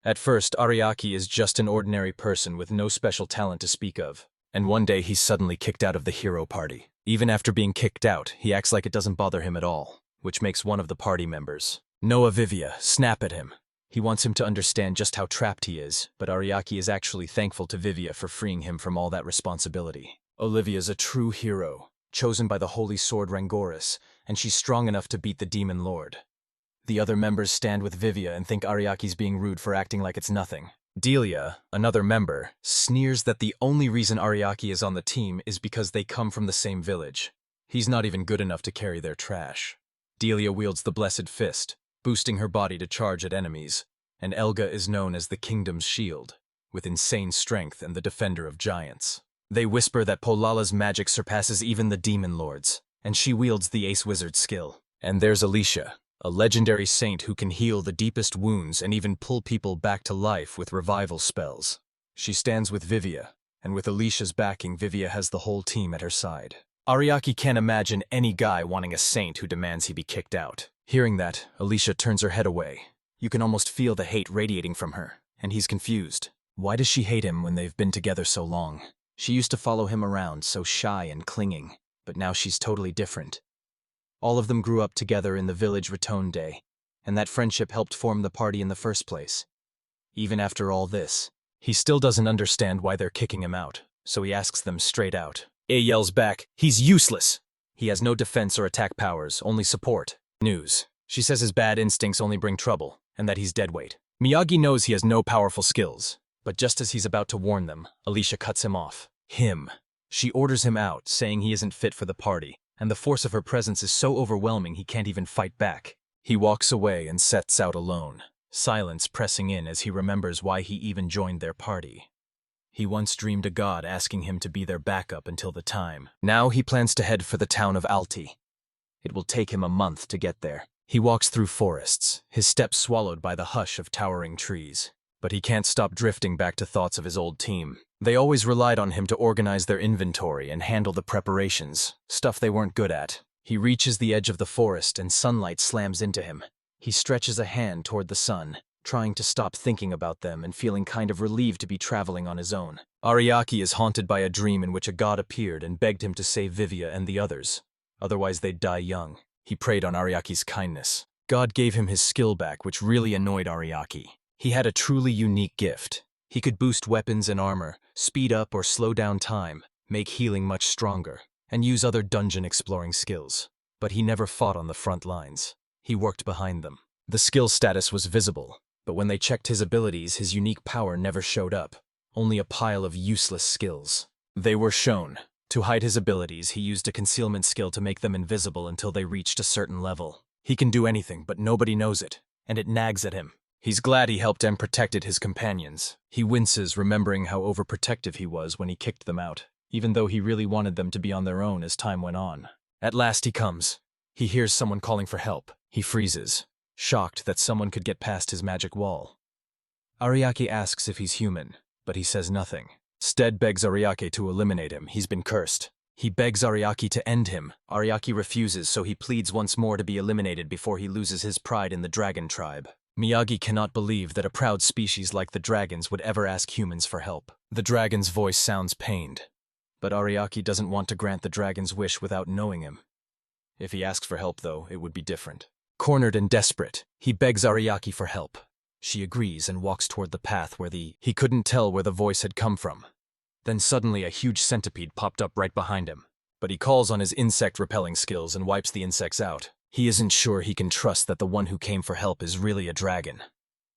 At first, Ariaki is just an ordinary person with no special talent to speak of. And one day he's suddenly kicked out of the hero party. Even after being kicked out, he acts like it doesn't bother him at all, which makes one of the party members, Noah Vivia, snap at him. He wants him to understand just how trapped he is, but Ariaki is actually thankful to Vivia for freeing him from all that responsibility. Olivia's a true hero, chosen by the holy sword Rangoris, and she's strong enough to beat the demon lord. The other members stand with Vivia and think Ariaki's being rude for acting like it's nothing. Delia, another member, sneers that the only reason Ariaki is on the team is because they come from the same village. He's not even good enough to carry their trash. Delia wields the Blessed Fist, boosting her body to charge at enemies, and Elga is known as the Kingdom's Shield, with insane strength and the defender of giants. They whisper that Polala's magic surpasses even the demon lords, and she wields the Ace Wizard skill. And there's Alicia, a legendary saint who can heal the deepest wounds and even pull people back to life with revival spells. She stands with Vivia, and with Alicia's backing, Vivia has the whole team at her side. Ariaki can't imagine any guy wanting a saint who demands he be kicked out. Hearing that, Alicia turns her head away. You can almost feel the hate radiating from her, and he's confused. Why does she hate him when they've been together so long? She used to follow him around, so shy and clinging, but now she's totally different. All of them grew up together in the village Raton Day, and that friendship helped form the party in the first place. Even after all this, he still doesn't understand why they're kicking him out, so he asks them straight out. A yells back, "He's useless!" He has no defense or attack powers, only support. News. She says his bad instincts only bring trouble, and that he's deadweight. Miyagi knows he has no powerful skills, but just as he's about to warn them, Alicia cuts him off. Him. She orders him out, saying he isn't fit for the party, and the force of her presence is so overwhelming he can't even fight back. He walks away and sets out alone, silence pressing in as he remembers why he even joined their party. He once dreamed a god asking him to be their backup until the time. Now he plans to head for the town of Alti. It will take him a month to get there. He walks through forests, his steps swallowed by the hush of towering trees. But he can't stop drifting back to thoughts of his old team. They always relied on him to organize their inventory and handle the preparations, stuff they weren't good at. He reaches the edge of the forest and sunlight slams into him. He stretches a hand toward the sun, trying to stop thinking about them and feeling kind of relieved to be traveling on his own. Ariaki is haunted by a dream in which a god appeared and begged him to save Vivia and the others. Otherwise they'd die young. He prayed on Ariaki's kindness. God gave him his skill back, which really annoyed Ariaki. He had a truly unique gift. He could boost weapons and armor, speed up or slow down time, make healing much stronger, and use other dungeon-exploring skills. But he never fought on the front lines. He worked behind them. The skill status was visible, but when they checked his abilities, his unique power never showed up. Only a pile of useless skills. They were shown. To hide his abilities, he used a concealment skill to make them invisible until they reached a certain level. He can do anything, but nobody knows it, and it nags at him. He's glad he helped and protected his companions. He winces remembering how overprotective he was when he kicked them out, even though he really wanted them to be on their own as time went on. At last he comes. He hears someone calling for help. He freezes, shocked that someone could get past his magic wall. Ariaki asks if he's human, but he says nothing. Stead begs Ariaki to eliminate him. He's been cursed. He begs Ariaki to end him. Ariaki refuses, so he pleads once more to be eliminated before he loses his pride in the dragon tribe. Miyagi cannot believe that a proud species like the dragons would ever ask humans for help. The dragon's voice sounds pained, but Ariaki doesn't want to grant the dragon's wish without knowing him. If he asks for help, though, it would be different. Cornered and desperate, he begs Ariaki for help. She agrees and walks toward the path where he couldn't tell where the voice had come from. Then suddenly a huge centipede popped up right behind him, but he calls on his insect-repelling skills and wipes the insects out. He isn't sure he can trust that the one who came for help is really a dragon.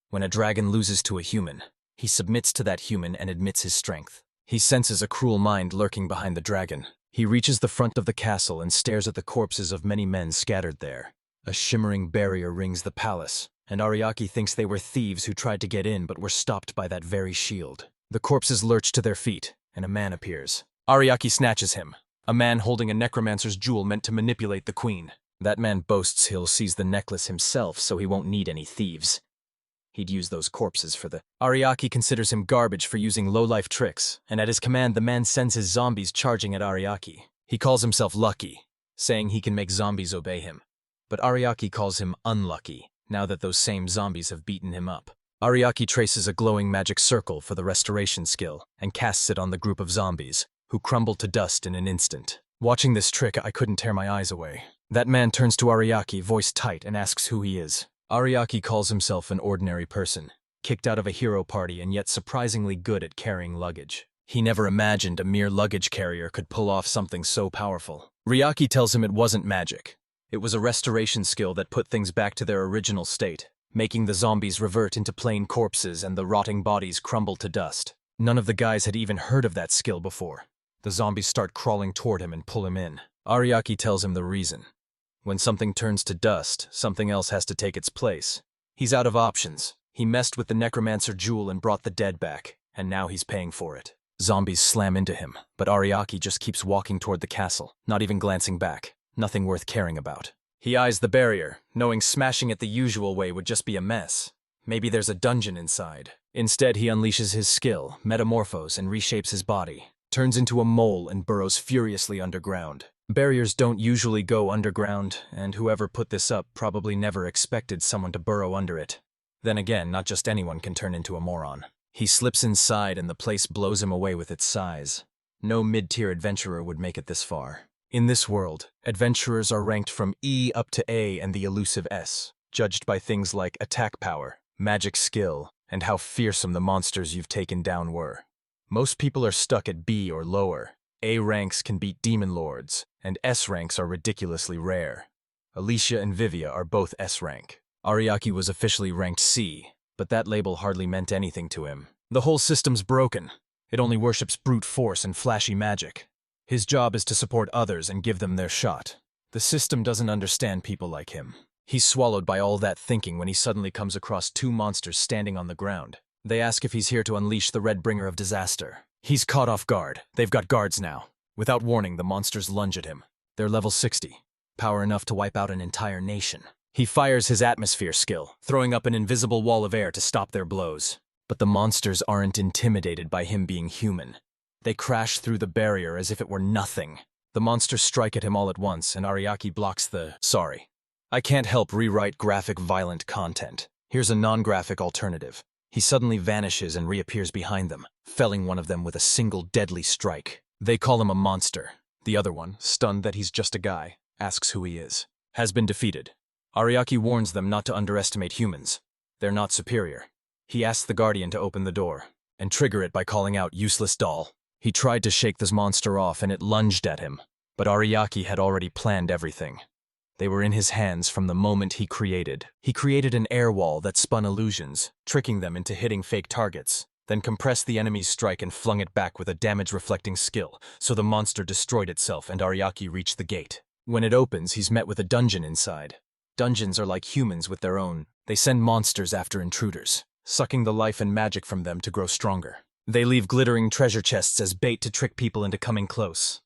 When a dragon loses to a human, he submits to that human and admits his strength. He senses a cruel mind lurking behind the dragon. He reaches the front of the castle and stares at the corpses of many men scattered there. A shimmering barrier rings the palace, and Ariaki thinks they were thieves who tried to get in but were stopped by that very shield. The corpses lurch to their feet, and a man appears. Ariaki snatches him, a man holding a necromancer's jewel meant to manipulate the queen. That man boasts he'll seize the necklace himself so he won't need any thieves. He'd use those corpses for the... Ariaki considers him garbage for using low-life tricks, and at his command the man sends his zombies charging at Ariaki. He calls himself lucky, saying he can make zombies obey him. But Ariaki calls him unlucky, now that those same zombies have beaten him up. Ariaki traces a glowing magic circle for the restoration skill and casts it on the group of zombies, who crumble to dust in an instant. Watching this trick, I couldn't tear my eyes away. That man turns to Ariaki, voice tight, and asks who he is. Ariaki calls himself an ordinary person, kicked out of a hero party and yet surprisingly good at carrying luggage. He never imagined a mere luggage carrier could pull off something so powerful. Ariaki tells him it wasn't magic. It was a restoration skill that put things back to their original state, making the zombies revert into plain corpses and the rotting bodies crumble to dust. None of the guys had even heard of that skill before. The zombies start crawling toward him and pull him in. Ariaki tells him the reason. When something turns to dust, something else has to take its place. He's out of options. He messed with the necromancer jewel and brought the dead back, and now he's paying for it. Zombies slam into him, but Ariaki just keeps walking toward the castle, not even glancing back. Nothing worth caring about. He eyes the barrier, knowing smashing it the usual way would just be a mess. Maybe there's a dungeon inside. Instead, he unleashes his skill, metamorphoses, and reshapes his body. Turns into a mole and burrows furiously underground. Barriers don't usually go underground, and whoever put this up probably never expected someone to burrow under it. Then again, not just anyone can turn into a moron. He slips inside and the place blows him away with its size. No mid-tier adventurer would make it this far. In this world, adventurers are ranked from E up to A and the elusive S, judged by things like attack power, magic skill, and how fearsome the monsters you've taken down were. Most people are stuck at B or lower. A ranks can beat demon lords, and S ranks are ridiculously rare. Alicia and Vivia are both S rank. Ariaki was officially ranked C, but that label hardly meant anything to him. The whole system's broken. It only worships brute force and flashy magic. His job is to support others and give them their shot. The system doesn't understand people like him. He's swallowed by all that thinking when he suddenly comes across two monsters standing on the ground. They ask if he's here to unleash the Red Bringer of Disaster. He's caught off guard. They've got guards now. Without warning, the monsters lunge at him. They're level 60, power enough to wipe out an entire nation. He fires his atmosphere skill, throwing up an invisible wall of air to stop their blows. But the monsters aren't intimidated by him being human. They crash through the barrier as if it were nothing. The monsters strike at him all at once, and Ariaki blocks the, "Sorry. I can't help rewrite graphic violent content. Here's a non-graphic alternative." He suddenly vanishes and reappears behind them, felling one of them with a single deadly strike. They call him a monster. The other one, stunned that he's just a guy, asks who he is. Has been defeated. Ariaki warns them not to underestimate humans. They're not superior. He asks the Guardian to open the door, and trigger it by calling out, "Useless doll." He tried to shake this monster off and it lunged at him, but Ariaki had already planned everything. They were in his hands from the moment he created. He created an air wall that spun illusions, tricking them into hitting fake targets, then compressed the enemy's strike and flung it back with a damage-reflecting skill, so the monster destroyed itself and Ariaki reached the gate. When it opens, he's met with a dungeon inside. Dungeons are like humans with their own. They send monsters after intruders, sucking the life and magic from them to grow stronger. They leave glittering treasure chests as bait to trick people into coming close.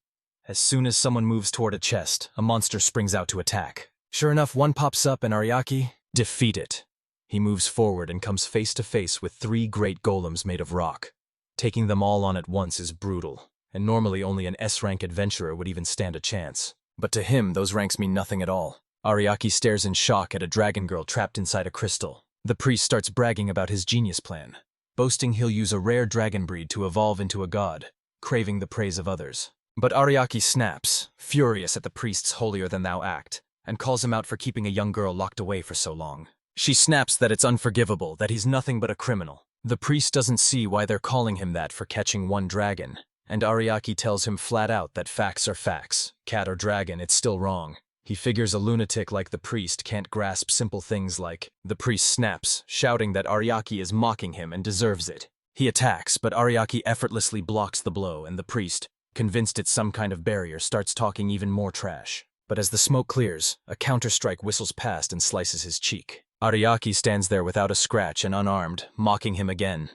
As soon as someone moves toward a chest, a monster springs out to attack. Sure enough, one pops up and Ariaki, defeat it. He moves forward and comes face to face with 3 great golems made of rock. Taking them all on at once is brutal, and normally only an S-rank adventurer would even stand a chance. But to him, those ranks mean nothing at all. Ariaki stares in shock at a dragon girl trapped inside a crystal. The priest starts bragging about his genius plan, boasting he'll use a rare dragon breed to evolve into a god, craving the praise of others. But Ariaki snaps, furious at the priest's holier-than-thou act, and calls him out for keeping a young girl locked away for so long. She snaps that it's unforgivable, that he's nothing but a criminal. The priest doesn't see why they're calling him that for catching one dragon, and Ariaki tells him flat out that facts are facts. Cat or dragon, it's still wrong. He figures a lunatic like the priest can't grasp simple things like. The priest snaps, shouting that Ariaki is mocking him and deserves it. He attacks, but Ariaki effortlessly blocks the blow, and the priest, convinced it's some kind of barrier, starts talking even more trash. But as the smoke clears, a counter-strike whistles past and slices his cheek. Ariaki stands there without a scratch and unarmed, mocking him again.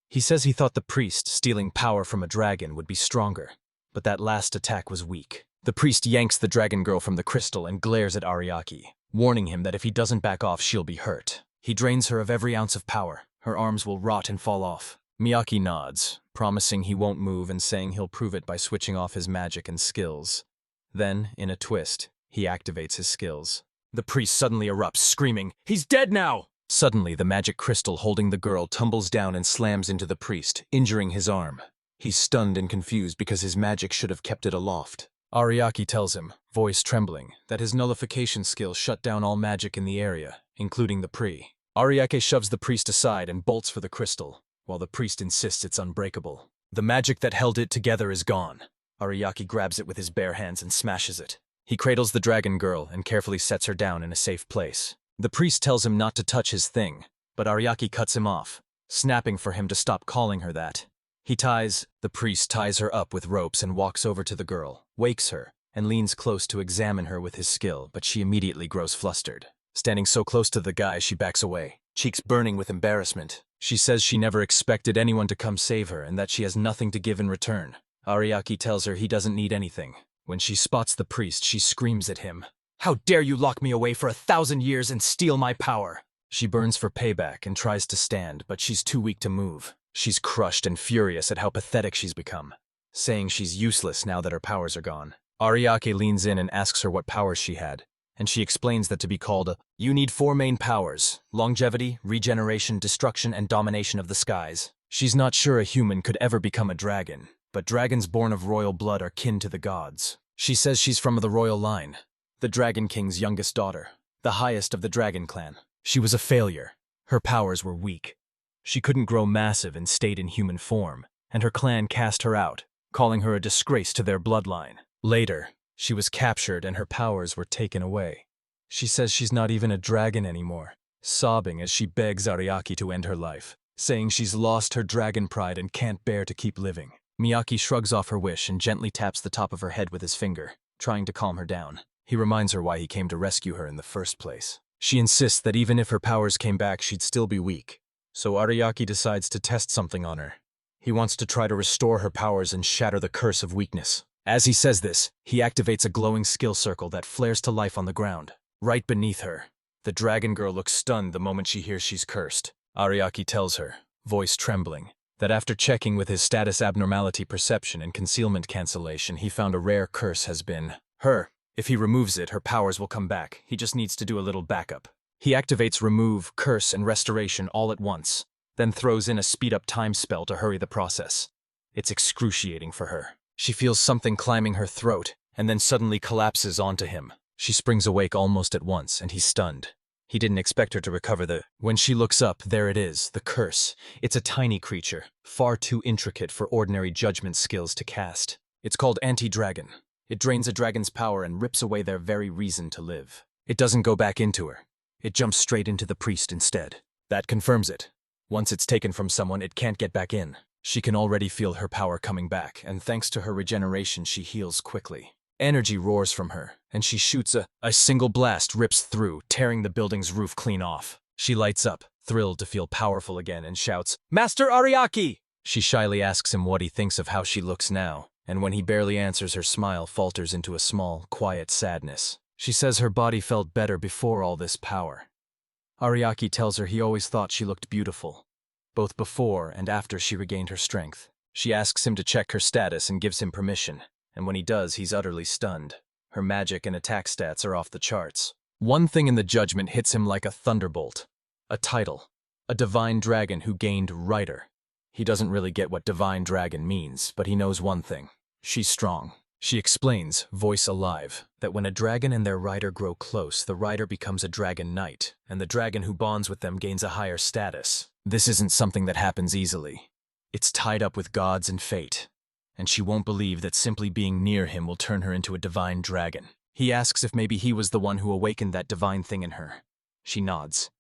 He says he thought the priest, stealing power from a dragon, would be stronger, but that last attack was weak. The priest yanks the dragon girl from the crystal and glares at Ariaki, warning him that if he doesn't back off, she'll be hurt. He drains her of every ounce of power. Her arms will rot and fall off. Miyaki nods, promising he won't move and saying he'll prove it by switching off his magic and skills. Then, in a twist, he activates his skills. The priest suddenly erupts, screaming, "He's dead now!" Suddenly, the magic crystal holding the girl tumbles down and slams into the priest, injuring his arm. He's stunned and confused because his magic should have kept it aloft. Ariaki tells him, voice trembling, that his nullification skill shut down all magic in the area, including the Pri. Ariake shoves the priest aside and bolts for the crystal, while the priest insists it's unbreakable. The magic that held it together is gone. Ariaki grabs it with his bare hands and smashes it. He cradles the dragon girl and carefully sets her down in a safe place. The priest tells him not to touch his thing, but Ariaki cuts him off, snapping for him to stop calling her that. The priest ties her up with ropes and walks over to the girl, wakes her, and leans close to examine her with his skill, but she immediately grows flustered. Standing so close to the guy, she backs away, cheeks burning with embarrassment. She says she never expected anyone to come save her and that she has nothing to give in return. Ariaki tells her he doesn't need anything. When she spots the priest, she screams at him. "How dare you lock me away for 1,000 years and steal my power?" She burns for payback and tries to stand, but she's too weak to move. She's crushed and furious at how pathetic she's become, saying she's useless now that her powers are gone. Ariake leans in and asks her what powers she had, and she explains that to be called you need 4 main powers: longevity, regeneration, destruction, and domination of the skies. She's not sure a human could ever become a dragon, but dragons born of royal blood are kin to the gods. She says she's from the royal line, the Dragon King's youngest daughter, the highest of the dragon clan. She was a failure. Her powers were weak. She couldn't grow massive and stayed in human form, and her clan cast her out, calling her a disgrace to their bloodline. Later, she was captured and her powers were taken away. She says she's not even a dragon anymore, sobbing as she begs Ariaki to end her life, saying she's lost her dragon pride and can't bear to keep living. Miyaki shrugs off her wish and gently taps the top of her head with his finger, trying to calm her down. He reminds her why he came to rescue her in the first place. She insists that even if her powers came back, she'd still be weak. So Ariaki decides to test something on her. He wants to try to restore her powers and shatter the curse of weakness. As he says this, he activates a glowing skill circle that flares to life on the ground, right beneath her. The dragon girl looks stunned the moment she hears she's cursed. Ariaki tells her, voice trembling, that after checking with his status abnormality perception and concealment cancellation, he found a rare curse has been her. If he removes it, her powers will come back. He just needs to do a little backup. He activates remove, curse, and restoration all at once, then throws in a speed-up time spell to hurry the process. It's excruciating for her. She feels something climbing her throat, and then suddenly collapses onto him. She springs awake almost at once, and he's stunned. He didn't expect her to recover When she looks up, there it is, the curse. It's a tiny creature, far too intricate for ordinary judgment skills to cast. It's called Anti-Dragon. It drains a dragon's power and rips away their very reason to live. It doesn't go back into her. It jumps straight into the priest instead. That confirms it. Once it's taken from someone, it can't get back in. She can already feel her power coming back, and thanks to her regeneration, she heals quickly. Energy roars from her, and she shoots a single blast rips through, tearing the building's roof clean off. She lights up, thrilled to feel powerful again, and shouts, "Master Ariaki!" She shyly asks him what he thinks of how she looks now, and when he barely answers, her smile falters into a small, quiet sadness. She says her body felt better before all this power. Ariaki tells her he always thought she looked beautiful, both before and after she regained her strength. She asks him to check her status and gives him permission, and when he does, he's utterly stunned. Her magic and attack stats are off the charts. One thing in the judgment hits him like a thunderbolt. A title. A divine dragon who gained rider. He doesn't really get what divine dragon means, but he knows one thing. She's strong. She explains, voice alive, that when a dragon and their rider grow close, the rider becomes a dragon knight, and the dragon who bonds with them gains a higher status. This isn't something that happens easily. It's tied up with gods and fate, and she won't believe that simply being near him will turn her into a divine dragon. He asks if maybe he was the one who awakened that divine thing in her. She nods.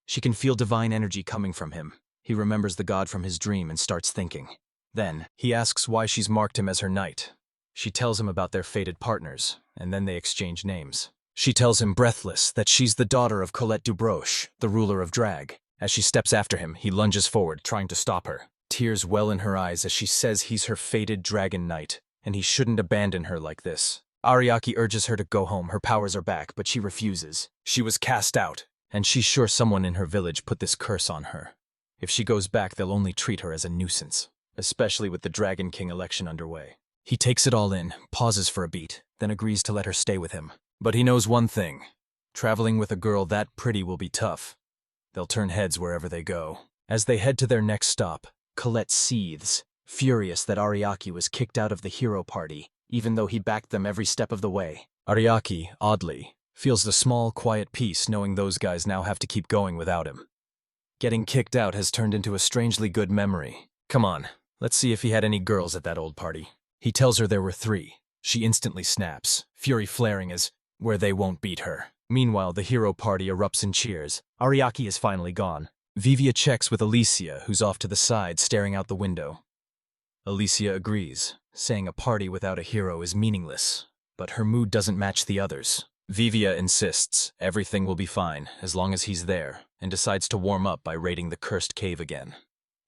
She can feel divine energy coming from him. He remembers the god from his dream and starts thinking. Then, he asks why she's marked him as her knight. She tells him about their fated partners, and then they exchange names. She tells him, breathless, that she's the daughter of Colette Dubroche, the ruler of Drag. As she steps after him, he lunges forward, trying to stop her. Tears well in her eyes as she says he's her fated dragon knight, and he shouldn't abandon her like this. Ariaki urges her to go home, her powers are back, but she refuses. She was cast out, and she's sure someone in her village put this curse on her. If she goes back, they'll only treat her as a nuisance, especially with the Dragon King election underway. He takes it all in, pauses for a beat, then agrees to let her stay with him. But he knows one thing. Traveling with a girl that pretty will be tough. They'll turn heads wherever they go. As they head to their next stop, Colette seethes, furious that Ariaki was kicked out of the hero party, even though he backed them every step of the way. Ariaki, oddly, feels the small, quiet peace knowing those guys now have to keep going without him. Getting kicked out has turned into a strangely good memory. Come on, let's see if he had any girls at that old party. He tells her there were 3. She instantly snaps, fury flaring as where they won't beat her. Meanwhile, the hero party erupts in cheers. Ariaki is finally gone. Vivia checks with Alicia, who's off to the side, staring out the window. Alicia agrees, saying a party without a hero is meaningless, but her mood doesn't match the others. Vivia insists everything will be fine as long as he's there, and decides to warm up by raiding the cursed cave again,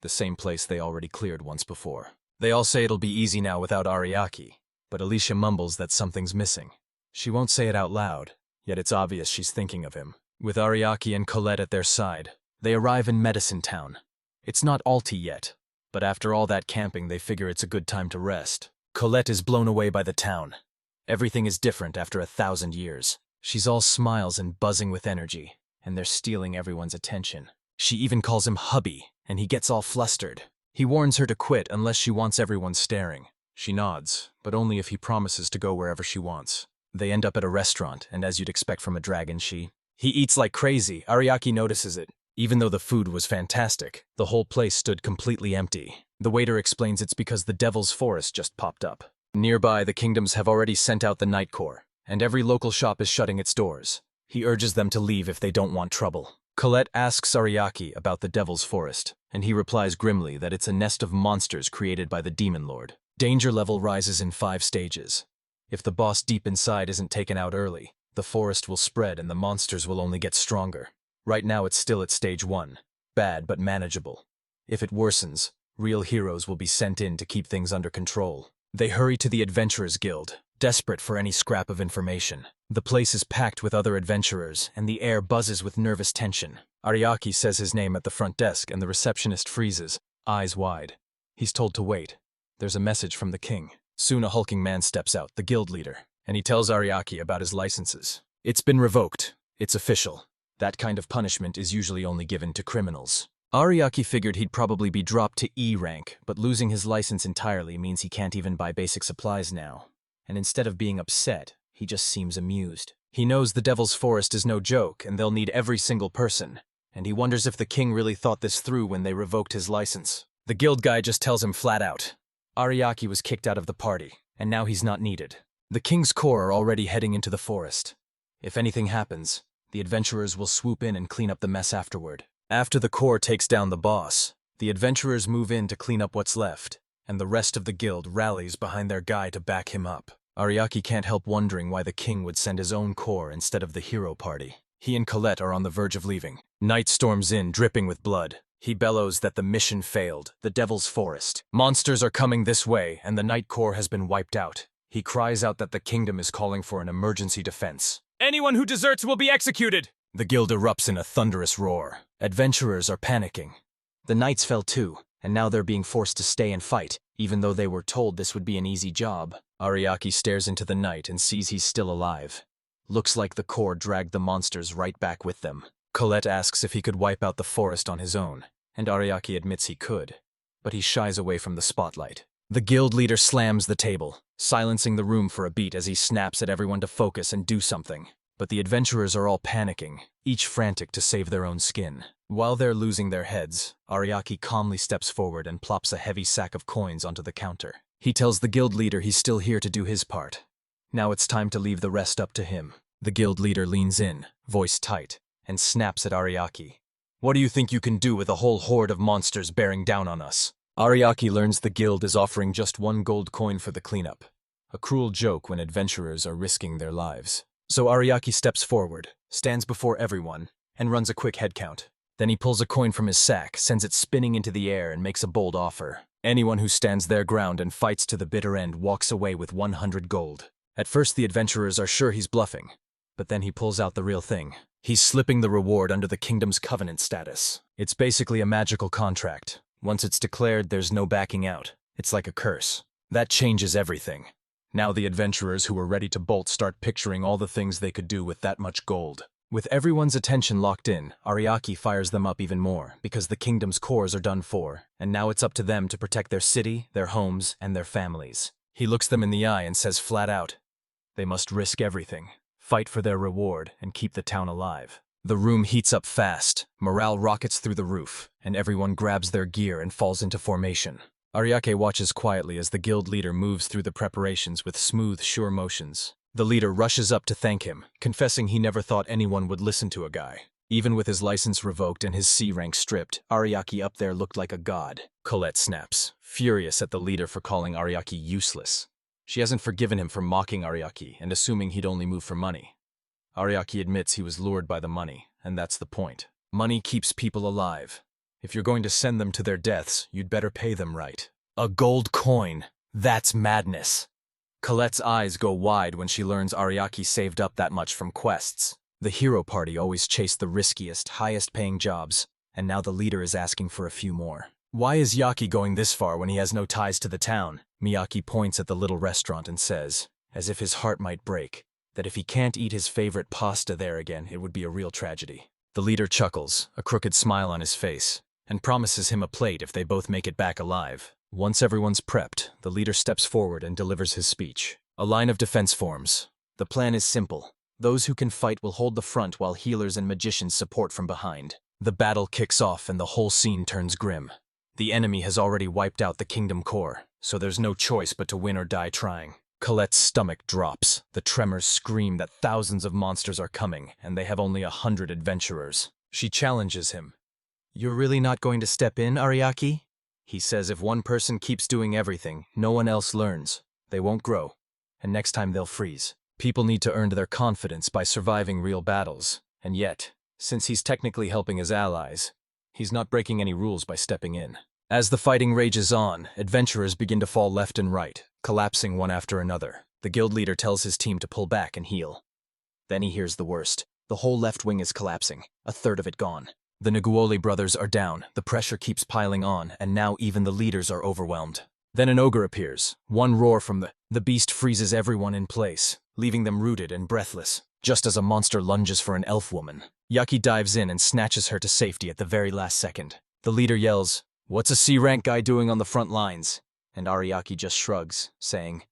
the same place they already cleared once before. They all say it'll be easy now without Ariaki, but Alicia mumbles that something's missing. She won't say it out loud, yet it's obvious she's thinking of him. With Ariaki and Colette at their side, they arrive in Medicine Town. It's not Alti yet, but after all that camping they figure it's a good time to rest. Colette is blown away by the town. Everything is different after 1,000 years. She's all smiles and buzzing with energy, and they're stealing everyone's attention. She even calls him hubby, and he gets all flustered. He warns her to quit unless she wants everyone staring. She nods, but only if he promises to go wherever she wants. They end up at a restaurant, and as you'd expect from a dragon, he eats like crazy. Ariaki notices it. Even though the food was fantastic, the whole place stood completely empty. The waiter explains it's because the Devil's Forest just popped up. Nearby, the kingdoms have already sent out the Night Corps, and every local shop is shutting its doors. He urges them to leave if they don't want trouble. Colette asks Ariaki about the Devil's Forest, and he replies grimly that it's a nest of monsters created by the Demon Lord. Danger level rises in 5 stages. If the boss deep inside isn't taken out early, the forest will spread and the monsters will only get stronger. Right now it's still at stage 1, bad but manageable. If it worsens, real heroes will be sent in to keep things under control. They hurry to the Adventurers Guild, desperate for any scrap of information. The place is packed with other adventurers, and the air buzzes with nervous tension. Ariaki says his name at the front desk, and the receptionist freezes, eyes wide. He's told to wait. There's a message from the king. Soon a hulking man steps out, the guild leader, and he tells Ariaki about his licenses. It's been revoked. It's official. That kind of punishment is usually only given to criminals. Ariaki figured he'd probably be dropped to E rank, but losing his license entirely means he can't even buy basic supplies now. And instead of being upset, he just seems amused. He knows the Devil's Forest is no joke, and they'll need every single person, and he wonders if the king really thought this through when they revoked his license. The guild guy just tells him flat out. Ariaki was kicked out of the party, and now he's not needed. The king's corps are already heading into the forest. If anything happens, the adventurers will swoop in and clean up the mess afterward. After the corps takes down the boss, the adventurers move in to clean up what's left, and the rest of the guild rallies behind their guy to back him up. Ariaki can't help wondering why the king would send his own corps instead of the hero party. He and Colette are on the verge of leaving. Night storms in, dripping with blood. He bellows that the mission failed, the Devil's Forest. Monsters are coming this way, and the Night Corps has been wiped out. He cries out that the kingdom is calling for an emergency defense. Anyone who deserts will be executed! The guild erupts in a thunderous roar. Adventurers are panicking. The knights fell too, and now they're being forced to stay and fight, even though they were told this would be an easy job. Ariaki stares into the night and sees he's still alive. Looks like the Corps dragged the monsters right back with them. Colette asks if he could wipe out the forest on his own, and Ariaki admits he could, but he shies away from the spotlight. The guild leader slams the table, silencing the room for a beat as he snaps at everyone to focus and do something. But the adventurers are all panicking, each frantic to save their own skin. While they're losing their heads, Ariaki calmly steps forward and plops a heavy sack of coins onto the counter. He tells the guild leader he's still here to do his part. Now it's time to leave the rest up to him. The guild leader leans in, voice tight, and snaps at Ariaki. What do you think you can do with a whole horde of monsters bearing down on us? Ariaki learns the guild is offering just 1 gold coin for the cleanup. A cruel joke when adventurers are risking their lives. So Ariaki steps forward, stands before everyone, and runs a quick head count. Then he pulls a coin from his sack, sends it spinning into the air, and makes a bold offer. Anyone who stands their ground and fights to the bitter end walks away with 100 gold. At first the adventurers are sure he's bluffing, but then he pulls out the real thing. He's slipping the reward under the kingdom's covenant status. It's basically a magical contract. Once it's declared, there's no backing out. It's like a curse. That changes everything. Now the adventurers who were ready to bolt start picturing all the things they could do with that much gold. With everyone's attention locked in, Ariaki fires them up even more because the kingdom's cores are done for, and now it's up to them to protect their city, their homes, and their families. He looks them in the eye and says flat out, they must risk everything, fight for their reward, and keep the town alive. The room heats up fast, morale rockets through the roof, and everyone grabs their gear and falls into formation. Ariake watches quietly as the guild leader moves through the preparations with smooth, sure motions. The leader rushes up to thank him, confessing he never thought anyone would listen to a guy. Even with his license revoked and his C rank stripped, Ariaki up there looked like a god. Colette snaps, furious at the leader for calling Ariaki useless. She hasn't forgiven him for mocking Ariaki and assuming he'd only move for money. Ariaki admits he was lured by the money, and that's the point. Money keeps people alive. If you're going to send them to their deaths, you'd better pay them right. A gold coin! That's madness! Colette's eyes go wide when she learns Ariaki saved up that much from quests. The hero party always chased the riskiest, highest-paying jobs, and now the leader is asking for a few more. Why is Yaki going this far when he has no ties to the town? Miyaki points at the little restaurant and says, as if his heart might break, that if he can't eat his favorite pasta there again, it would be a real tragedy. The leader chuckles, a crooked smile on his face, and promises him a plate if they both make it back alive. Once everyone's prepped, the leader steps forward and delivers his speech. A line of defense forms. The plan is simple. Those who can fight will hold the front while healers and magicians support from behind. The battle kicks off and the whole scene turns grim. The enemy has already wiped out the kingdom core, so there's no choice but to win or die trying. Colette's stomach drops. The tremors scream that thousands of monsters are coming, and they have only 100 adventurers. She challenges him. You're really not going to step in, Ariaki? He says if one person keeps doing everything, no one else learns. They won't grow, and next time they'll freeze. People need to earn their confidence by surviving real battles, and yet, since he's technically helping his allies, he's not breaking any rules by stepping in. As the fighting rages on, adventurers begin to fall left and right, collapsing one after another. The guild leader tells his team to pull back and heal. Then he hears the worst. The whole left wing is collapsing, a third of it gone. The Nguoli brothers are down, the pressure keeps piling on, and now even the leaders are overwhelmed. Then an ogre appears. One roar from the beast freezes everyone in place, leaving them rooted and breathless, just as a monster lunges for an elf woman. Yaki dives in and snatches her to safety at the very last second. The leader yells, "What's a C-rank guy doing on the front lines?" And Ariaki just shrugs, saying,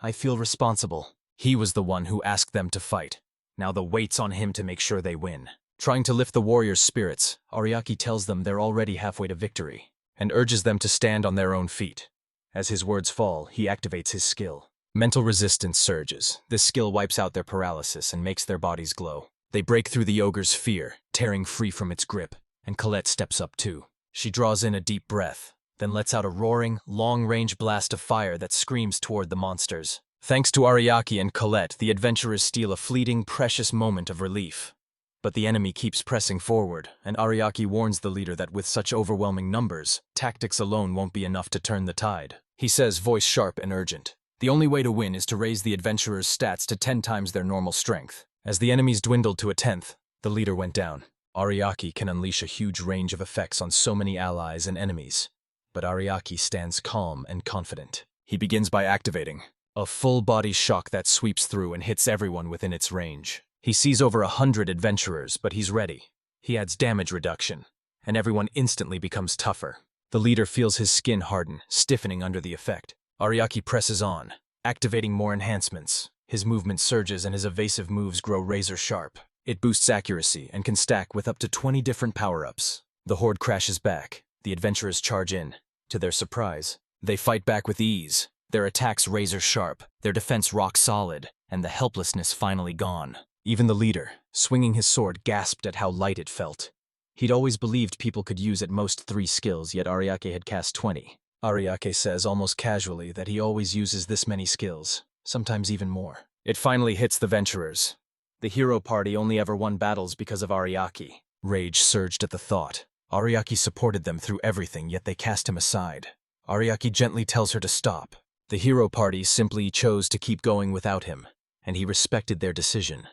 "I feel responsible." He was the one who asked them to fight. Now the weight's on him to make sure they win. Trying to lift the warriors' spirits, Ariaki tells them they're already halfway to victory, and urges them to stand on their own feet. As his words fall, he activates his skill. Mental resistance surges. This skill wipes out their paralysis and makes their bodies glow. They break through the ogre's fear, tearing free from its grip, and Colette steps up too. She draws in a deep breath, then lets out a roaring, long-range blast of fire that screams toward the monsters. Thanks to Ariaki and Colette, the adventurers steal a fleeting, precious moment of relief. But the enemy keeps pressing forward, and Ariaki warns the leader that with such overwhelming numbers, tactics alone won't be enough to turn the tide. He says, voice sharp and urgent, the only way to win is to raise the adventurers' stats to 10 times their normal strength. As the enemies dwindled to a 10th, the leader went down. Ariaki can unleash a huge range of effects on so many allies and enemies, but Ariaki stands calm and confident. He begins by activating a full-body shock that sweeps through and hits everyone within its range. He sees over 100 adventurers, but he's ready. He adds damage reduction, and everyone instantly becomes tougher. The leader feels his skin harden, stiffening under the effect. Ariaki presses on, activating more enhancements. His movement surges and his evasive moves grow razor-sharp. It boosts accuracy and can stack with up to 20 different power-ups. The horde crashes back. The adventurers charge in. To their surprise, they fight back with ease. Their attacks razor-sharp, their defense rock-solid, and the helplessness finally gone. Even the leader, swinging his sword, gasped at how light it felt. He'd always believed people could use at most 3 skills, yet Ariake had cast 20. Ariake says almost casually that he always uses this many skills, sometimes even more. It finally hits the venturers. The hero party only ever won battles because of Ariake. Rage surged at the thought. Ariake supported them through everything, yet they cast him aside. Ariake gently tells her to stop. The hero party simply chose to keep going without him, and he respected their decision.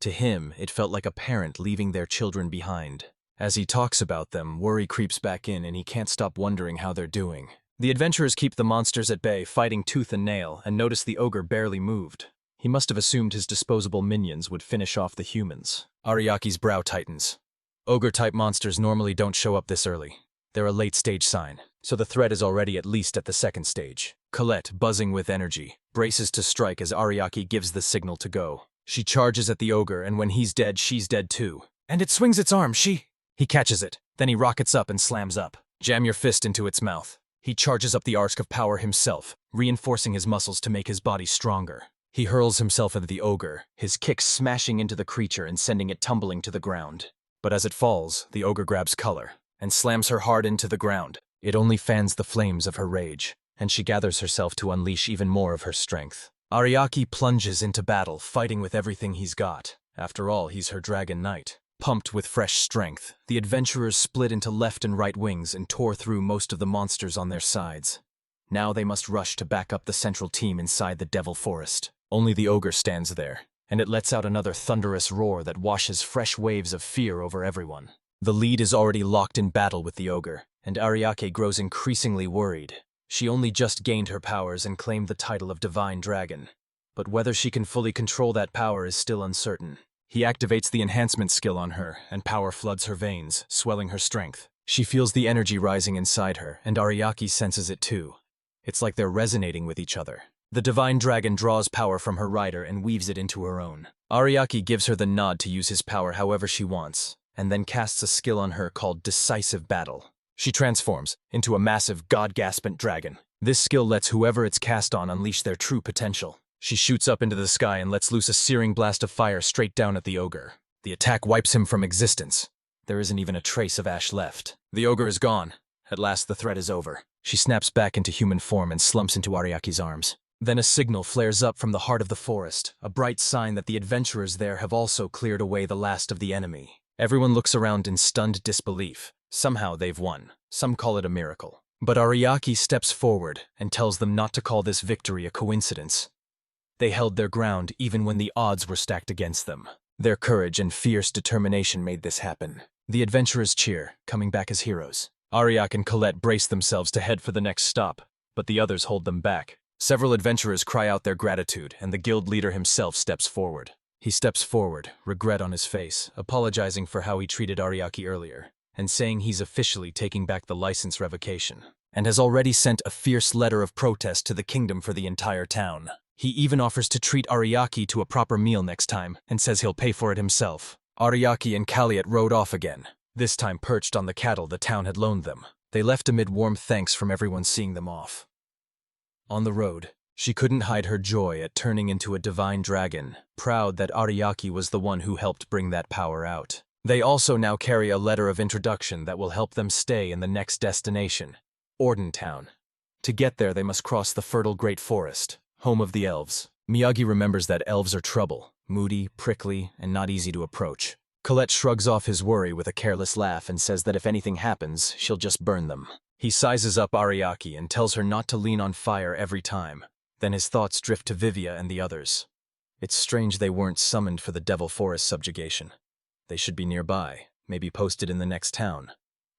To him, it felt like a parent leaving their children behind. As he talks about them, worry creeps back in and he can't stop wondering how they're doing. The adventurers keep the monsters at bay, fighting tooth and nail, and notice the ogre barely moved. He must have assumed his disposable minions would finish off the humans. Ariaki's brow tightens. Ogre-type monsters normally don't show up this early. They're a late-stage sign, so the threat is already at least at the second stage. Colette, buzzing with energy, braces to strike as Ariaki gives the signal to go. She charges at the ogre, and when he's dead, she's dead too. And it swings its arm, He catches it, then he rockets up and slams up. Jam your fist into its mouth. He charges up the arc of power himself, reinforcing his muscles to make his body stronger. He hurls himself at the ogre, his kicks smashing into the creature and sending it tumbling to the ground. But as it falls, the ogre grabs color and slams her hard into the ground. It only fans the flames of her rage, and she gathers herself to unleash even more of her strength. Ariaki plunges into battle, fighting with everything he's got. After all, he's her dragon knight. Pumped with fresh strength, the adventurers split into left and right wings and tore through most of the monsters on their sides. Now they must rush to back up the central team inside the Devil Forest. Only the ogre stands there, and it lets out another thunderous roar that washes fresh waves of fear over everyone. The lead is already locked in battle with the ogre, and Ariake grows increasingly worried. She only just gained her powers and claimed the title of Divine Dragon. But whether she can fully control that power is still uncertain. He activates the enhancement skill on her, and power floods her veins, swelling her strength. She feels the energy rising inside her, and Ariaki senses it too. It's like they're resonating with each other. The Divine Dragon draws power from her rider and weaves it into her own. Ariaki gives her the nod to use his power however she wants, and then casts a skill on her called Decisive Battle. She transforms into a massive, god-gaspant dragon. This skill lets whoever it's cast on unleash their true potential. She shoots up into the sky and lets loose a searing blast of fire straight down at the ogre. The attack wipes him from existence. There isn't even a trace of ash left. The ogre is gone. At last the threat is over. She snaps back into human form and slumps into Ariaki's arms. Then a signal flares up from the heart of the forest, a bright sign that the adventurers there have also cleared away the last of the enemy. Everyone looks around in stunned disbelief. Somehow they've won. Some call it a miracle. But Ariaki steps forward and tells them not to call this victory a coincidence. They held their ground even when the odds were stacked against them. Their courage and fierce determination made this happen. The adventurers cheer, coming back as heroes. Ariak and Colette brace themselves to head for the next stop, but the others hold them back. Several adventurers cry out their gratitude, and the guild leader himself steps forward. He steps forward, regret on his face, apologizing for how he treated Ariaki earlier, and saying he's officially taking back the license revocation, and has already sent a fierce letter of protest to the kingdom for the entire town. He even offers to treat Ariaki to a proper meal next time, and says he'll pay for it himself. Ariaki and Kaliat rode off again, this time perched on the cattle the town had loaned them. They left amid warm thanks from everyone seeing them off. On the road, she couldn't hide her joy at turning into a divine dragon, proud that Ariaki was the one who helped bring that power out. They also now carry a letter of introduction that will help them stay in the next destination, Ordentown. To get there, they must cross the fertile Great Forest, home of the elves. Miyagi remembers that elves are trouble, moody, prickly, and not easy to approach. Colette shrugs off his worry with a careless laugh and says that if anything happens, she'll just burn them. He sizes up Ariaki and tells her not to lean on fire every time. Then his thoughts drift to Vivia and the others. It's strange they weren't summoned for the Devil Forest subjugation. They should be nearby, maybe posted in the next town.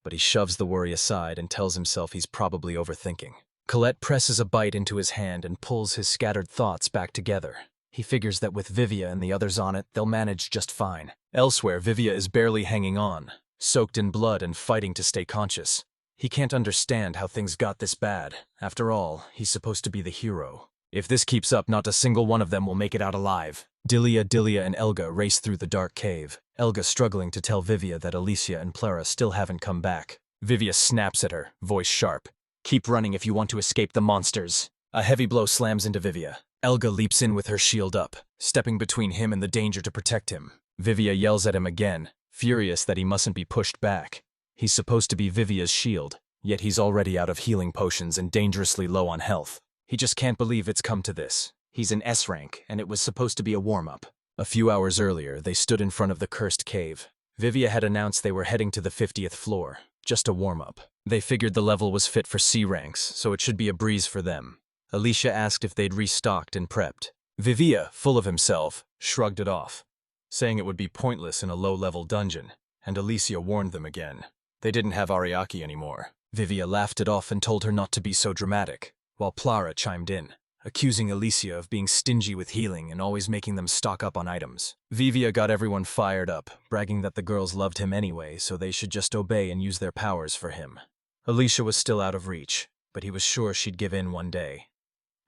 But he shoves the worry aside and tells himself he's probably overthinking. Colette presses a bite into his hand and pulls his scattered thoughts back together. He figures that with Vivia and the others on it, they'll manage just fine. Elsewhere, Vivia is barely hanging on, soaked in blood and fighting to stay conscious. He can't understand how things got this bad. After all, he's supposed to be the hero. If this keeps up, not a single one of them will make it out alive. Dilia, and Elga race through the dark cave, Elga struggling to tell Vivia that Alicia and Plara still haven't come back. Vivia snaps at her, voice sharp. "Keep running if you want to escape the monsters." A heavy blow slams into Vivia. Elga leaps in with her shield up, stepping between him and the danger to protect him. Vivia yells at him again, furious that he mustn't be pushed back. He's supposed to be Vivia's shield, yet he's already out of healing potions and dangerously low on health. He just can't believe it's come to this. He's an S rank, and it was supposed to be a warm-up. A few hours earlier, they stood in front of the cursed cave. Vivia had announced they were heading to the 50th floor, just a warm-up. They figured the level was fit for C ranks, so it should be a breeze for them. Alicia asked if they'd restocked and prepped. Vivia, full of himself, shrugged it off, saying it would be pointless in a low-level dungeon, and Alicia warned them again. They didn't have Ariaki anymore. Vivia laughed it off and told her not to be so dramatic, while Plara chimed in. accusing Alicia of being stingy with healing and always making them stock up on items. Vivia got everyone fired up, bragging that the girls loved him anyway, so they should just obey and use their powers for him. Alicia was still out of reach, but he was sure she'd give in one day.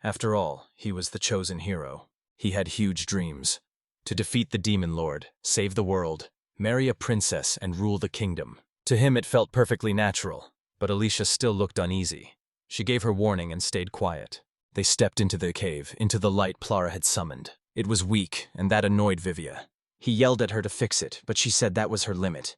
After all, he was the chosen hero. He had huge dreams. To defeat the Demon Lord, save the world, marry a princess, and rule the kingdom. To him it felt perfectly natural, but Alicia still looked uneasy. She gave her warning and stayed quiet. They stepped into the cave, into the light Plara had summoned. It was weak, and that annoyed Vivia. He yelled at her to fix it, but she said that was her limit.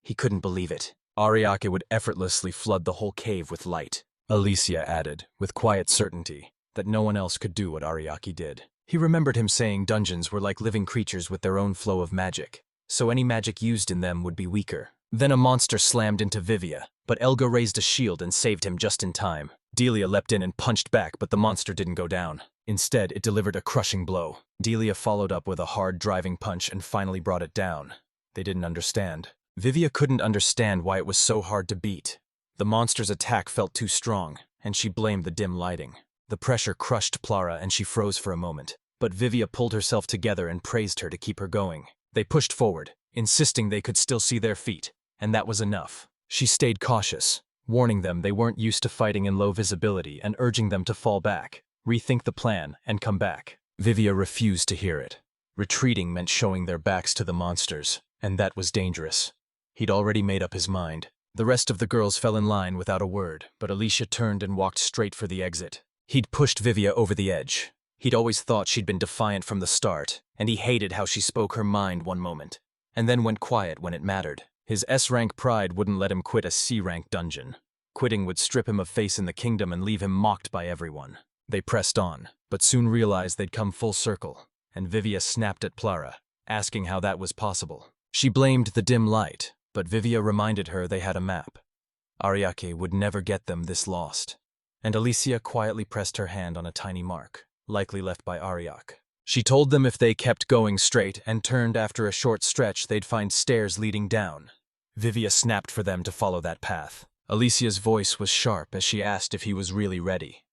He couldn't believe it. Ariake would effortlessly flood the whole cave with light. Alicia added, with quiet certainty, that no one else could do what Ariake did. He remembered him saying dungeons were like living creatures with their own flow of magic, so any magic used in them would be weaker. Then a monster slammed into Vivia, but Elga raised a shield and saved him just in time. Delia leapt in and punched back, but the monster didn't go down. Instead, it delivered a crushing blow. Delia followed up with a hard driving punch and finally brought it down. They didn't understand. Vivia couldn't understand why it was so hard to beat. The monster's attack felt too strong, and she blamed the dim lighting. The pressure crushed Plara and she froze for a moment, but Vivia pulled herself together and praised her to keep her going. They pushed forward, insisting they could still see their feet, and that was enough. She stayed cautious, warning them they weren't used to fighting in low visibility and urging them to fall back, rethink the plan, and come back. Vivia refused to hear it. Retreating meant showing their backs to the monsters, and that was dangerous. He'd already made up his mind. The rest of the girls fell in line without a word, but Alicia turned and walked straight for the exit. He'd pushed Vivia over the edge. He'd always thought she'd been defiant from the start, and he hated how she spoke her mind one moment, and then went quiet when it mattered. His S-rank pride wouldn't let him quit a C-rank dungeon. Quitting would strip him of face in the kingdom and leave him mocked by everyone. They pressed on, but soon realized they'd come full circle, and Vivia snapped at Plara, asking how that was possible. She blamed the dim light, but Vivia reminded her they had a map. Ariake would never get them this lost. And Alicia quietly pressed her hand on a tiny mark, likely left by Ariake. She told them if they kept going straight and turned after a short stretch, they'd find stairs leading down. Vivia snapped for them to follow that path. Alicia's voice was sharp as she asked if he was really ready.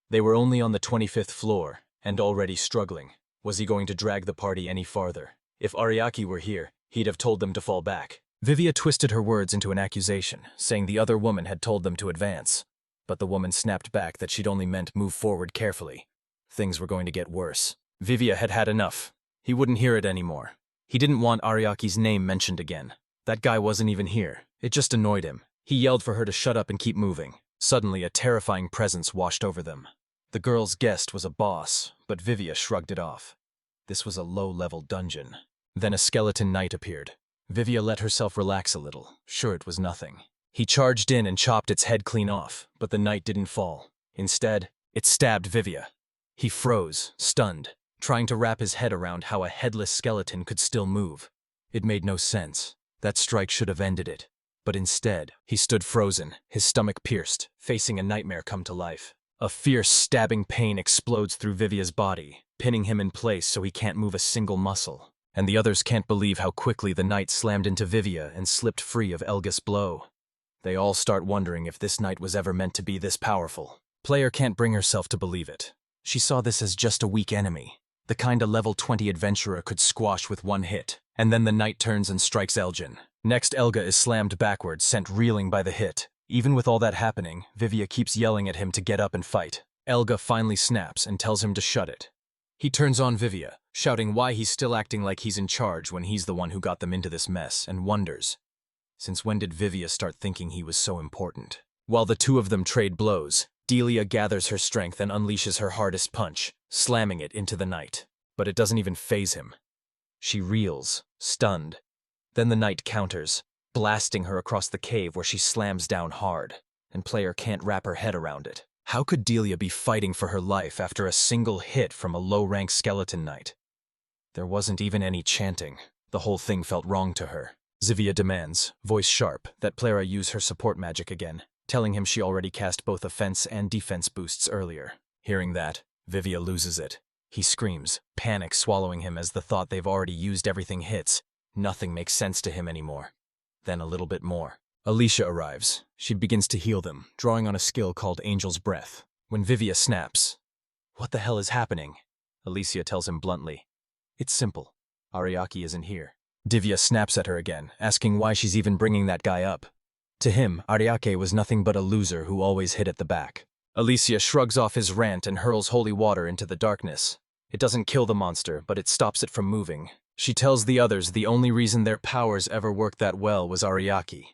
They were only on the 25th floor, and already struggling. Was he going to drag the party any farther? If Ariake were here, he'd have told them to fall back. Vivia twisted her words into an accusation, saying the other woman had told them to advance. But the woman snapped back that she'd only meant move forward carefully. Things were going to get worse. Vivia had had enough. He wouldn't hear it anymore. He didn't want Ariake's name mentioned again. That guy wasn't even here. It just annoyed him. He yelled for her to shut up and keep moving. Suddenly, a terrifying presence washed over them. The girl's guest was a boss, but Vivia shrugged it off. This was a low-level dungeon. Then a skeleton knight appeared. Vivia let herself relax a little, sure it was nothing. He charged in and chopped its head clean off, but the knight didn't fall. Instead, it stabbed Vivia. He froze, stunned, trying to wrap his head around how a headless skeleton could still move. It made no sense. That strike should have ended it. But instead, he stood frozen, his stomach pierced, facing a nightmare come to life. A fierce, stabbing pain explodes through Vivia's body, pinning him in place so he can't move a single muscle. And the others can't believe how quickly the knight slammed into Vivia and slipped free of Elga's blow. They all start wondering if this knight was ever meant to be this powerful. Player can't bring herself to believe it. She saw this as just a weak enemy, the kind a level 20 adventurer could squash with one hit. And then the knight turns and strikes Elgin. Next, Elga is slammed backwards, sent reeling by the hit. Even with all that happening, Vivia keeps yelling at him to get up and fight. Elga finally snaps and tells him to shut it. He turns on Vivia, shouting why he's still acting like he's in charge when he's the one who got them into this mess, and wonders, since when did Vivia start thinking he was so important? While the two of them trade blows, Delia gathers her strength and unleashes her hardest punch, slamming it into the knight. But it doesn't even faze him. She reels, stunned. Then the knight counters, blasting her across the cave where she slams down hard, and player can't wrap her head around it. How could Delia be fighting for her life after a single hit from a low-rank skeleton knight? There wasn't even any chanting. The whole thing felt wrong to her. Zivia demands, voice sharp, that Plara use her support magic again, telling him she already cast both offense and defense boosts earlier. Hearing that, Vivia loses it. He screams, panic swallowing him as the thought they've already used everything hits. Nothing makes sense to him anymore. Then a little bit more. Alicia arrives. She begins to heal them, drawing on a skill called Angel's Breath. When Vivia snaps, What the hell is happening? Alicia tells him bluntly. It's simple. Ariaki isn't here. Divya snaps at her again, asking why she's even bringing that guy up. To him, Ariake was nothing but a loser who always hid at the back. Alicia shrugs off his rant and hurls holy water into the darkness. It doesn't kill the monster, but it stops it from moving. She tells the others the only reason their powers ever worked that well was Ariaki.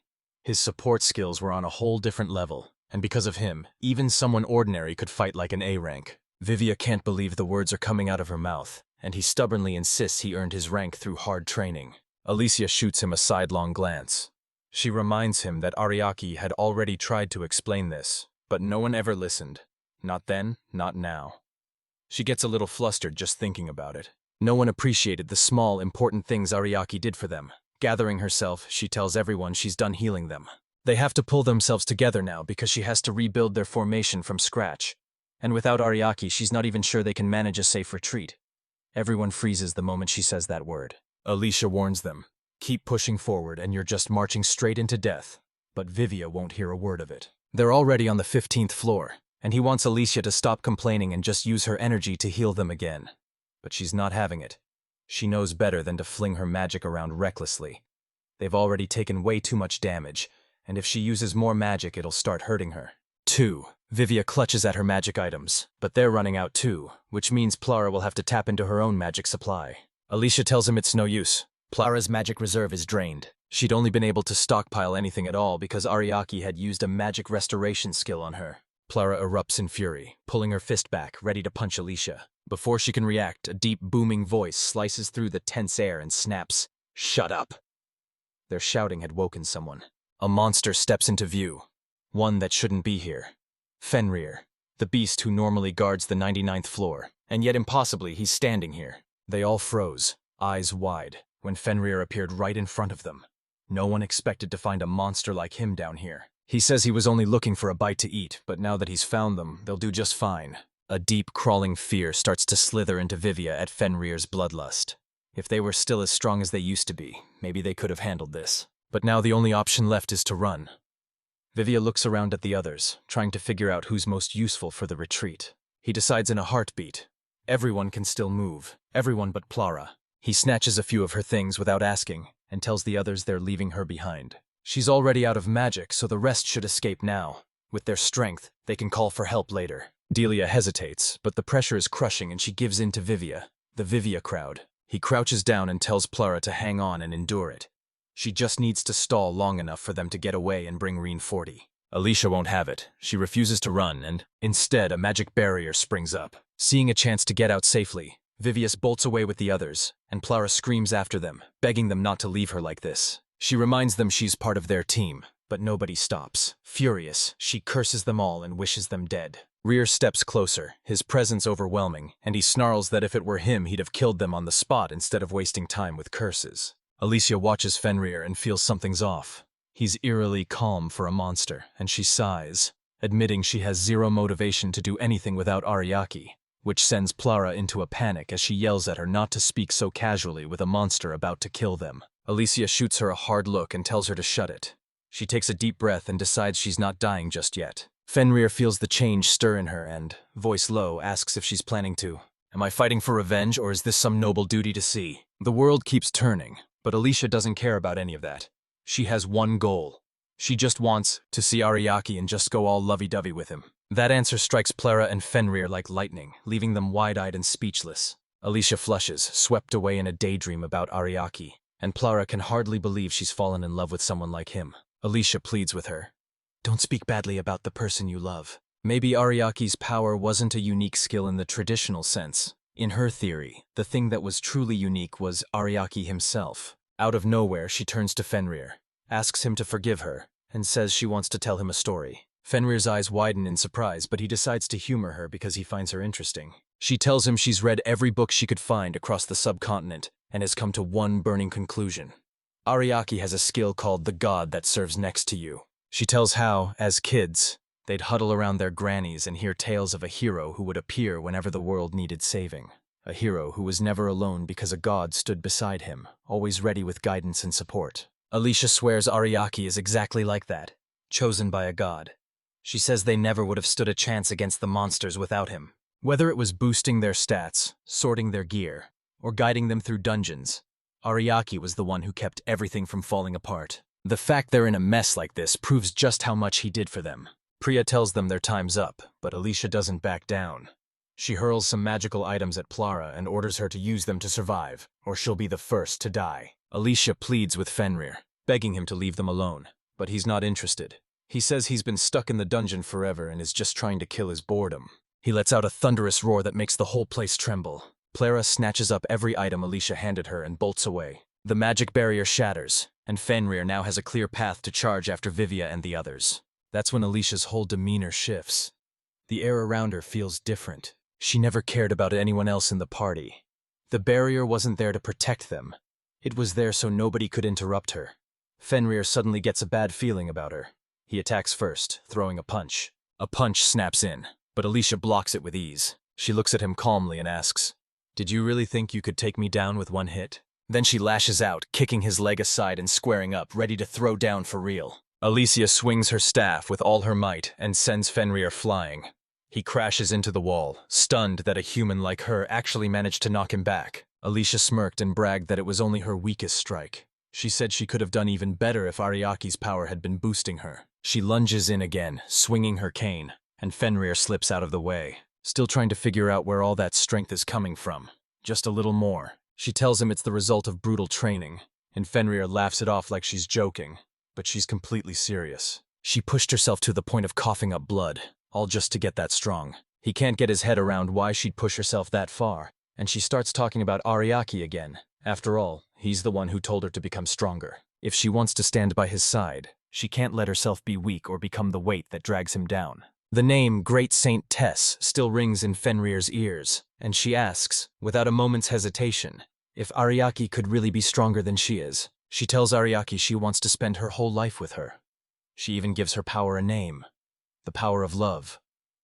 His support skills were on a whole different level, and because of him, even someone ordinary could fight like an A rank. Vivia can't believe the words are coming out of her mouth, and he stubbornly insists he earned his rank through hard training. Alicia shoots him a sidelong glance. She reminds him that Ariaki had already tried to explain this, but no one ever listened. Not then, not now. She gets a little flustered just thinking about it. No one appreciated the small, important things Ariaki did for them. Gathering herself, she tells everyone she's done healing them. They have to pull themselves together now because she has to rebuild their formation from scratch. And without Ariaki, she's not even sure they can manage a safe retreat. Everyone freezes the moment she says that word. Alicia warns them. Keep pushing forward and you're just marching straight into death. But Vivia won't hear a word of it. They're already on the 15th floor, and he wants Alicia to stop complaining and just use her energy to heal them again. But she's not having it. She knows better than to fling her magic around recklessly. They've already taken way too much damage, and if she uses more magic, it'll start hurting her. 2. Vivia clutches at her magic items, but they're running out too, which means Plara will have to tap into her own magic supply. Alicia tells him it's no use. Plara's magic reserve is drained. She'd only been able to stockpile anything at all because Ariaki had used a magic restoration skill on her. Plara erupts in fury, pulling her fist back, ready to punch Alicia. Before she can react, a deep, booming voice slices through the tense air and snaps, "Shut up!" Their shouting had woken someone. A monster steps into view. One that shouldn't be here. Fenrir, the beast who normally guards the 99th floor, and yet impossibly he's standing here. They all froze, eyes wide, when Fenrir appeared right in front of them. No one expected to find a monster like him down here. He says he was only looking for a bite to eat, but now that he's found them, they'll do just fine. A deep, crawling fear starts to slither into Vivia at Fenrir's bloodlust. If they were still as strong as they used to be, maybe they could have handled this. But now the only option left is to run. Vivia looks around at the others, trying to figure out who's most useful for the retreat. He decides in a heartbeat. Everyone can still move, everyone but Plara. He snatches a few of her things without asking, and tells the others they're leaving her behind. She's already out of magic, so the rest should escape now. With their strength, they can call for help later. Delia hesitates, but the pressure is crushing and she gives in to Vivia, the Vivia crowd. He crouches down and tells Plara to hang on and endure it. She just needs to stall long enough for them to get away and bring Reen 40. Alicia won't have it. She refuses to run, and instead a magic barrier springs up. Seeing a chance to get out safely, Vivius bolts away with the others, and Plara screams after them, begging them not to leave her like this. She reminds them she's part of their team, but nobody stops. Furious, she curses them all and wishes them dead. Rear steps closer, his presence overwhelming, and he snarls that if it were him, he'd have killed them on the spot instead of wasting time with curses. Alicia watches Fenrir and feels something's off. He's eerily calm for a monster, and she sighs, admitting she has zero motivation to do anything without Ariaki, which sends Plara into a panic as she yells at her not to speak so casually with a monster about to kill them. Alicia shoots her a hard look and tells her to shut it. She takes a deep breath and decides she's not dying just yet. Fenrir feels the change stir in her and, voice low, asks if she's planning to. Am I fighting for revenge, or is this some noble duty to see? The world keeps turning, but Alicia doesn't care about any of that. She has one goal. She just wants to see Ariaki and just go all lovey-dovey with him. That answer strikes Plara and Fenrir like lightning, leaving them wide-eyed and speechless. Alicia flushes, swept away in a daydream about Ariaki, and Plara can hardly believe she's fallen in love with someone like him. Alicia pleads with her. Don't speak badly about the person you love. Maybe Ariaki's power wasn't a unique skill in the traditional sense. In her theory, the thing that was truly unique was Ariaki himself. Out of nowhere, she turns to Fenrir, asks him to forgive her, and says she wants to tell him a story. Fenrir's eyes widen in surprise, but he decides to humor her because he finds her interesting. She tells him she's read every book she could find across the subcontinent and has come to one burning conclusion. Ariaki has a skill called the God that serves next to you. She tells how, as kids, they'd huddle around their grannies and hear tales of a hero who would appear whenever the world needed saving. A hero who was never alone because a god stood beside him, always ready with guidance and support. Alicia swears Ariaki is exactly like that, chosen by a god. She says they never would have stood a chance against the monsters without him. Whether it was boosting their stats, sorting their gear, or guiding them through dungeons, Ariaki was the one who kept everything from falling apart. The fact they're in a mess like this proves just how much he did for them. Priya tells them their time's up, but Alicia doesn't back down. She hurls some magical items at Plara and orders her to use them to survive, or she'll be the first to die. Alicia pleads with Fenrir, begging him to leave them alone, but he's not interested. He says he's been stuck in the dungeon forever and is just trying to kill his boredom. He lets out a thunderous roar that makes the whole place tremble. Plara snatches up every item Alicia handed her and bolts away. The magic barrier shatters, and Fenrir now has a clear path to charge after Vivia and the others. That's when Alicia's whole demeanor shifts. The air around her feels different. She never cared about anyone else in the party. The barrier wasn't there to protect them. It was there so nobody could interrupt her. Fenrir suddenly gets a bad feeling about her. He attacks first, throwing a punch. A punch snaps in, but Alicia blocks it with ease. She looks at him calmly and asks, "Did you really think you could take me down with one hit?" Then she lashes out, kicking his leg aside and squaring up, ready to throw down for real. Alicia swings her staff with all her might and sends Fenrir flying. He crashes into the wall, stunned that a human like her actually managed to knock him back. Alicia smirked and bragged that it was only her weakest strike. She said she could have done even better if Ariaki's power had been boosting her. She lunges in again, swinging her cane, and Fenrir slips out of the way, still trying to figure out where all that strength is coming from. Just a little more. She tells him it's the result of brutal training, and Fenrir laughs it off like she's joking, but she's completely serious. She pushed herself to the point of coughing up blood, all just to get that strong. He can't get his head around why she'd push herself that far, and she starts talking about Ariaki again. After all, he's the one who told her to become stronger. If she wants to stand by his side, she can't let herself be weak or become the weight that drags him down. The name Great Saint Tess still rings in Fenrir's ears, and she asks, without a moment's hesitation, if Ariaki could really be stronger than she is. She tells Ariaki she wants to spend her whole life with her. She even gives her power a name. The power of love,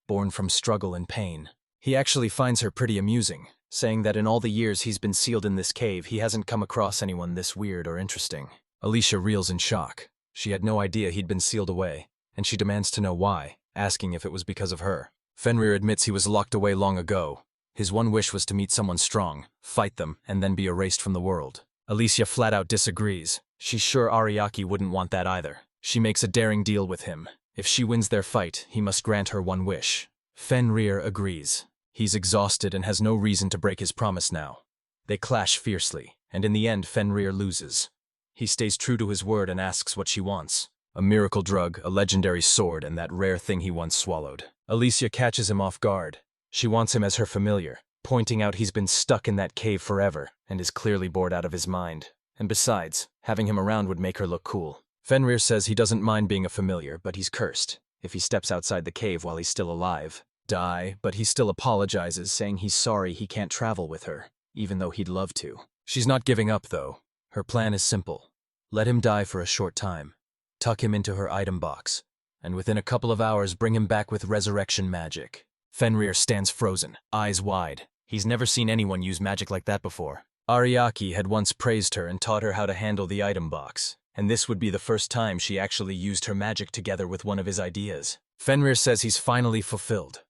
born from struggle and pain. He actually finds her pretty amusing, saying that in all the years he's been sealed in this cave, he hasn't come across anyone this weird or interesting. Alicia reels in shock. She had no idea he'd been sealed away, and she demands to know why, asking if it was because of her. Fenrir admits he was locked away long ago. His one wish was to meet someone strong, fight them, and then be erased from the world. Alicia flat out disagrees. She's sure Ariaki wouldn't want that either. She makes a daring deal with him. If she wins their fight, he must grant her one wish. Fenrir agrees. He's exhausted and has no reason to break his promise now. They clash fiercely, and in the end Fenrir loses. He stays true to his word and asks what she wants. A miracle drug, a legendary sword, and that rare thing he once swallowed. Alicia catches him off guard. She wants him as her familiar, pointing out he's been stuck in that cave forever and is clearly bored out of his mind. And besides, having him around would make her look cool. Fenrir says he doesn't mind being a familiar, but he's cursed if he steps outside the cave while he's still alive. But he still apologizes, saying he's sorry he can't travel with her, even though he'd love to. She's not giving up, though. Her plan is simple. Let him die for a short time, tuck him into her item box, and within a couple of hours bring him back with resurrection magic. Fenrir stands frozen, eyes wide. He's never seen anyone use magic like that before. Ariaki had once praised her and taught her how to handle the item box, and this would be the first time she actually used her magic together with one of his ideas. Fenrir says he's finally fulfilled.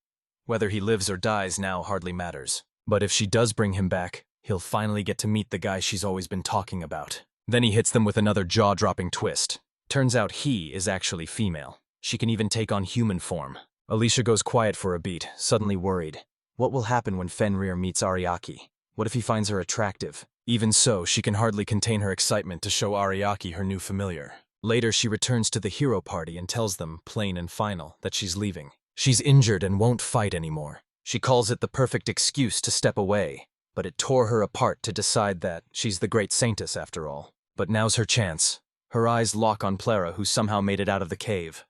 Whether he lives or dies now hardly matters. But if she does bring him back, he'll finally get to meet the guy she's always been talking about. Then he hits them with another jaw-dropping twist. Turns out he is actually female. She can even take on human form. Alicia goes quiet for a beat, suddenly worried. What will happen when Fenrir meets Ariaki? What if he finds her attractive? Even so, she can hardly contain her excitement to show Ariaki her new familiar. Later, she returns to the hero party and tells them, plain and final, that she's leaving. She's injured and won't fight anymore. She calls it the perfect excuse to step away, but it tore her apart to decide that she's the great saintess after all. But now's her chance. Her eyes lock on Plara, who somehow made it out of the cave.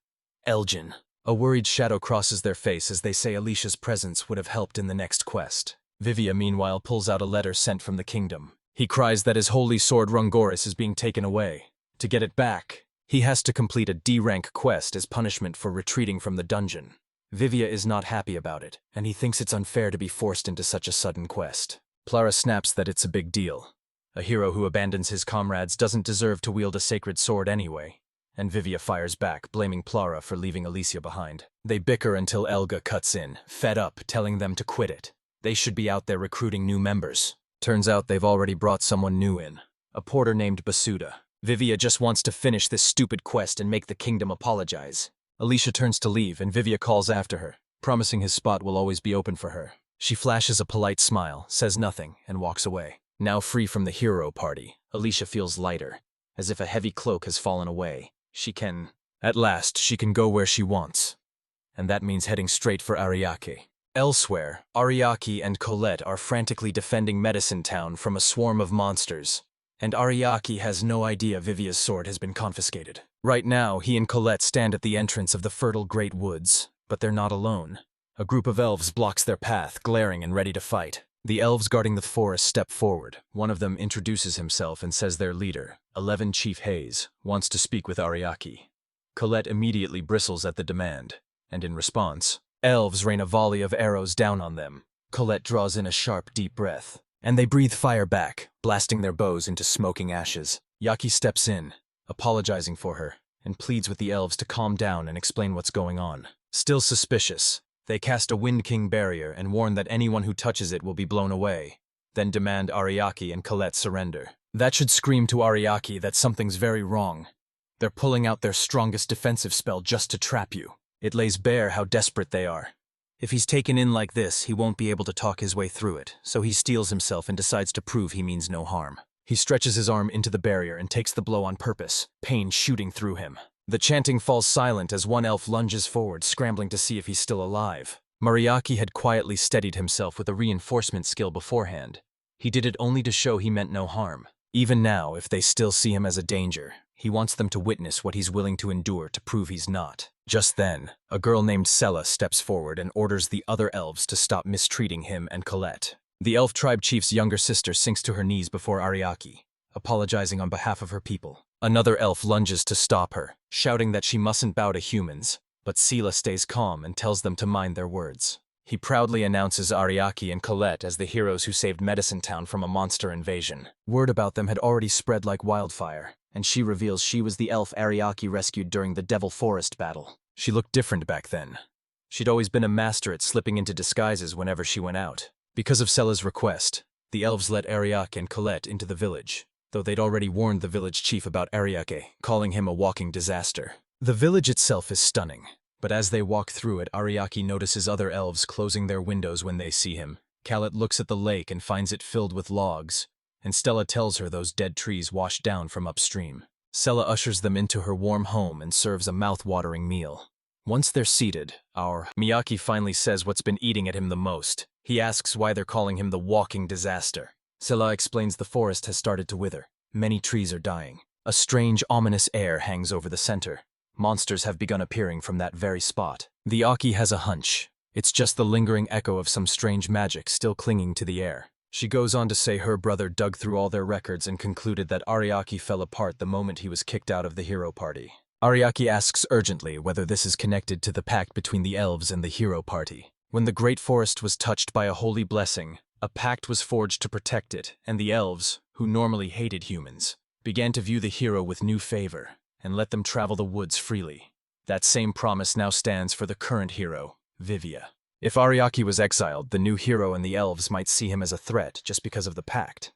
Elgin. A worried shadow crosses their face as they say Alicia's presence would have helped in the next quest. Vivia, meanwhile, pulls out a letter sent from the kingdom. He cries that his holy sword Rungoris is being taken away. To get it back, he has to complete a D-rank quest as punishment for retreating from the dungeon. Vivia is not happy about it, and he thinks it's unfair to be forced into such a sudden quest. Plara snaps that it's a big deal. A hero who abandons his comrades doesn't deserve to wield a sacred sword anyway, and Vivia fires back, blaming Clara for leaving Alicia behind. They bicker until Elga cuts in, fed up, telling them to quit it. They should be out there recruiting new members. Turns out they've already brought someone new in, a porter named Basuda. Vivia just wants to finish this stupid quest and make the kingdom apologize. Alicia turns to leave, and Vivia calls after her, promising his spot will always be open for her. She flashes a polite smile, says nothing, and walks away. Now free from the hero party, Alicia feels lighter, as if a heavy cloak has fallen away. At last, she can go where she wants. And that means heading straight for Ariake. Elsewhere, Ariake and Colette are frantically defending Medicine Town from a swarm of monsters. And Ariake has no idea Vivia's sword has been confiscated. Right now, he and Colette stand at the entrance of the fertile Great Woods, but they're not alone. A group of elves blocks their path, glaring and ready to fight. The elves guarding the forest step forward. One of them introduces himself and says their leader, 11 Chief Hayes, wants to speak with Ariake. Colette immediately bristles at the demand, and in response, elves rain a volley of arrows down on them. Colette draws in a sharp, deep breath, and they breathe fire back, blasting their bows into smoking ashes. Yaki steps in, apologizing for her, and pleads with the elves to calm down and explain what's going on. Still suspicious, they cast a Wind King barrier and warn that anyone who touches it will be blown away, then demand Ariake and Colette surrender. That should scream to Ariake that something's very wrong. They're pulling out their strongest defensive spell just to trap you. It lays bare how desperate they are. If he's taken in like this, he won't be able to talk his way through it, so he steels himself and decides to prove he means no harm. He stretches his arm into the barrier and takes the blow on purpose, pain shooting through him. The chanting falls silent as one elf lunges forward, scrambling to see if he's still alive. Mariaki had quietly steadied himself with a reinforcement skill beforehand. He did it only to show he meant no harm. Even now, if they still see him as a danger, he wants them to witness what he's willing to endure to prove he's not. Just then, a girl named Sella steps forward and orders the other elves to stop mistreating him and Colette. The elf tribe chief's younger sister sinks to her knees before Ariake, apologizing on behalf of her people. Another elf lunges to stop her, shouting that she mustn't bow to humans, but Sela stays calm and tells them to mind their words. He proudly announces Ariake and Colette as the heroes who saved Medicine Town from a monster invasion. Word about them had already spread like wildfire, and she reveals she was the elf Ariake rescued during the Devil Forest battle. She looked different back then. She'd always been a master at slipping into disguises whenever she went out. Because of Sela's request, the elves let Ariake and Colette into the village, though they'd already warned the village chief about Ariake, calling him a walking disaster. The village itself is stunning, but as they walk through it, Ariake notices other elves closing their windows when they see him. Kalet looks at the lake and finds it filled with logs, and Stella tells her those dead trees washed down from upstream. Sela ushers them into her warm home and serves a mouth-watering meal. Once they're seated, our Miyaki finally says what's been eating at him the most. He asks why they're calling him the walking disaster. Sela explains the forest has started to wither. Many trees are dying. A strange, ominous air hangs over the center. Monsters have begun appearing from that very spot. The Aki has a hunch. It's just the lingering echo of some strange magic still clinging to the air. She goes on to say her brother dug through all their records and concluded that Ariake fell apart the moment he was kicked out of the hero party. Ariake asks urgently whether this is connected to the pact between the elves and the hero party. When the great forest was touched by a holy blessing, a pact was forged to protect it, and the elves, who normally hated humans, began to view the hero with new favor and let them travel the woods freely. That same promise now stands for the current hero, Vivia. If Ariake was exiled, the new hero and the elves might see him as a threat just because of the pact.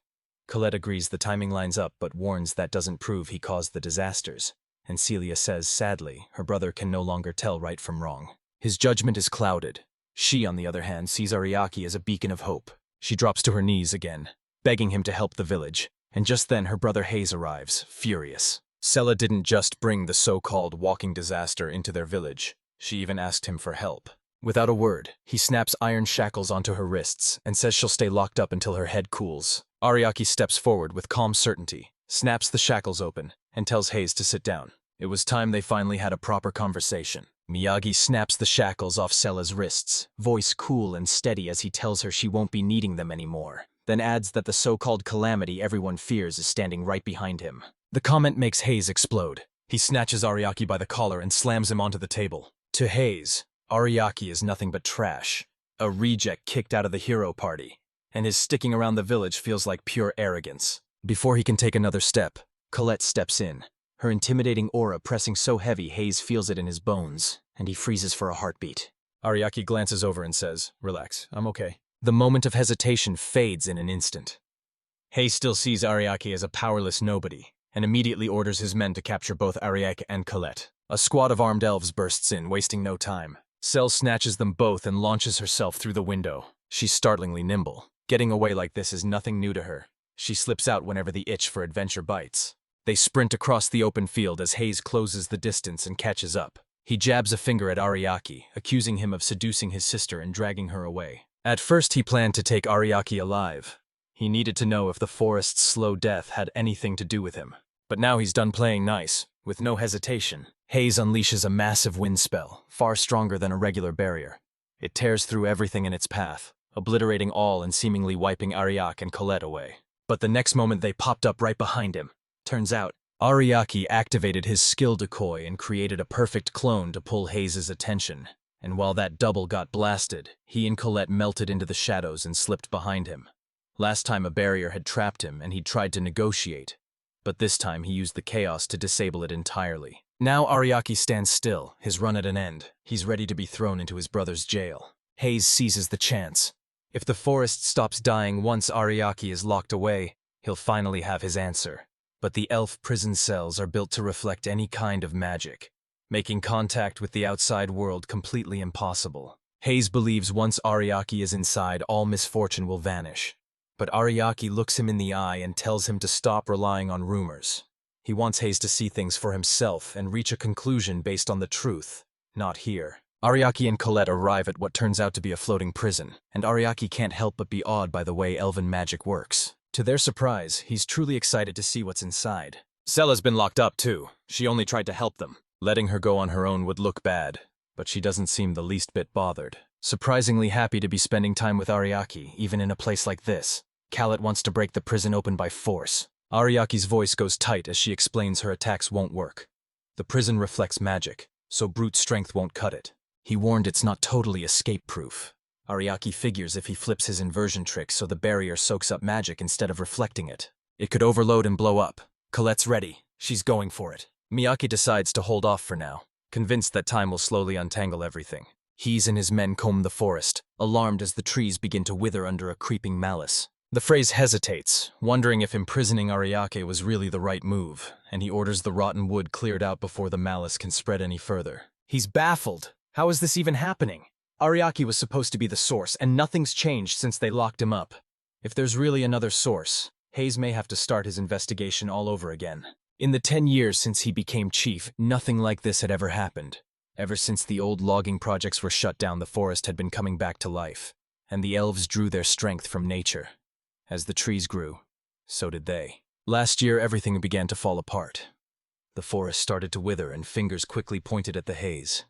Colette agrees the timing lines up but warns that doesn't prove he caused the disasters, and Celia says sadly her brother can no longer tell right from wrong. His judgment is clouded. She, on the other hand, sees Ariake as a beacon of hope. She drops to her knees again, begging him to help the village, and just then her brother Hayes arrives, furious. Sela didn't just bring the so-called walking disaster into their village, she even asked him for help. Without a word, he snaps iron shackles onto her wrists and says she'll stay locked up until her head cools. Ariake steps forward with calm certainty, snaps the shackles open, and tells Hayes to sit down. It was time they finally had a proper conversation. Miyagi snaps the shackles off Sela's wrists, voice cool and steady as he tells her she won't be needing them anymore, then adds that the so-called calamity everyone fears is standing right behind him. The comment makes Hayes explode. He snatches Ariake by the collar and slams him onto the table. To Hayes, Ariake is nothing but trash, a reject kicked out of the hero party, and his sticking around the village feels like pure arrogance. Before he can take another step, Colette steps in, her intimidating aura pressing so heavy Hayes feels it in his bones, and he freezes for a heartbeat. Ariaki glances over and says, "Relax, I'm okay." The moment of hesitation fades in an instant. Hayes still sees Ariaki as a powerless nobody, and immediately orders his men to capture both Ariaki and Colette. A squad of armed elves bursts in, wasting no time. Cell snatches them both and launches herself through the window. She's startlingly nimble. Getting away like this is nothing new to her. She slips out whenever the itch for adventure bites. They sprint across the open field as Hayes closes the distance and catches up. He jabs a finger at Ariaki, accusing him of seducing his sister and dragging her away. At first he planned to take Ariaki alive. He needed to know if the forest's slow death had anything to do with him. But now he's done playing nice. With no hesitation, Hayes unleashes a massive wind spell, far stronger than a regular barrier. It tears through everything in its path, obliterating all and seemingly wiping Ariaki and Colette away. But the next moment they popped up right behind him. Turns out, Ariaki activated his skill decoy and created a perfect clone to pull Hayes' attention. And while that double got blasted, he and Colette melted into the shadows and slipped behind him. Last time a barrier had trapped him and he'd tried to negotiate, but this time he used the chaos to disable it entirely. Now Ariaki stands still, his run at an end. He's ready to be thrown into his brother's jail. Hayes seizes the chance. If the forest stops dying once Ariaki is locked away, he'll finally have his answer. But the elf prison cells are built to reflect any kind of magic, making contact with the outside world completely impossible. Hayes believes once Ariaki is inside, all misfortune will vanish. But Ariaki looks him in the eye and tells him to stop relying on rumors. He wants Hayes to see things for himself and reach a conclusion based on the truth, not here. Ariaki and Colette arrive at what turns out to be a floating prison, and Ariaki can't help but be awed by the way elven magic works. To their surprise, he's truly excited to see what's inside. Sella's been locked up too. She only tried to help them. Letting her go on her own would look bad, but she doesn't seem the least bit bothered. Surprisingly happy to be spending time with Ariaki, even in a place like this. Colette wants to break the prison open by force. Ariaki's voice goes tight as she explains her attacks won't work. The prison reflects magic, so brute strength won't cut it. He warned it's not totally escape-proof. Ariaki figures if he flips his inversion trick so the barrier soaks up magic instead of reflecting it, it could overload and blow up. Colette's ready. She's going for it. Miyake decides to hold off for now, convinced that time will slowly untangle everything. He's and his men comb the forest, alarmed as the trees begin to wither under a creeping malice. The phrase hesitates, wondering if imprisoning Ariaki was really the right move, and he orders the rotten wood cleared out before the malice can spread any further. He's baffled. How is this even happening? Ariaki was supposed to be the source, and nothing's changed since they locked him up. If there's really another source, Hayes may have to start his investigation all over again. In the 10 years since he became chief, nothing like this had ever happened. Ever since the old logging projects were shut down, the forest had been coming back to life, and the elves drew their strength from nature. As the trees grew, so did they. Last year, everything began to fall apart. The forest started to wither, and fingers quickly pointed at the haze.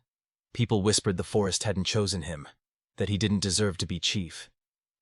People whispered the forest hadn't chosen him, that he didn't deserve to be chief.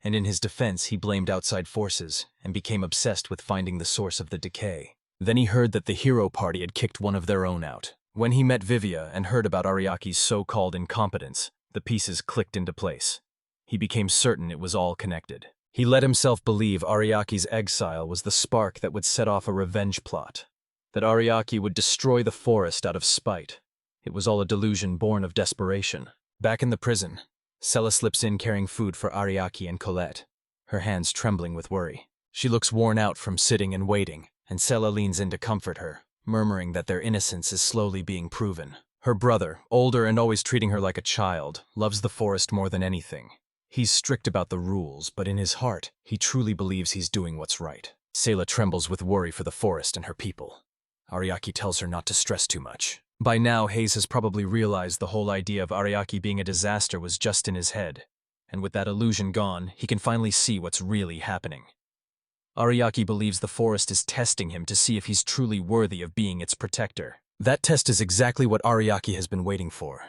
And in his defense, he blamed outside forces and became obsessed with finding the source of the decay. Then he heard that the hero party had kicked one of their own out. When he met Vivia and heard about Ariaki's so-called incompetence, the pieces clicked into place. He became certain it was all connected. He let himself believe Ariaki's exile was the spark that would set off a revenge plot, that Ariaki would destroy the forest out of spite. It was all a delusion born of desperation. Back in the prison, Sella slips in carrying food for Ariaki and Colette, her hands trembling with worry. She looks worn out from sitting and waiting, and Sella leans in to comfort her, murmuring that their innocence is slowly being proven. Her brother, older and always treating her like a child, loves the forest more than anything. He's strict about the rules, but in his heart, he truly believes he's doing what's right. Sela trembles with worry for the forest and her people. Ariaki tells her not to stress too much. By now, Hayes has probably realized the whole idea of Ariaki being a disaster was just in his head, and with that illusion gone, he can finally see what's really happening. Ariaki believes the forest is testing him to see if he's truly worthy of being its protector. That test is exactly what Ariaki has been waiting for.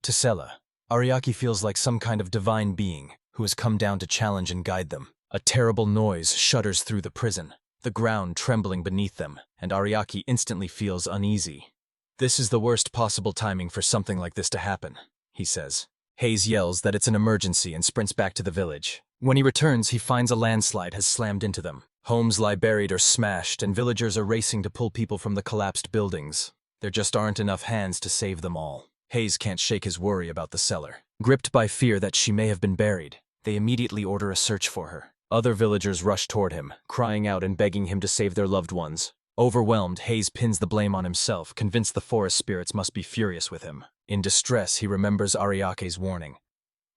To Sela, Ariaki feels like some kind of divine being who has come down to challenge and guide them. A terrible noise shudders through the prison, the ground trembling beneath them, and Ariaki instantly feels uneasy. "This is the worst possible timing for something like this to happen," he says. Hayes yells that it's an emergency and sprints back to the village. When he returns, he finds a landslide has slammed into them. Homes lie buried or smashed, and villagers are racing to pull people from the collapsed buildings. There just aren't enough hands to save them all. Hayes can't shake his worry about the cellar. Gripped by fear that she may have been buried, they immediately order a search for her. Other villagers rush toward him, crying out and begging him to save their loved ones. Overwhelmed, Hayes pins the blame on himself, convinced the forest spirits must be furious with him. In distress, he remembers Ariake's warning.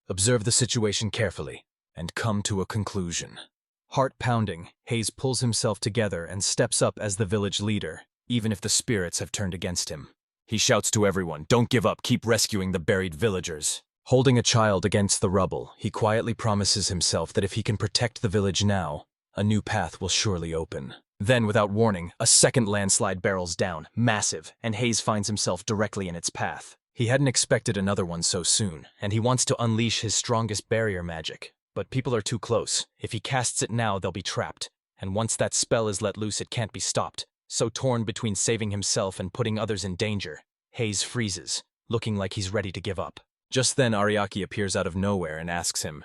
Observe the situation carefully, and come to a conclusion. Heart pounding, Hayes pulls himself together and steps up as the village leader, even if the spirits have turned against him. He shouts to everyone, "Don't give up, keep rescuing the buried villagers." Holding a child against the rubble, he quietly promises himself that if he can protect the village now, a new path will surely open. Then, without warning, a second landslide barrels down, massive, and Hayes finds himself directly in its path. He hadn't expected another one so soon, and he wants to unleash his strongest barrier magic. But people are too close. If he casts it now, they'll be trapped. And once that spell is let loose, it can't be stopped. So torn between saving himself and putting others in danger, Hayes freezes, looking like he's ready to give up. Just then, Ariake appears out of nowhere and asks him,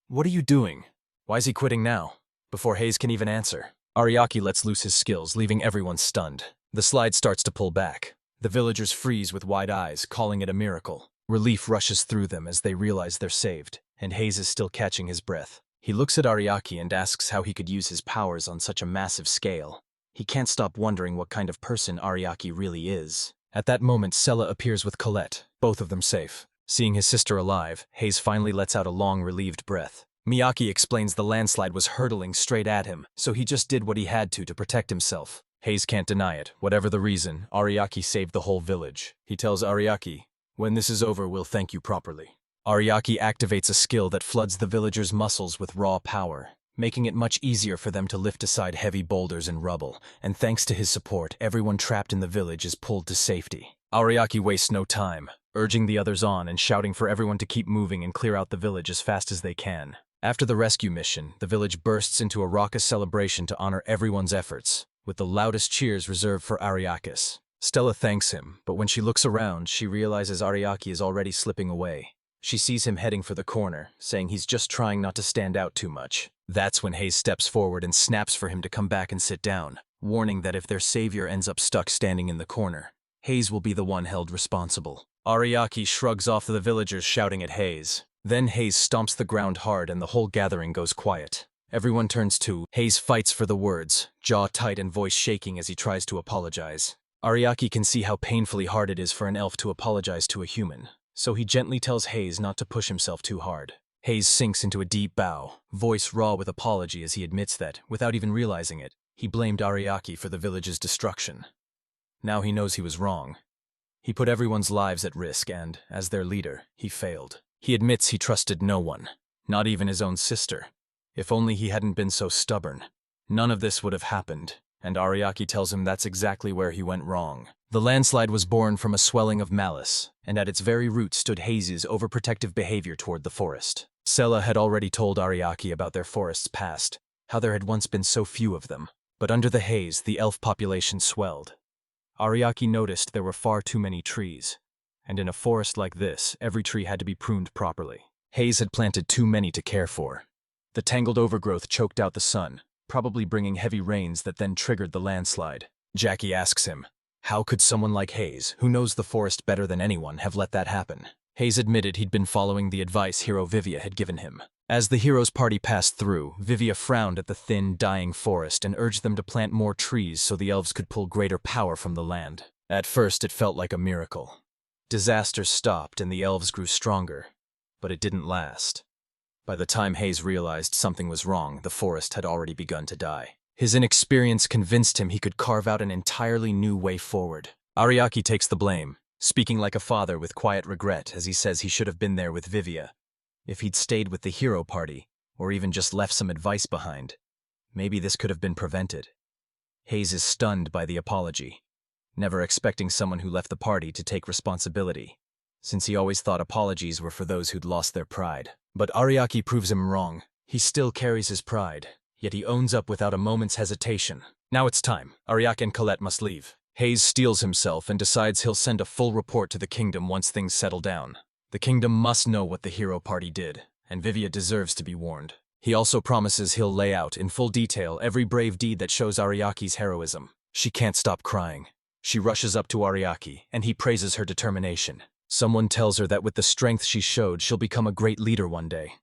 "What are you doing? Why is he quitting now?" Before Hayes can even answer, Ariake lets loose his skills, leaving everyone stunned. The slide starts to pull back. The villagers freeze with wide eyes, calling it a miracle. Relief rushes through them as they realize they're saved, and Hayes is still catching his breath. He looks at Ariake and asks how he could use his powers on such a massive scale. He can't stop wondering what kind of person Ariake really is. At that moment, Sella appears with Colette, both of them safe. Seeing his sister alive, Hayes finally lets out a long, relieved breath. Miyake explains the landslide was hurtling straight at him, so he just did what he had to protect himself. Hayes can't deny it. Whatever the reason, Ariake saved the whole village. He tells Ariake, "When this is over, we'll thank you properly." Ariake activates a skill that floods the villagers' muscles with raw power, making it much easier for them to lift aside heavy boulders and rubble, and thanks to his support, everyone trapped in the village is pulled to safety. Ariake wastes no time, urging the others on and shouting for everyone to keep moving and clear out the village as fast as they can. After the rescue mission, the village bursts into a raucous celebration to honor everyone's efforts, with the loudest cheers reserved for Ariakis. Stella thanks him, but when she looks around, she realizes Ariake is already slipping away. She sees him heading for the corner, saying he's just trying not to stand out too much. That's when Hayes steps forward and snaps for him to come back and sit down, warning that if their savior ends up stuck standing in the corner, Hayes will be the one held responsible. Ariake shrugs off the villagers shouting at Hayes. Then Hayes stomps the ground hard and the whole gathering goes quiet. Everyone turns to. Hayes fights for the words, jaw tight and voice shaking as he tries to apologize. Ariake can see how painfully hard it is for an elf to apologize to a human, so he gently tells Hayes not to push himself too hard. Hayes sinks into a deep bow, voice raw with apology as he admits that, without even realizing it, he blamed Ariake for the village's destruction. Now he knows he was wrong. He put everyone's lives at risk and, as their leader, he failed. He admits he trusted no one, not even his own sister. If only he hadn't been so stubborn, none of this would have happened, and Ariake tells him that's exactly where he went wrong. The landslide was born from a swelling of malice, and at its very root stood Hayes' overprotective behavior toward the forest. Sella had already told Ariake about their forest's past, how there had once been so few of them. But under the haze, the elf population swelled. Ariake noticed there were far too many trees, and in a forest like this, every tree had to be pruned properly. Hayes had planted too many to care for. The tangled overgrowth choked out the sun, probably bringing heavy rains that then triggered the landslide. Jackie asks him, how could someone like Hayes, who knows the forest better than anyone, have let that happen? Hayes admitted he'd been following the advice hero Vivia had given him. As the hero's party passed through, Vivia frowned at the thin, dying forest and urged them to plant more trees so the elves could pull greater power from the land. At first, it felt like a miracle. Disasters stopped and the elves grew stronger, but it didn't last. By the time Hayes realized something was wrong, the forest had already begun to die. His inexperience convinced him he could carve out an entirely new way forward. Ariake takes the blame, speaking like a father with quiet regret as he says he should have been there with Vivia. If he'd stayed with the hero party, or even just left some advice behind, maybe this could have been prevented. Hayes is stunned by the apology, never expecting someone who left the party to take responsibility, since he always thought apologies were for those who'd lost their pride. But Ariake proves him wrong. He still carries his pride, yet he owns up without a moment's hesitation. Now it's time. Ariake and Colette must leave. Hayes steels himself and decides he'll send a full report to the kingdom once things settle down. The kingdom must know what the hero party did, and Vivia deserves to be warned. He also promises he'll lay out, in full detail, every brave deed that shows Ariaki's heroism. She can't stop crying. She rushes up to Ariaki, and he praises her determination. Someone tells her that with the strength she showed, she'll become a great leader one day.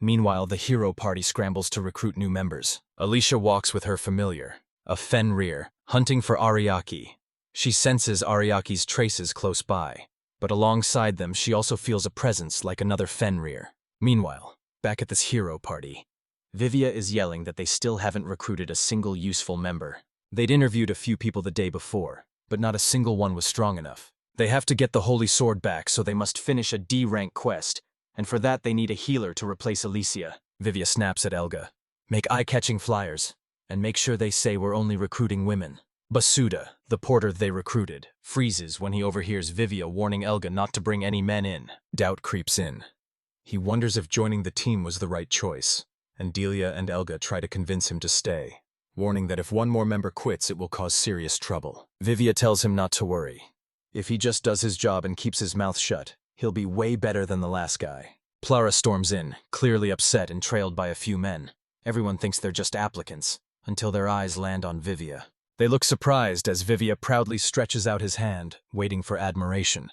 Meanwhile, the hero party scrambles to recruit new members. Alicia walks with her familiar, a Fenrir, hunting for Ariaki. She senses Ariaki's traces close by, but alongside them she also feels a presence like another Fenrir. Meanwhile, back at this hero party, Vivia is yelling that they still haven't recruited a single useful member. They'd interviewed a few people the day before, but not a single one was strong enough. They have to get the Holy Sword back, so they must finish a D-rank quest, and for that they need a healer to replace Alicia. Vivia snaps at Elga. Make eye-catching flyers, and make sure they say we're only recruiting women. Basuda, the porter they recruited, freezes when he overhears Vivia warning Elga not to bring any men in. Doubt creeps in. He wonders if joining the team was the right choice, and Delia and Elga try to convince him to stay, warning that if one more member quits it will cause serious trouble. Vivia tells him not to worry. If he just does his job and keeps his mouth shut, he'll be way better than the last guy. Plara storms in, clearly upset and trailed by a few men. Everyone thinks they're just applicants, until their eyes land on Vivia. They look surprised as Vivia proudly stretches out his hand, waiting for admiration.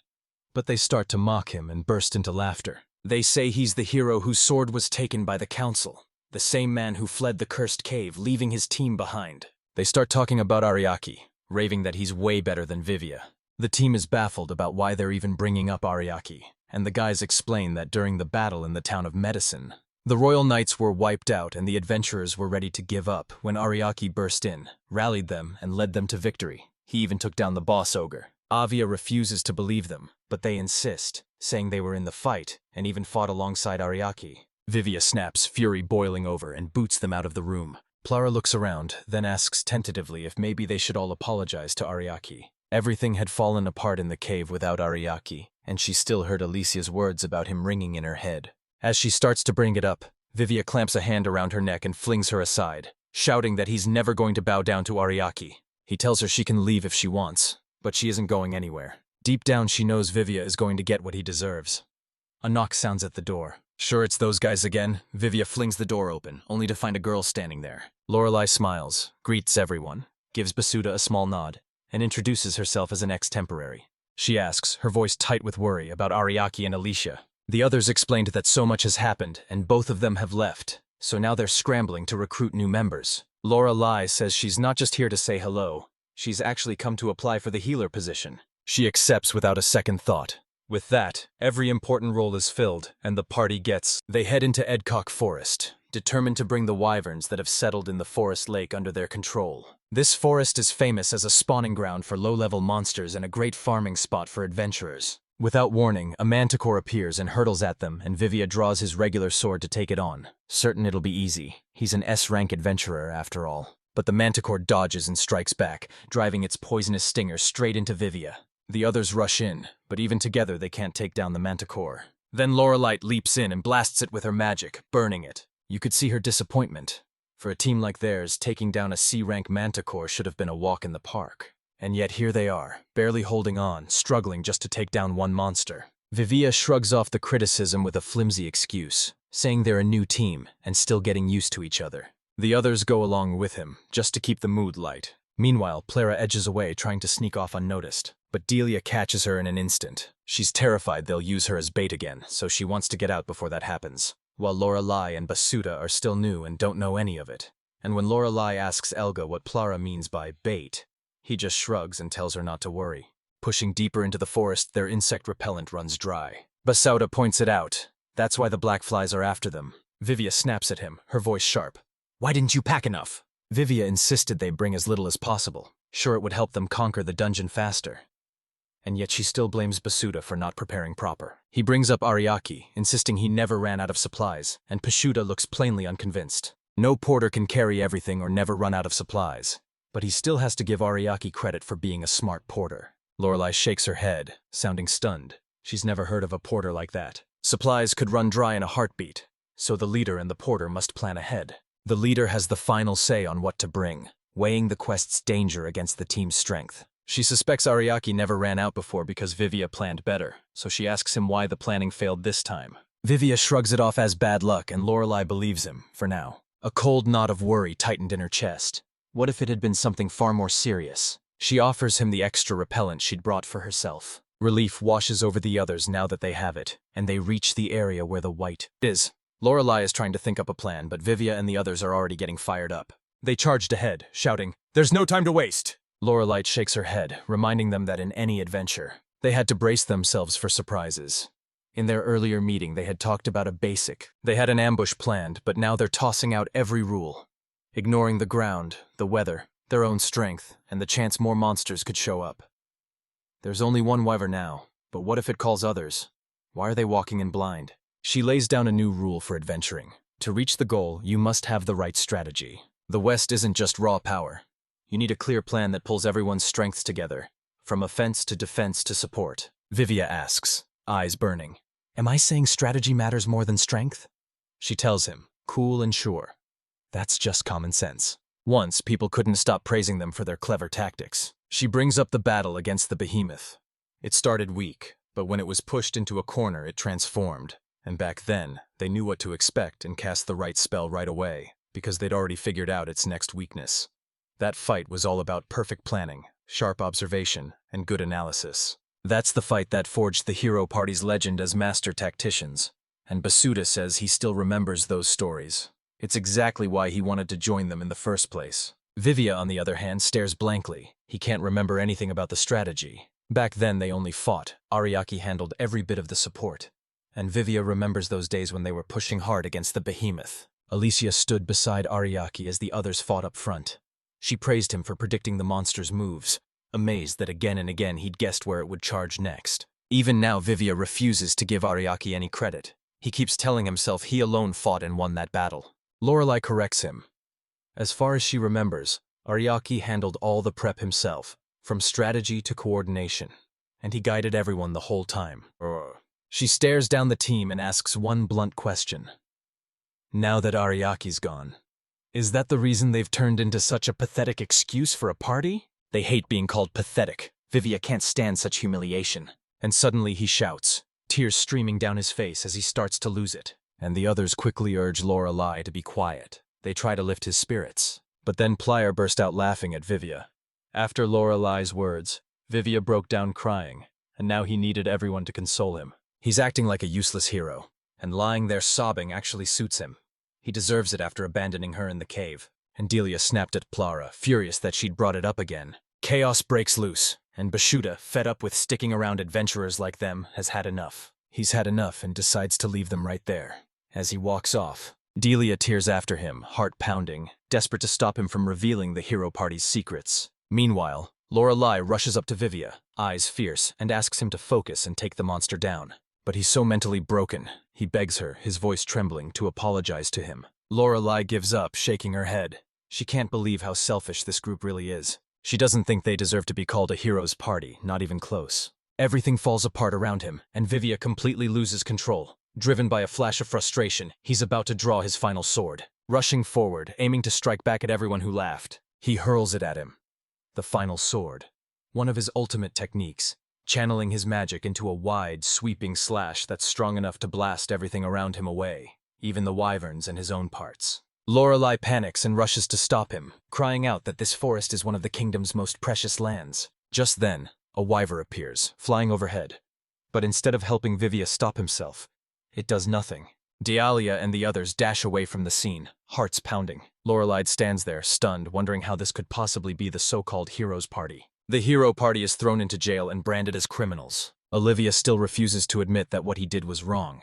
But they start to mock him and burst into laughter. They say he's the hero whose sword was taken by the council, the same man who fled the cursed cave, leaving his team behind. They start talking about Ariaki, raving that he's way better than Vivia. The team is baffled about why they're even bringing up Ariaki, and the guys explain that during the battle in the town of Medicine, the royal knights were wiped out and the adventurers were ready to give up when Ariaki burst in, rallied them, and led them to victory. He even took down the boss ogre. Avia refuses to believe them, but they insist, saying they were in the fight and even fought alongside Ariaki. Vivia snaps, fury boiling over, and boots them out of the room. Plara looks around, then asks tentatively if maybe they should all apologize to Ariaki. Everything had fallen apart in the cave without Ariaki, and she still heard Alicia's words about him ringing in her head. As she starts to bring it up, Vivia clamps a hand around her neck and flings her aside, shouting that he's never going to bow down to Ariaki. He tells her she can leave if she wants, but she isn't going anywhere. Deep down she knows Vivia is going to get what he deserves. A knock sounds at the door. Sure it's those guys again? Vivia flings the door open, only to find a girl standing there. Lorelei smiles, greets everyone, gives Basuda a small nod, and introduces herself as an ex-temporary. She asks, her voice tight with worry, about Ariaki and Alicia. The others explained that so much has happened, and both of them have left, so now they're scrambling to recruit new members. Lorelei says she's not just here to say hello, she's actually come to apply for the healer position. She accepts without a second thought. With that, every important role is filled, and the party gets. They head into Edcock Forest, determined to bring the wyverns that have settled in the forest lake under their control. This forest is famous as a spawning ground for low-level monsters and a great farming spot for adventurers. Without warning, a manticore appears and hurtles at them, and Vivia draws his regular sword to take it on, certain it'll be easy. He's an S-rank adventurer, after all. But the manticore dodges and strikes back, driving its poisonous stinger straight into Vivia. The others rush in, but even together they can't take down the manticore. Then Lorelei leaps in and blasts it with her magic, burning it. You could see her disappointment. For a team like theirs, taking down a C-rank manticore should have been a walk in the park. And yet here they are, barely holding on, struggling just to take down one monster. Vivia shrugs off the criticism with a flimsy excuse, saying they're a new team and still getting used to each other. The others go along with him, just to keep the mood light. Meanwhile, Plara edges away, trying to sneak off unnoticed. But Delia catches her in an instant. She's terrified they'll use her as bait again, so she wants to get out before that happens. While Lorelei and Basuda are still new and don't know any of it. And when Lorelei asks Elga what Plara means by bait, he just shrugs and tells her not to worry. Pushing deeper into the forest, their insect repellent runs dry. Basuda points it out. That's why the black flies are after them. Vivia snaps at him, her voice sharp. Why didn't you pack enough? Vivia insisted they bring as little as possible. Sure, it would help them conquer the dungeon faster. And yet she still blames Basuda for not preparing proper. He brings up Ariaki, insisting he never ran out of supplies, and Basuda looks plainly unconvinced. No porter can carry everything or never run out of supplies. But he still has to give Ariaki credit for being a smart porter. Lorelei shakes her head, sounding stunned. She's never heard of a porter like that. Supplies could run dry in a heartbeat, so the leader and the porter must plan ahead. The leader has the final say on what to bring, weighing the quest's danger against the team's strength. She suspects Ariaki never ran out before because Vivia planned better, so she asks him why the planning failed this time. Vivia shrugs it off as bad luck and Lorelai believes him, for now. A cold knot of worry tightened in her chest. What if it had been something far more serious? She offers him the extra repellent she'd brought for herself. Relief washes over the others now that they have it, and they reach the area where the white is. Lorelai is trying to think up a plan, but Vivia and the others are already getting fired up. They charged ahead, shouting, "There's no time to waste!" Lorelai shakes her head, reminding them that in any adventure, they had to brace themselves for surprises. In their earlier meeting, they had talked about a basic. They had an ambush planned, but now they're tossing out every rule, ignoring the ground, the weather, their own strength, and the chance more monsters could show up. There's only one wyvern now, but what if it calls others? Why are they walking in blind? She lays down a new rule for adventuring. To reach the goal, you must have the right strategy. The West isn't just raw power. You need a clear plan that pulls everyone's strengths together, from offense to defense to support. Vivia asks, eyes burning, "Am I saying strategy matters more than strength?" She tells him, cool and sure, "That's just common sense." Once, people couldn't stop praising them for their clever tactics. She brings up the battle against the behemoth. It started weak, but when it was pushed into a corner, it transformed. And back then, they knew what to expect and cast the right spell right away, because they'd already figured out its next weakness. That fight was all about perfect planning, sharp observation, and good analysis. That's the fight that forged the hero party's legend as master tacticians, and Basuda says he still remembers those stories. It's exactly why he wanted to join them in the first place. Vivia, on the other hand, stares blankly. He can't remember anything about the strategy. Back then, they only fought. Ariaki handled every bit of the support. And Vivia remembers those days when they were pushing hard against the behemoth. Alicia stood beside Ariaki as the others fought up front. She praised him for predicting the monster's moves, amazed that again and again he'd guessed where it would charge next. Even now, Vivia refuses to give Ariaki any credit. He keeps telling himself he alone fought and won that battle. Lorelai corrects him. As far as she remembers, Ariaki handled all the prep himself, from strategy to coordination, and he guided everyone the whole time. She stares down the team and asks one blunt question. Now that Ariaki's gone, is that the reason they've turned into such a pathetic excuse for a party? They hate being called pathetic. Vivia can't stand such humiliation. And suddenly he shouts, tears streaming down his face as he starts to lose it. And the others quickly urge Lorelai to be quiet. They try to lift his spirits. But then Plier burst out laughing at Vivia. After Lorelai's words, Vivia broke down crying, and now he needed everyone to console him. He's acting like a useless hero, and lying there sobbing actually suits him. He deserves it after abandoning her in the cave. And Delia snapped at Plara, furious that she'd brought it up again. Chaos breaks loose, and Bashuda, fed up with sticking around adventurers like them, has had enough. He's had enough and decides to leave them right there. As he walks off, Delia tears after him, heart pounding, desperate to stop him from revealing the hero party's secrets. Meanwhile, Lorelai rushes up to Vivia, eyes fierce, and asks him to focus and take the monster down. But he's so mentally broken, he begs her, his voice trembling, to apologize to him. Lorelai gives up, shaking her head. She can't believe how selfish this group really is. She doesn't think they deserve to be called a hero's party, not even close. Everything falls apart around him, and Vivia completely loses control. Driven by a flash of frustration, he's about to draw his final sword. Rushing forward, aiming to strike back at everyone who laughed, he hurls it at him. The final sword. One of his ultimate techniques, channeling his magic into a wide, sweeping slash that's strong enough to blast everything around him away, even the wyverns and his own parts. Lorelai panics and rushes to stop him, crying out that this forest is one of the kingdom's most precious lands. Just then, a wyvern appears, flying overhead. But instead of helping Vivia stop himself, it does nothing. Dealia and the others dash away from the scene, hearts pounding. Lorelai stands there, stunned, wondering how this could possibly be the so-called hero's party. The hero party is thrown into jail and branded as criminals. Olivia still refuses to admit that what he did was wrong,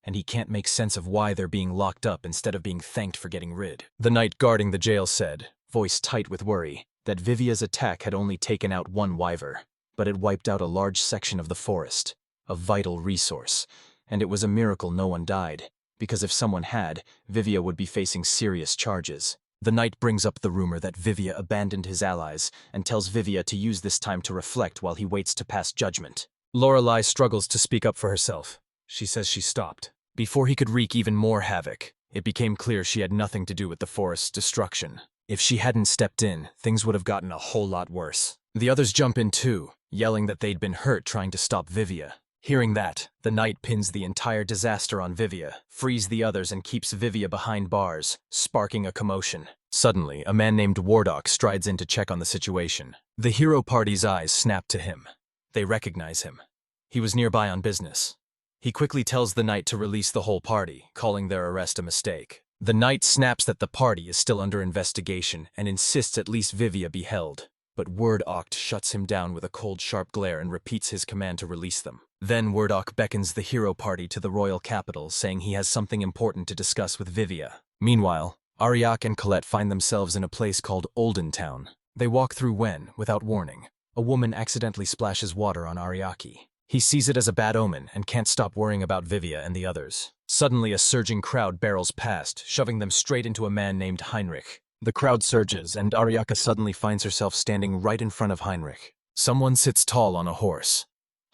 and he can't make sense of why they're being locked up instead of being thanked for getting rid. The knight guarding the jail said, voice tight with worry, that Vivia's attack had only taken out one wyvern, but it wiped out a large section of the forest, a vital resource, and it was a miracle no one died, because if someone had, Vivia would be facing serious charges. The knight brings up the rumor that Vivia abandoned his allies and tells Vivia to use this time to reflect while he waits to pass judgment. Lorelai struggles to speak up for herself. She says she stopped. Before he could wreak even more havoc, it became clear she had nothing to do with the forest's destruction. If she hadn't stepped in, things would have gotten a whole lot worse. The others jump in too, yelling that they'd been hurt trying to stop Vivia. Hearing that, the knight pins the entire disaster on Vivia, frees the others and keeps Vivia behind bars, sparking a commotion. Suddenly, a man named Wardock strides in to check on the situation. The hero party's eyes snap to him. They recognize him. He was nearby on business. He quickly tells the knight to release the whole party, calling their arrest a mistake. The knight snaps that the party is still under investigation and insists at least Vivia be held. But Wardock shuts him down with a cold, sharp glare and repeats his command to release them. Then Wardock beckons the hero party to the royal capital, saying he has something important to discuss with Vivia. Meanwhile, Ariake and Colette find themselves in a place called Olden Town. They walk through when, without warning, a woman accidentally splashes water on Ariake. He sees it as a bad omen and can't stop worrying about Vivia and the others. Suddenly, a surging crowd barrels past, shoving them straight into a man named Heinrich. The crowd surges, and Ariake suddenly finds herself standing right in front of Heinrich. Someone sits tall on a horse.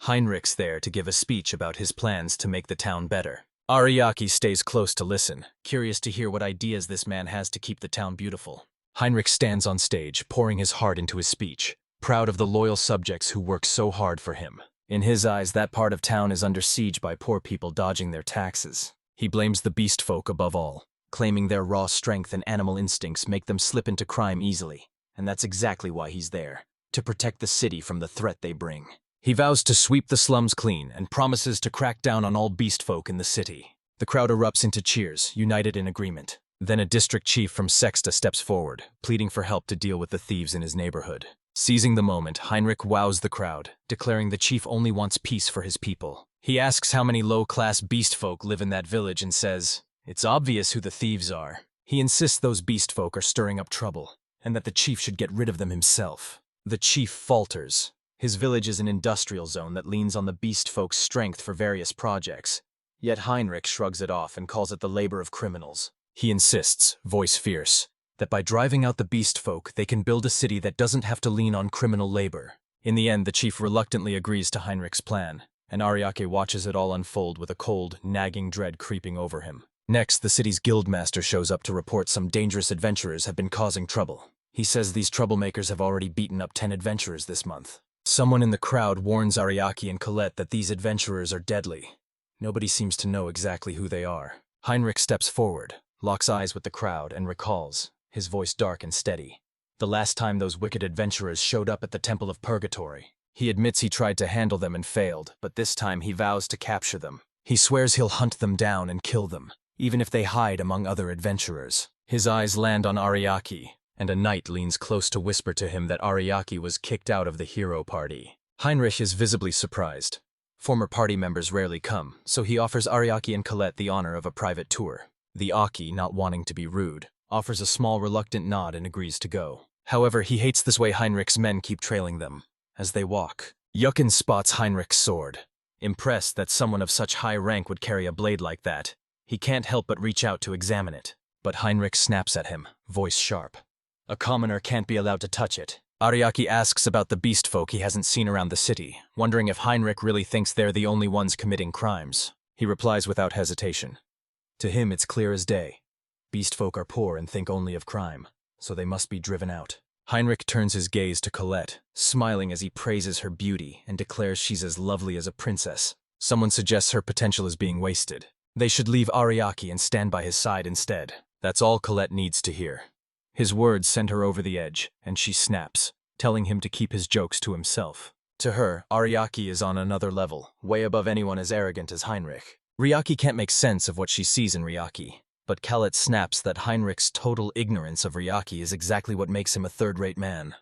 Heinrich's there to give a speech about his plans to make the town better. Ariake stays close to listen, curious to hear what ideas this man has to keep the town beautiful. Heinrich stands on stage, pouring his heart into his speech, proud of the loyal subjects who work so hard for him. In his eyes, that part of town is under siege by poor people dodging their taxes. He blames the beast folk above all, claiming their raw strength and animal instincts make them slip into crime easily. And that's exactly why he's there, to protect the city from the threat they bring. He vows to sweep the slums clean and promises to crack down on all beast folk in the city. The crowd erupts into cheers, united in agreement. Then a district chief from Sexta steps forward, pleading for help to deal with the thieves in his neighborhood. Seizing the moment, Heinrich wows the crowd, declaring the chief only wants peace for his people. He asks how many low-class beast folk live in that village and says, "It's obvious who the thieves are." He insists those beast folk are stirring up trouble, and that the chief should get rid of them himself. The chief falters. His village is an industrial zone that leans on the beast folk's strength for various projects. Yet Heinrich shrugs it off and calls it the labor of criminals. He insists, voice fierce, that by driving out the beast folk, they can build a city that doesn't have to lean on criminal labor. In the end, the chief reluctantly agrees to Heinrich's plan, and Ariake watches it all unfold with a cold, nagging dread creeping over him. Next, the city's guildmaster shows up to report some dangerous adventurers have been causing trouble. He says these troublemakers have already beaten up 10 adventurers this month. Someone in the crowd warns Ariake and Colette that these adventurers are deadly. Nobody seems to know exactly who they are. Heinrich steps forward, locks eyes with the crowd, and recalls, his voice dark and steady, the last time those wicked adventurers showed up at the Temple of Purgatory. He admits he tried to handle them and failed, but this time he vows to capture them. He swears he'll hunt them down and kill them, even if they hide among other adventurers. His eyes land on Ariake, and a knight leans close to whisper to him that Ariake was kicked out of the hero party. Heinrich is visibly surprised. Former party members rarely come, so he offers Ariake and Colette the honor of a private tour. The Aki, not wanting to be rude, offers a small reluctant nod and agrees to go. However, he hates this way Heinrich's men keep trailing them. As they walk, Yukin spots Heinrich's sword. Impressed that someone of such high rank would carry a blade like that, he can't help but reach out to examine it. But Heinrich snaps at him, voice sharp. A commoner can't be allowed to touch it. Ariake asks about the beast folk he hasn't seen around the city, wondering if Heinrich really thinks they're the only ones committing crimes. He replies without hesitation. To him, it's clear as day. Beast folk are poor and think only of crime, so they must be driven out. Heinrich turns his gaze to Colette, smiling as he praises her beauty and declares she's as lovely as a princess. Someone suggests her potential is being wasted. They should leave Ariake and stand by his side instead. That's all Colette needs to hear. His words send her over the edge, and she snaps, telling him to keep his jokes to himself. To her, Ariake is on another level, way above anyone as arrogant as Heinrich. Ryaki can't make sense of what she sees in Ryaki, but Colette snaps that Heinrich's total ignorance of Ryaki is exactly what makes him a third-rate man.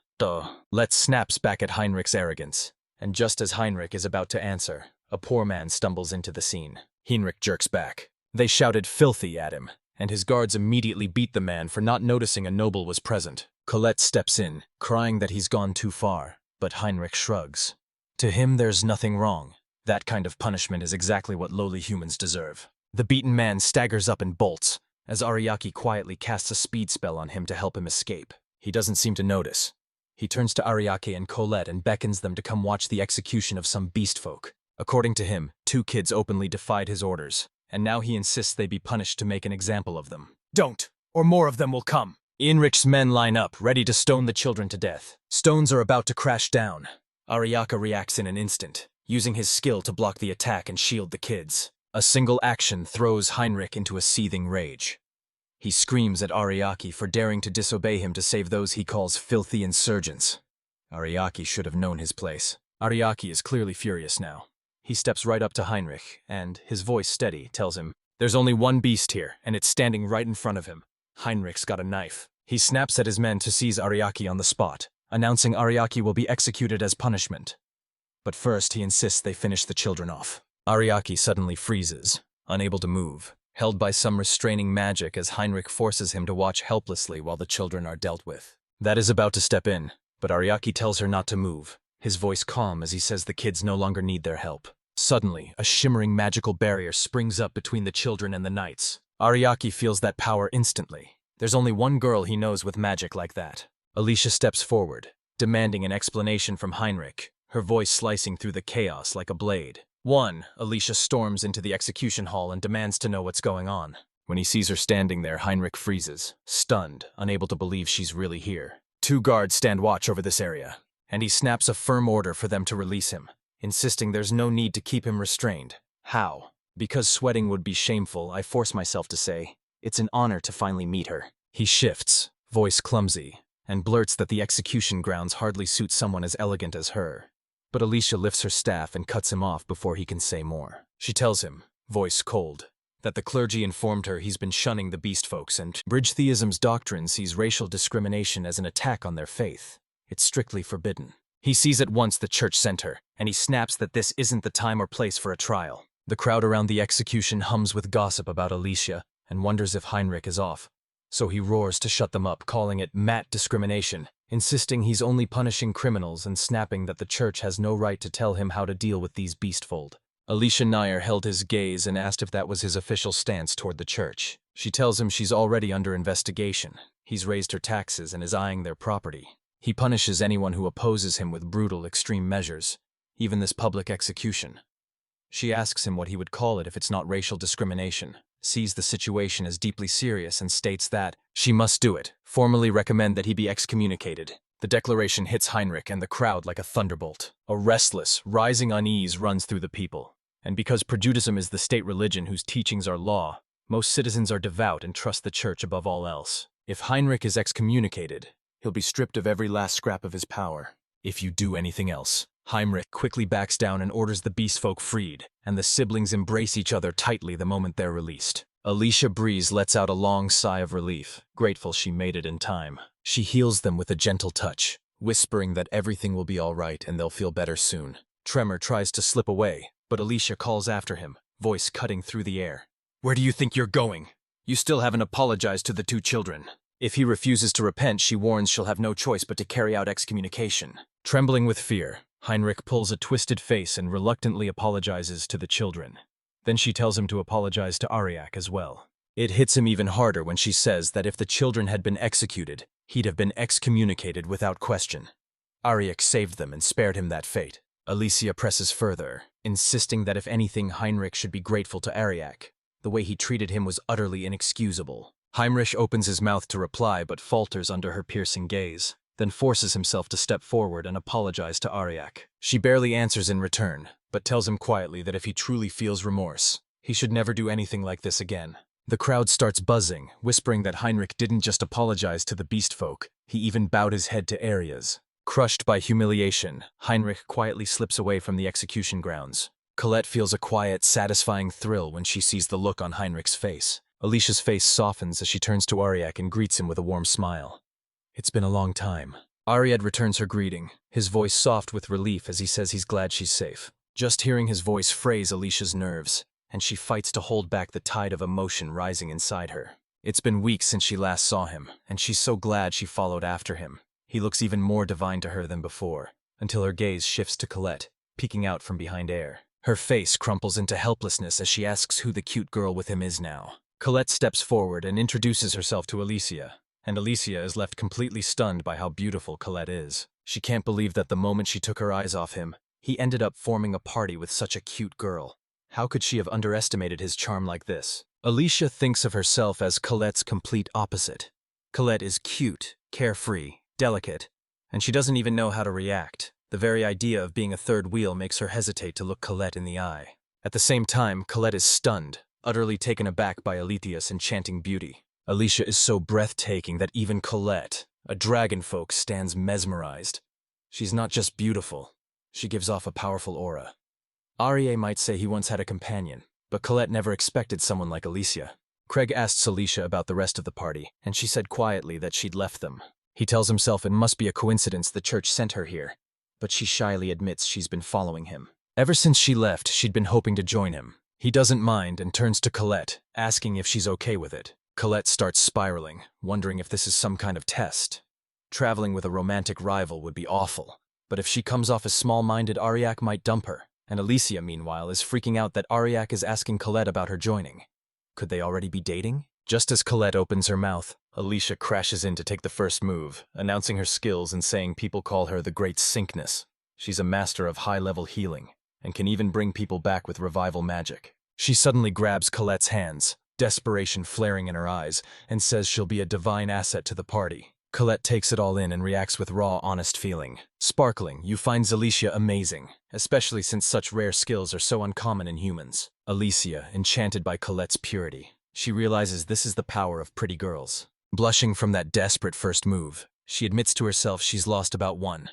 Let snaps back at Heinrich's arrogance, and just as Heinrich is about to answer, a poor man stumbles into the scene. Heinrich jerks back. They shouted filthy at him, and his guards immediately beat the man for not noticing a noble was present. Colette steps in, crying that he's gone too far, but Heinrich shrugs. To him, there's nothing wrong. That kind of punishment is exactly what lowly humans deserve. The beaten man staggers up and bolts, as Ariake quietly casts a speed spell on him to help him escape. He doesn't seem to notice. He turns to Ariake and Colette and beckons them to come watch the execution of some beast folk. According to him, 2 kids openly defied his orders, and now he insists they be punished to make an example of them. Don't, or more of them will come. Heinrich's men line up, ready to stone the children to death. Stones are about to crash down. Ariake reacts in an instant. using his skill to block the attack and shield the kids. A single action throws Heinrich into a seething rage. He screams at Ariaki for daring to disobey him to save those he calls filthy insurgents. Ariaki should have known his place. Ariaki is clearly furious now. He steps right up to Heinrich, and, his voice steady, tells him, "There's only one beast here, and it's standing right in front of him. Heinrich's got a knife." He snaps at his men to seize Ariaki on the spot, announcing Ariaki will be executed as punishment. But first, he insists they finish the children off. Ariaki suddenly freezes, unable to move, held by some restraining magic as Heinrich forces him to watch helplessly while the children are dealt with. That is about to step in, but Ariaki tells her not to move, his voice calm as he says the kids no longer need their help. Suddenly, a shimmering magical barrier springs up between the children and the knights. Ariaki feels that power instantly. There's only one girl he knows with magic like that. Alicia steps forward, demanding an explanation from Heinrich, her voice slicing through the chaos like a blade. Alicia storms into the execution hall and demands to know what's going on. When he sees her standing there, Heinrich freezes, stunned, unable to believe she's really here. 2 guards stand watch over this area, and he snaps a firm order for them to release him, insisting there's no need to keep him restrained. How? Because sweating would be shameful, I force myself to say, it's an honor to finally meet her. He shifts, voice clumsy, and blurts that the execution grounds hardly suit someone as elegant as her. But Alicia lifts her staff and cuts him off before he can say more. She tells him, voice cold, that the clergy informed her he's been shunning the beast folks and Bridge theism's doctrine sees racial discrimination as an attack on their faith. It's strictly forbidden. He sees at once the church sent her, and he snaps that this isn't the time or place for a trial. The crowd around the execution hums with gossip about Alicia and wonders if Heinrich is off. So he roars to shut them up, calling it mat discrimination, insisting he's only punishing criminals and snapping that the church has no right to tell him how to deal with these beastfold. Alicia Nair held his gaze and asked if that was his official stance toward the church. She tells him she's already under investigation. He's raised her taxes and is eyeing their property. He punishes anyone who opposes him with brutal, extreme measures, even this public execution. She asks him what he would call it if it's not racial discrimination, sees the situation as deeply serious and states that she must do it, formally recommend that he be excommunicated. The declaration hits Heinrich and the crowd like a thunderbolt. A restless, rising unease runs through the people. And because Judaism is the state religion whose teachings are law, most citizens are devout and trust the church above all else. If Heinrich is excommunicated, he'll be stripped of every last scrap of his power. If you do anything else. Heinrich quickly backs down and orders the beastfolk freed, and the siblings embrace each other tightly the moment they're released. Alicia Breeze lets out a long sigh of relief, grateful she made it in time. She heals them with a gentle touch, whispering that everything will be all right and they'll feel better soon. Tremor tries to slip away, but Alicia calls after him, voice cutting through the air. "Where do you think you're going? You still haven't apologized to the 2 children." If he refuses to repent, she warns she'll have no choice but to carry out excommunication. Trembling with fear, Heinrich pulls a twisted face and reluctantly apologizes to the children. Then she tells him to apologize to Ariak as well. It hits him even harder when she says that if the children had been executed, he'd have been excommunicated without question. Ariak saved them and spared him that fate. Alicia presses further, insisting that if anything, Heinrich should be grateful to Ariak. The way he treated him was utterly inexcusable. Heinrich opens his mouth to reply but falters under her piercing gaze, then forces himself to step forward and apologize to Ariak. She barely answers in return, but tells him quietly that if he truly feels remorse, he should never do anything like this again. The crowd starts buzzing, whispering that Heinrich didn't just apologize to the beastfolk, he even bowed his head to Arias. Crushed by humiliation, Heinrich quietly slips away from the execution grounds. Colette feels a quiet, satisfying thrill when she sees the look on Heinrich's face. Alicia's face softens as she turns to Ariak and greets him with a warm smile. "It's been a long time." Ariad returns her greeting, his voice soft with relief as he says he's glad she's safe. Just hearing his voice frays Alicia's nerves, and she fights to hold back the tide of emotion rising inside her. It's been weeks since she last saw him, and she's so glad she followed after him. He looks even more divine to her than before, until her gaze shifts to Colette, peeking out from behind air. Her face crumples into helplessness as she asks who the cute girl with him is now. Colette steps forward and introduces herself to Alicia, and Alicia is left completely stunned by how beautiful Colette is. She can't believe that the moment she took her eyes off him, he ended up forming a party with such a cute girl. How could she have underestimated his charm like this? Alicia thinks of herself as Colette's complete opposite. Colette is cute, carefree, delicate, and she doesn't even know how to react. The very idea of being a third wheel makes her hesitate to look Colette in the eye. At the same time, Colette is stunned, utterly taken aback by Alethea's enchanting beauty. Alicia is so breathtaking that even Colette, a dragonfolk, stands mesmerized. She's not just beautiful, she gives off a powerful aura. Arie might say he once had a companion, but Colette never expected someone like Alicia. Craig asks Alicia about the rest of the party, and she said quietly that she'd left them. He tells himself it must be a coincidence the church sent her here, but she shyly admits she's been following him. Ever since she left, she'd been hoping to join him. He doesn't mind and turns to Colette, asking if she's okay with it. Colette starts spiraling, wondering if this is some kind of test. Traveling with a romantic rival would be awful, but if she comes off as small-minded, Ariak might dump her, and Alicia, meanwhile, is freaking out that Ariak is asking Colette about her joining. Could they already be dating? Just as Colette opens her mouth, Alicia crashes in to take the first move, announcing her skills and saying people call her the Great Syncness. She's a master of high-level healing, and can even bring people back with revival magic. She suddenly grabs Colette's hands, desperation flaring in her eyes, and says she'll be a divine asset to the party. Colette takes it all in and reacts with raw, honest feeling. Sparkling, you find Alicia amazing, especially since such rare skills are so uncommon in humans. Alicia, enchanted by Colette's purity. She realizes this is the power of pretty girls. Blushing from that desperate first move, she admits to herself she's lost about one.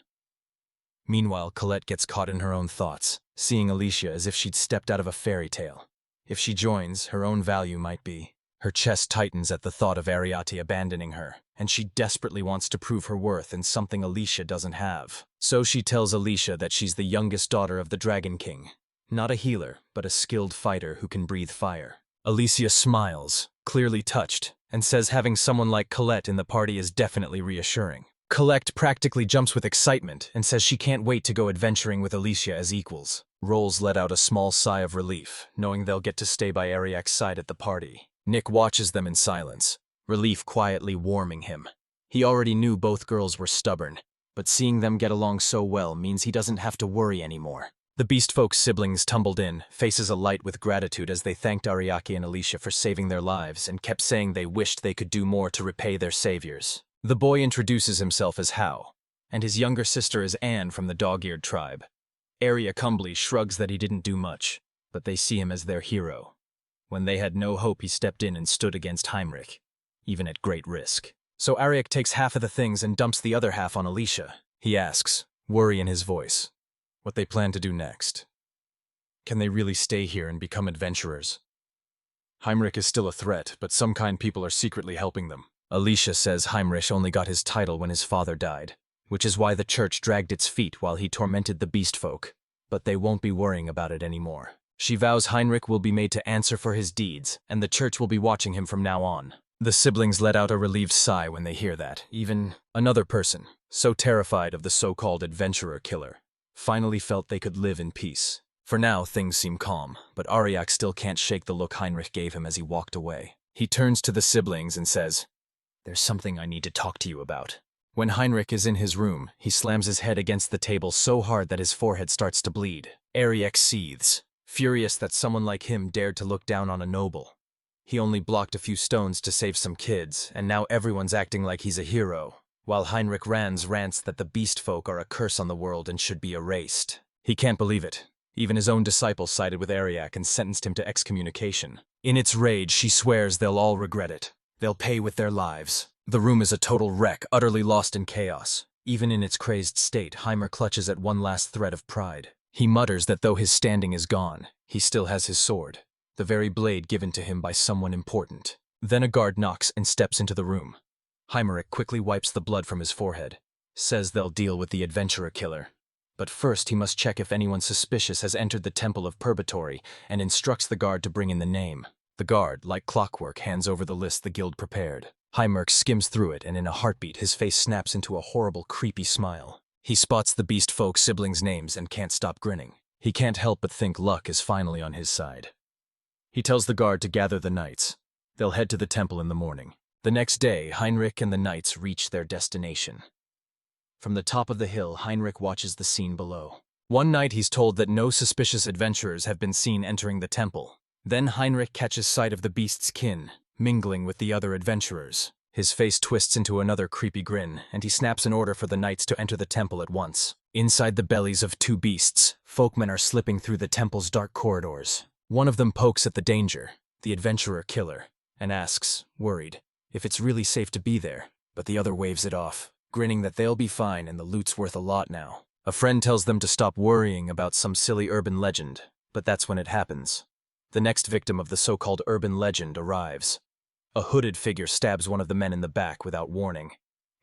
Meanwhile, Colette gets caught in her own thoughts, seeing Alicia as if she'd stepped out of a fairy tale. If she joins, her own value might be. Her chest tightens at the thought of Ariati abandoning her, and she desperately wants to prove her worth in something Alicia doesn't have. So she tells Alicia that she's the youngest daughter of the Dragon King. Not a healer, but a skilled fighter who can breathe fire. Alicia smiles, clearly touched, and says having someone like Colette in the party is definitely reassuring. Colette practically jumps with excitement and says she can't wait to go adventuring with Alicia as equals. Rolls let out a small sigh of relief, knowing they'll get to stay by Ariak's side at the party. Nick watches them in silence, relief quietly warming him. He already knew both girls were stubborn, but seeing them get along so well means he doesn't have to worry anymore. The Beastfolk's siblings tumbled in, faces alight with gratitude as they thanked Ariaki and Alicia for saving their lives and kept saying they wished they could do more to repay their saviors. The boy introduces himself as Hao, and his younger sister is Anne from the Dog-Eared tribe. Ariak humbly shrugs that he didn't do much, but they see him as their hero. When they had no hope, he stepped in and stood against Heinrich, even at great risk. So Ariak takes half of the things and dumps the other half on Alicia. He asks, worry in his voice, what they plan to do next. Can they really stay here and become adventurers? Heinrich is still a threat, but some kind people are secretly helping them. Alicia says Heinrich only got his title when his father died, which is why the church dragged its feet while he tormented the Beastfolk, but they won't be worrying about it anymore. She vows Heinrich will be made to answer for his deeds, and the church will be watching him from now on. The siblings let out a relieved sigh when they hear that. Even another person, so terrified of the so-called adventurer killer, finally felt they could live in peace. For now, things seem calm, but Ariak still can't shake the look Heinrich gave him as he walked away. He turns to the siblings and says, "There's something I need to talk to you about." When Heinrich is in his room, he slams his head against the table so hard that his forehead starts to bleed. Ariak seethes, furious that someone like him dared to look down on a noble. He only blocked a few stones to save some kids, and now everyone's acting like he's a hero, while Heinrich rants that the Beastfolk are a curse on the world and should be erased. He can't believe it. Even his own disciples sided with Ariak and sentenced him to excommunication. In its rage, she swears they'll all regret it. They'll pay with their lives. The room is a total wreck, utterly lost in chaos. Even in its crazed state, Heimer clutches at one last thread of pride. He mutters that though his standing is gone, he still has his sword, the very blade given to him by someone important. Then a guard knocks and steps into the room. Heimerick quickly wipes the blood from his forehead, says they'll deal with the adventurer killer. But first he must check if anyone suspicious has entered the Temple of Purgatory and instructs the guard to bring in the name. The guard, like clockwork, hands over the list the guild prepared. Heimerk skims through it, and in a heartbeat his face snaps into a horrible, creepy smile. He spots the Beastfolk siblings' names and can't stop grinning. He can't help but think luck is finally on his side. He tells the guard to gather the knights. They'll head to the temple in the morning. The next day, Heinrich and the knights reach their destination. From the top of the hill, Heinrich watches the scene below. One night he's told that no suspicious adventurers have been seen entering the temple. Then Heinrich catches sight of the beast's kin, mingling with the other adventurers. His face twists into another creepy grin, and he snaps an order for the knights to enter the temple at once. Inside the bellies of two beasts, folkmen are slipping through the temple's dark corridors. One of them pokes at the danger, the adventurer killer, and asks, worried, if it's really safe to be there, but the other waves it off, grinning that they'll be fine and the loot's worth a lot now. A friend tells them to stop worrying about some silly urban legend, but that's when it happens. The next victim of the so-called urban legend arrives. A hooded figure stabs one of the men in the back without warning.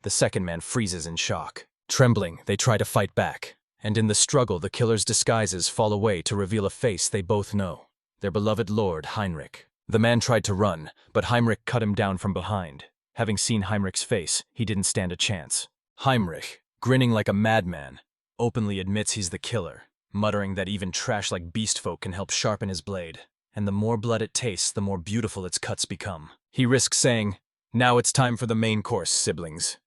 The second man freezes in shock. Trembling, they try to fight back, and in the struggle the killer's disguises fall away to reveal a face they both know. Their beloved lord, Heinrich. The man tried to run, but Heinrich cut him down from behind. Having seen Heinrich's face, he didn't stand a chance. Heinrich, grinning like a madman, openly admits he's the killer, muttering that even trash like beast folk can help sharpen his blade, and the more blood it tastes, the more beautiful its cuts become. He risks saying, "Now it's time for the main course, siblings."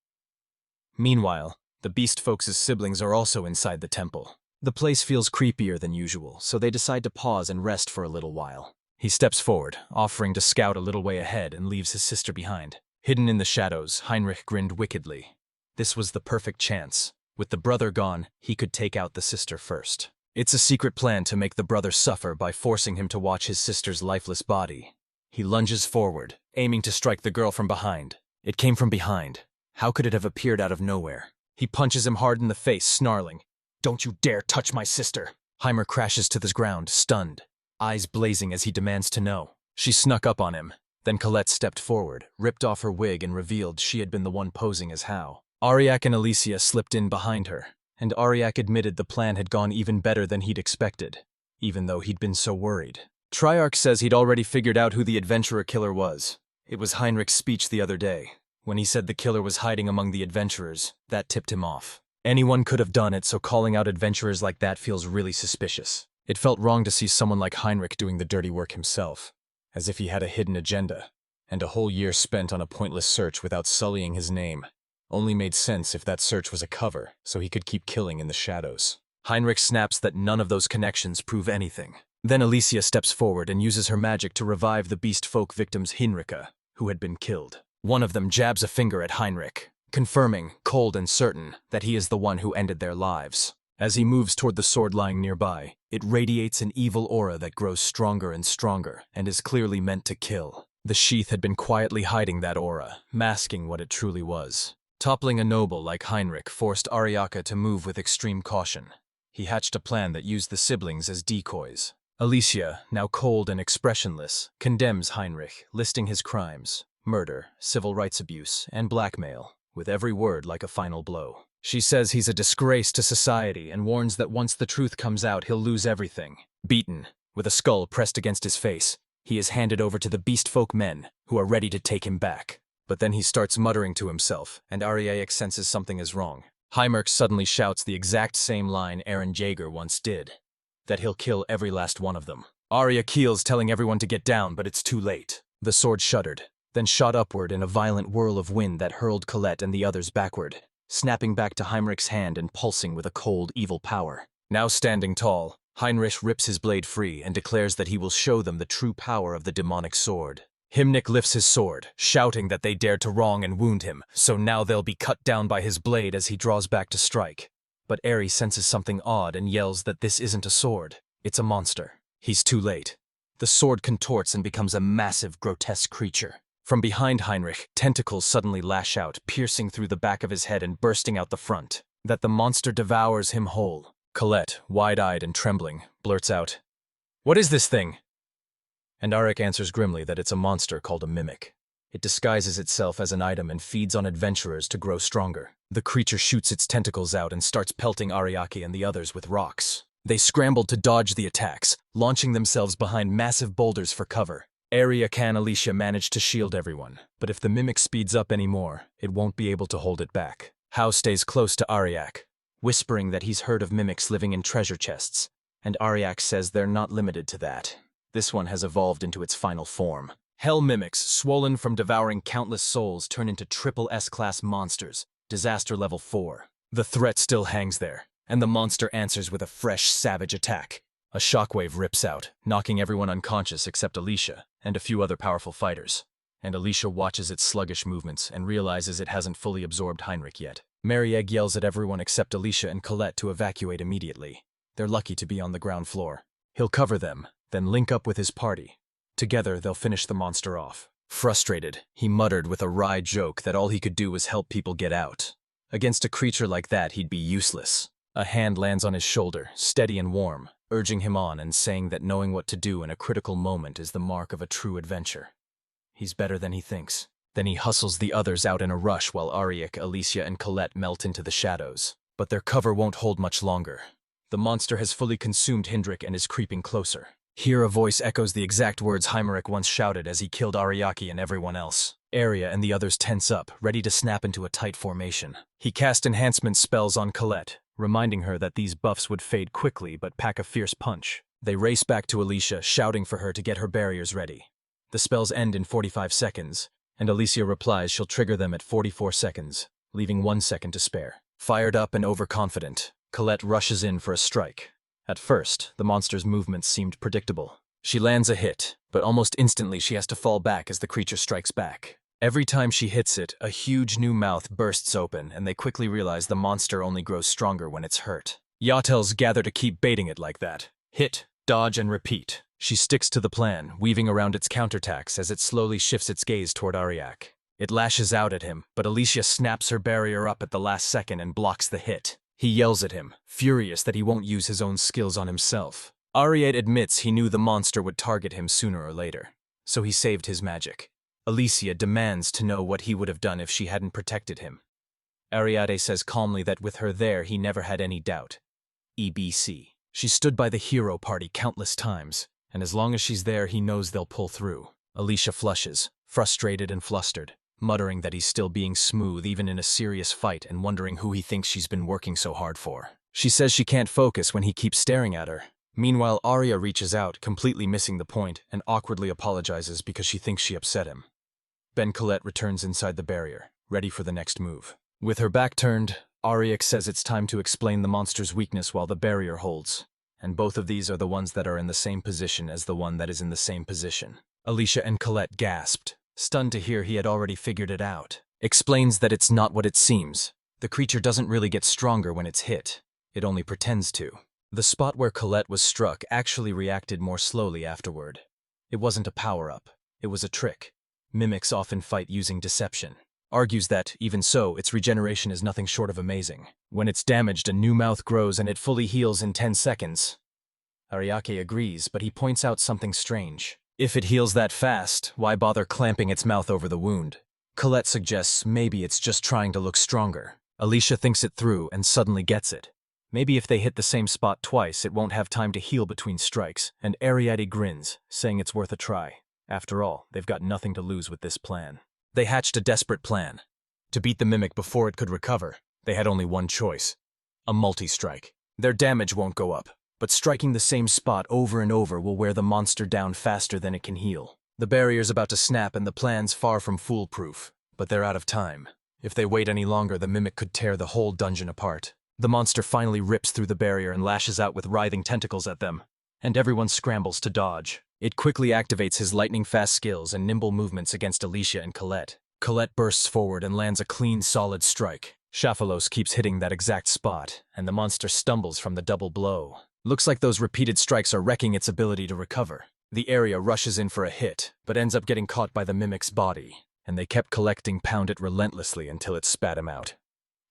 Meanwhile, the beast folks' siblings are also inside the temple. The place feels creepier than usual, so they decide to pause and rest for a little while. He steps forward, offering to scout a little way ahead, and leaves his sister behind. Hidden in the shadows, Heinrich grinned wickedly. This was the perfect chance. With the brother gone, he could take out the sister first. It's a secret plan to make the brother suffer by forcing him to watch his sister's lifeless body. He lunges forward, aiming to strike the girl from behind. It came from behind. How could it have appeared out of nowhere? He punches him hard in the face, snarling, "Don't you dare touch my sister!" Heimer crashes to the ground, stunned, eyes blazing as he demands to know. She snuck up on him. Then Colette stepped forward, ripped off her wig and revealed she had been the one posing as Hao. Aurillac and Alicia slipped in behind her, and Aurillac admitted the plan had gone even better than he'd expected, even though he'd been so worried. Triarch says he'd already figured out who the adventurer killer was. It was Heinrich's speech the other day. When he said the killer was hiding among the adventurers, that tipped him off. Anyone could have done it, so calling out adventurers like that feels really suspicious. It felt wrong to see someone like Heinrich doing the dirty work himself, as if he had a hidden agenda, and a whole year spent on a pointless search without sullying his name. Only made sense if that search was a cover, so he could keep killing in the shadows. Heinrich snaps that none of those connections prove anything. Then Alicia steps forward and uses her magic to revive the beast folk victims Hinrika, who had been killed. One of them jabs a finger at Heinrich, confirming, cold and certain, that he is the one who ended their lives. As he moves toward the sword lying nearby, it radiates an evil aura that grows stronger and stronger and is clearly meant to kill. The sheath had been quietly hiding that aura, masking what it truly was. Toppling a noble like Heinrich forced Ariaka to move with extreme caution. He hatched a plan that used the siblings as decoys. Alicia, now cold and expressionless, condemns Heinrich, listing his crimes: murder, civil rights abuse, and blackmail, with every word like a final blow. She says he's a disgrace to society and warns that once the truth comes out, he'll lose everything. Beaten, with a skull pressed against his face, he is handed over to the beast folk men, who are ready to take him back. But then he starts muttering to himself, and Ariak senses something is wrong. Heinrich suddenly shouts the exact same line Aaron Jaeger once did, that he'll kill every last one of them. Arya keels, telling everyone to get down, but it's too late. The sword shuddered, then shot upward in a violent whirl of wind that hurled Colette and the others backward, snapping back to Heinrich's hand and pulsing with a cold, evil power. Now standing tall, Heinrich rips his blade free and declares that he will show them the true power of the demonic sword. Himnik lifts his sword, shouting that they dared to wrong and wound him, so now they'll be cut down by his blade as he draws back to strike. But Eri senses something odd and yells that this isn't a sword, it's a monster. He's too late. The sword contorts and becomes a massive, grotesque creature. From behind Heinrich, tentacles suddenly lash out, piercing through the back of his head and bursting out the front. That the monster devours him whole. Colette, wide-eyed and trembling, blurts out, "What is this thing?" And Arik answers grimly that it's a monster called a mimic. It disguises itself as an item and feeds on adventurers to grow stronger. The creature shoots its tentacles out and starts pelting Ariaki and the others with rocks. They scrambled to dodge the attacks, launching themselves behind massive boulders for cover. Ariaka and Alicia managed to shield everyone, but if the mimic speeds up anymore, it won't be able to hold it back. Hao stays close to Ariak, whispering that he's heard of mimics living in treasure chests, and Ariak says they're not limited to that. This one has evolved into its final form. Hell mimics, swollen from devouring countless souls, turn into triple S-class monsters, disaster level 4. The threat still hangs there, and the monster answers with a fresh, savage attack. A shockwave rips out, knocking everyone unconscious except Alicia and a few other powerful fighters. And Alicia watches its sluggish movements and realizes it hasn't fully absorbed Heinrich yet. Mary Egg yells at everyone except Alicia and Colette to evacuate immediately. They're lucky to be on the ground floor. He'll cover them, then link up with his party. Together, they'll finish the monster off. Frustrated, he muttered with a wry joke that all he could do was help people get out. Against a creature like that, he'd be useless. A hand lands on his shoulder, steady and warm, urging him on and saying that knowing what to do in a critical moment is the mark of a true adventure. He's better than he thinks. Then he hustles the others out in a rush while Ariak, Alicia, and Colette melt into the shadows. But their cover won't hold much longer. The monster has fully consumed Hindrik and is creeping closer. Here a voice echoes the exact words Heimerick once shouted as he killed Ariaki and everyone else. Arya and the others tense up, ready to snap into a tight formation. He cast enhancement spells on Colette, reminding her that these buffs would fade quickly but pack a fierce punch. They race back to Alicia, shouting for her to get her barriers ready. The spells end in 45 seconds, and Alicia replies she'll trigger them at 44 seconds, leaving 1 second to spare. Fired up and overconfident, Colette rushes in for a strike. At first, the monster's movements seemed predictable. She lands a hit, but almost instantly she has to fall back as the creature strikes back. Every time she hits it, a huge new mouth bursts open, and they quickly realize the monster only grows stronger when it's hurt. Yatels gather to keep baiting it like that. Hit, dodge, and repeat. She sticks to the plan, weaving around its counterattacks as it slowly shifts its gaze toward Ariak. It lashes out at him, but Alicia snaps her barrier up at the last second and blocks the hit. He yells at him, furious that he won't use his own skills on himself. Ariat admits he knew the monster would target him sooner or later, so he saved his magic. Alicia demands to know what he would have done if she hadn't protected him. Ariadne says calmly that with her there he never had any doubt. EBC. She stood by the hero party countless times, and as long as she's there he knows they'll pull through. Alicia flushes, frustrated and flustered, muttering that he's still being smooth even in a serious fight and wondering who he thinks she's been working so hard for. She says she can't focus when he keeps staring at her. Meanwhile, Arya reaches out, completely missing the point, and awkwardly apologizes because she thinks she upset him. Ben Colette returns inside the barrier, ready for the next move. With her back turned, Ariak says it's time to explain the monster's weakness while the barrier holds, and both of these are the ones that are in the same position as the one that is in the same position. Alicia and Colette gasped, stunned to hear he had already figured it out. Explains that it's not what it seems. The creature doesn't really get stronger when it's hit. It only pretends to. The spot where Colette was struck actually reacted more slowly afterward. It wasn't a power-up. It was a trick. Mimics often fight using deception. Argues that, even so, its regeneration is nothing short of amazing. When it's damaged, a new mouth grows and it fully heals in 10 seconds. Ariake agrees, but he points out something strange. If it heals that fast, why bother clamping its mouth over the wound? Colette suggests maybe it's just trying to look stronger. Alicia thinks it through and suddenly gets it. Maybe if they hit the same spot twice, it won't have time to heal between strikes, and Ariadne grins, saying it's worth a try. After all, they've got nothing to lose with this plan. They hatched a desperate plan. To beat the mimic before it could recover, they had only one choice: a multi-strike. Their damage won't go up, but striking the same spot over and over will wear the monster down faster than it can heal. The barrier's about to snap and the plan's far from foolproof, but they're out of time. If they wait any longer, the mimic could tear the whole dungeon apart. The monster finally rips through the barrier and lashes out with writhing tentacles at them, and everyone scrambles to dodge. It quickly activates his lightning-fast skills and nimble movements against Alicia and Colette. Colette bursts forward and lands a clean, solid strike. Shaphalos keeps hitting that exact spot, and the monster stumbles from the double blow. Looks like those repeated strikes are wrecking its ability to recover. The area rushes in for a hit, but ends up getting caught by the mimic's body, and they kept collecting pound it relentlessly until it spat him out.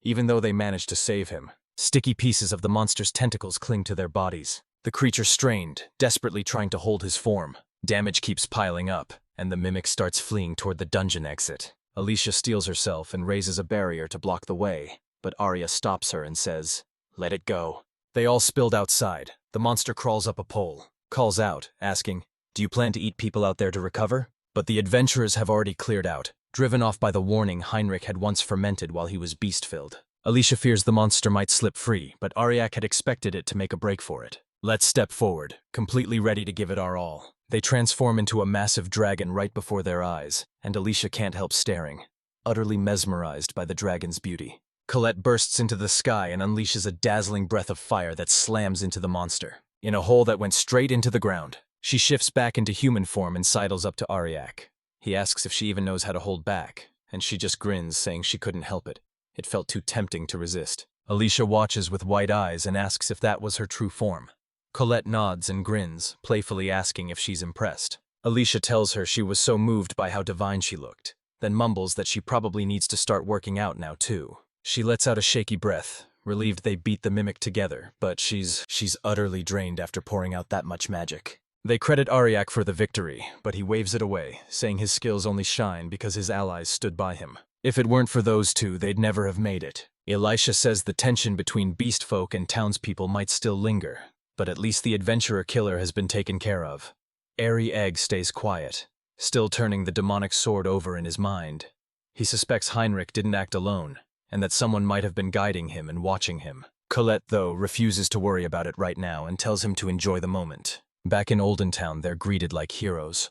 Even though they managed to save him, sticky pieces of the monster's tentacles cling to their bodies. The creature strained, desperately trying to hold his form. Damage keeps piling up, and the mimic starts fleeing toward the dungeon exit. Alicia steels herself and raises a barrier to block the way, but Arya stops her and says, "Let it go." They all spilled outside. The monster crawls up a pole, calls out, asking, "Do you plan to eat people out there to recover?" But the adventurers have already cleared out, driven off by the warning Heinrich had once fermented while he was beast-filled. Alicia fears the monster might slip free, but Ariak had expected it to make a break for it. Let's step forward, completely ready to give it our all. They transform into a massive dragon right before their eyes, and Alicia can't help staring, utterly mesmerized by the dragon's beauty. Colette bursts into the sky and unleashes a dazzling breath of fire that slams into the monster, in a hole that went straight into the ground. She shifts back into human form and sidles up to Ariak. He asks if she even knows how to hold back, and she just grins, saying she couldn't help it. It felt too tempting to resist. Alicia watches with wide eyes and asks if that was her true form. Colette nods and grins, playfully asking if she's impressed. Alicia tells her she was so moved by how divine she looked, then mumbles that she probably needs to start working out now too. She lets out a shaky breath, relieved they beat the mimic together, but she's utterly drained after pouring out that much magic. They credit Ariak for the victory, but he waves it away, saying his skills only shine because his allies stood by him. If it weren't for those two, they'd never have made it. Elisha says the tension between beast folk and townspeople might still linger, but at least the adventurer killer has been taken care of. Airy Egg stays quiet, still turning the demonic sword over in his mind. He suspects Heinrich didn't act alone, and that someone might have been guiding him and watching him. Colette, though, refuses to worry about it right now and tells him to enjoy the moment. Back in Oldentown, they're greeted like heroes.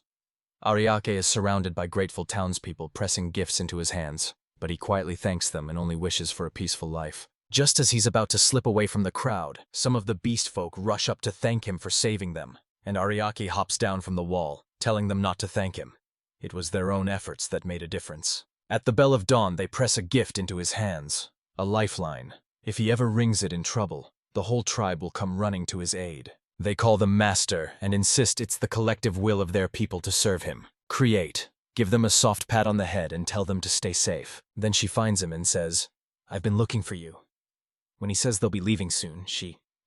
Ariake is surrounded by grateful townspeople pressing gifts into his hands, but he quietly thanks them and only wishes for a peaceful life. Just as he's about to slip away from the crowd, some of the beast folk rush up to thank him for saving them, and Ariake hops down from the wall, telling them not to thank him. It was their own efforts that made a difference. At the bell of dawn, they press a gift into his hands, a lifeline. If he ever rings it in trouble, the whole tribe will come running to his aid. They call them Master and insist it's the collective will of their people to serve him. Create. Give them a soft pat on the head and tell them to stay safe. Then she finds him and says, "I've been looking for you." When he says they'll be leaving soon,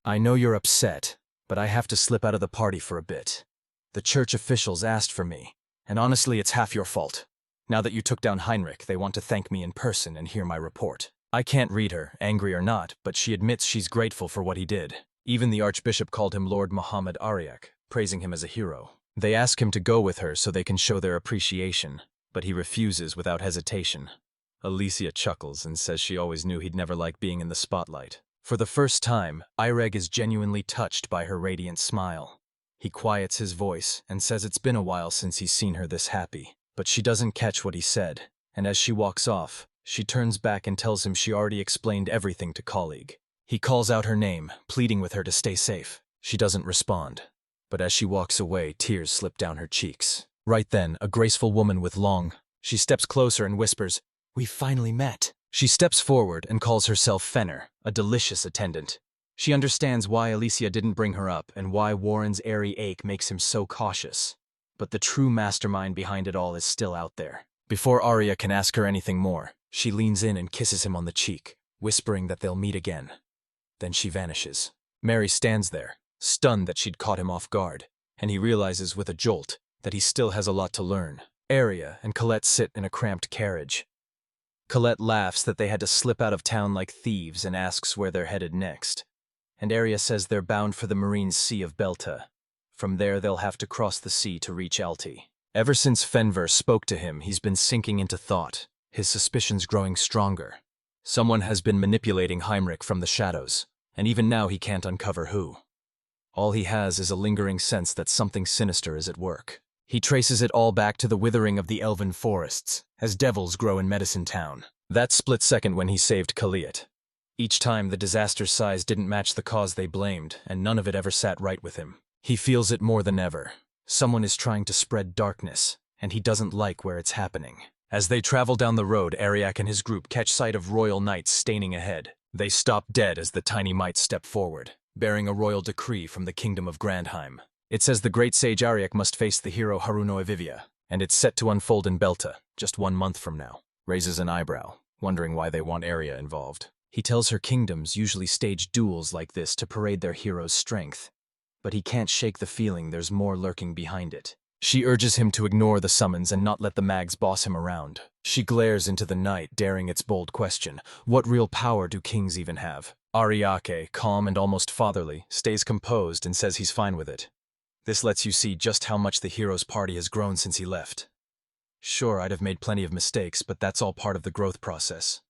"I know you're upset, but I have to slip out of the party for a bit. The church officials asked for me, and honestly it's half your fault. Now that you took down Heinrich, they want to thank me in person and hear my report." I can't read her, angry or not, but she admits she's grateful for what he did. Even the archbishop called him Lord Muhammad Ariak, praising him as a hero. They ask him to go with her so they can show their appreciation, but he refuses without hesitation. Alicia chuckles and says she always knew he'd never like being in the spotlight. For the first time, Ireg is genuinely touched by her radiant smile. He quiets his voice and says it's been a while since he's seen her this happy, but she doesn't catch what he said, and as she walks off, she turns back and tells him she already explained everything to colleague. He calls out her name, pleading with her to stay safe. She doesn't respond, but as she walks away, tears slip down her cheeks. Right then, a graceful woman with she steps closer and whispers, "We've finally met." She steps forward and calls herself Fenner, a delicious attendant. She understands why Alicia didn't bring her up and why Warren's airy ache makes him so cautious. But the true mastermind behind it all is still out there. Before Arya can ask her anything more, she leans in and kisses him on the cheek, whispering that they'll meet again. Then she vanishes. Mary stands there, stunned that she'd caught him off guard, and he realizes with a jolt that he still has a lot to learn. Arya and Colette sit in a cramped carriage. Colette laughs that they had to slip out of town like thieves and asks where they're headed next. And Arya says they're bound for the marine sea of Belta. From there they'll have to cross the sea to reach Alti. Ever since Fenver spoke to him, he's been sinking into thought, his suspicions growing stronger. Someone has been manipulating Heinrich from the shadows, and even now he can't uncover who. All he has is a lingering sense that something sinister is at work. He traces it all back to the withering of the elven forests, as devils grow in Medicine Town. That split second when he saved Kaliat. Each time the disaster's size didn't match the cause they blamed, and none of it ever sat right with him. He feels it more than ever. Someone is trying to spread darkness, and he doesn't like where it's happening. As they travel down the road, Ariak and his group catch sight of royal knights staining ahead. They stop dead as the tiny mites step forward, bearing a royal decree from the kingdom of Grandheim. It says the great sage Ariak must face the hero Haruno Evivia, and it's set to unfold in Belta, just 1 month from now. Raises an eyebrow, wondering why they want Arya involved. He tells her kingdoms usually stage duels like this to parade their hero's strength, but he can't shake the feeling there's more lurking behind it. She urges him to ignore the summons and not let the mags boss him around. She glares into the night, daring its bold question. What real power do kings even have? Ariake, calm and almost fatherly, stays composed and says he's fine with it. This lets you see just how much the hero's party has grown since he left. Sure, I'd have made plenty of mistakes, but that's all part of the growth process.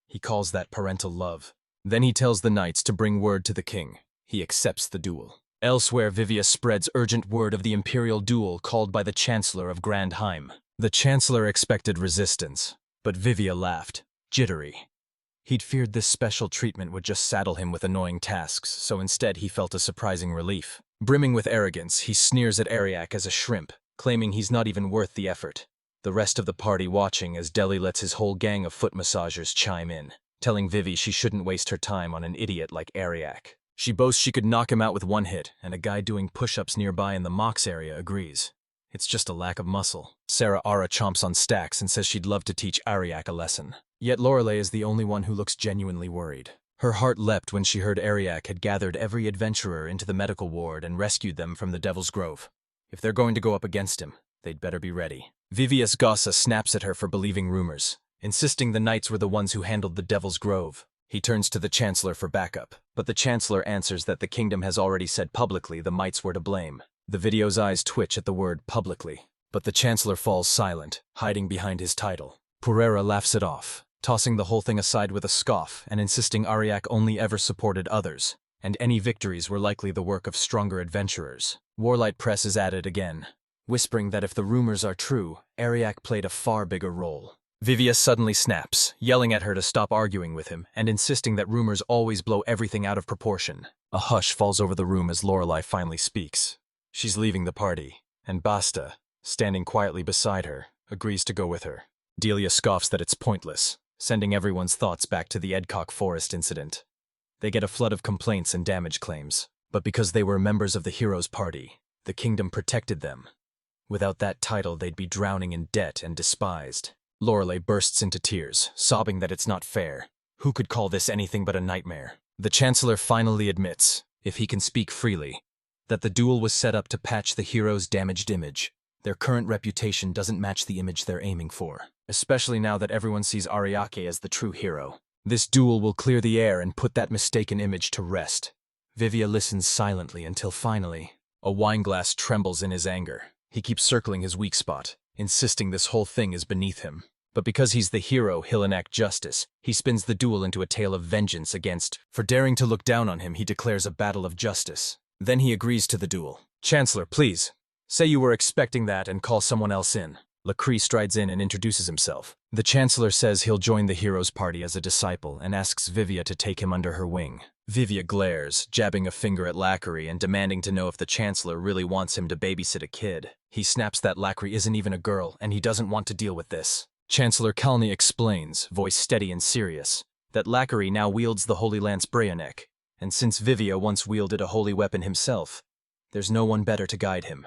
He calls that parental love. Then he tells the knights to bring word to the king. He accepts the duel. Elsewhere, Vivia spreads urgent word of the imperial duel called by the Chancellor of Grandheim. The Chancellor expected resistance, but Vivia laughed, jittery. He'd feared this special treatment would just saddle him with annoying tasks, so instead he felt a surprising relief. Brimming with arrogance, he sneers at Ariak as a shrimp, claiming he's not even worth the effort. The rest of the party watching as Deli lets his whole gang of foot massagers chime in. telling Vivi she shouldn't waste her time on an idiot like Ariak. She boasts she could knock him out with one hit, and a guy doing push-ups nearby in the Mox area agrees. It's just a lack of muscle. Sarah Ara chomps on stacks and says she'd love to teach Ariak a lesson. Yet Lorelei is the only one who looks genuinely worried. Her heart leapt when she heard Ariak had gathered every adventurer into the medical ward and rescued them from the Devil's Grove. If they're going to go up against him, they'd better be ready. Vivius Gossa snaps at her for believing rumors, insisting the knights were the ones who handled the Devil's Grove. He turns to the Chancellor for backup, but the Chancellor answers that the kingdom has already said publicly the mites were to blame. The video's eyes twitch at the word publicly, but the Chancellor falls silent, hiding behind his title. Pereira laughs it off, tossing the whole thing aside with a scoff and insisting Ariak only ever supported others, and any victories were likely the work of stronger adventurers. Warlight Press is at it again, whispering that if the rumors are true, Ariak played a far bigger role. Vivius suddenly snaps, yelling at her to stop arguing with him and insisting that rumors always blow everything out of proportion. A hush falls over the room as Lorelei finally speaks. She's leaving the party, and Basta, standing quietly beside her, agrees to go with her. Delia scoffs that it's pointless, sending everyone's thoughts back to the Edcock Forest incident. They get a flood of complaints and damage claims, but because they were members of the Heroes' Party, the kingdom protected them. Without that title, they'd be drowning in debt and despised. Lorelei bursts into tears, sobbing that it's not fair. Who could call this anything but a nightmare? The Chancellor finally admits, if he can speak freely, that the duel was set up to patch the heroes' damaged image. Their current reputation doesn't match the image they're aiming for, especially now that everyone sees Ariake as the true hero. This duel will clear the air and put that mistaken image to rest. Vivia listens silently until finally, a wineglass trembles in his anger. He keeps circling his weak spot, insisting this whole thing is beneath him. But because he's the hero, he'll enact justice. He spins the duel into a tale of vengeance against. For daring to look down on him, he declares a battle of justice. Then he agrees to the duel. Chancellor, please, say you were expecting that and call someone else in. Lacree strides in and introduces himself. The Chancellor says he'll join the Heroes' Party as a disciple and asks Vivia to take him under her wing. Vivia glares, jabbing a finger at Lacree and demanding to know if the Chancellor really wants him to babysit a kid. He snaps that Lacree isn't even a girl and he doesn't want to deal with this. Chancellor Kalni explains, voice steady and serious, that Lacree now wields the Holy Lance Breonek, and since Vivia once wielded a holy weapon himself, there's no one better to guide him.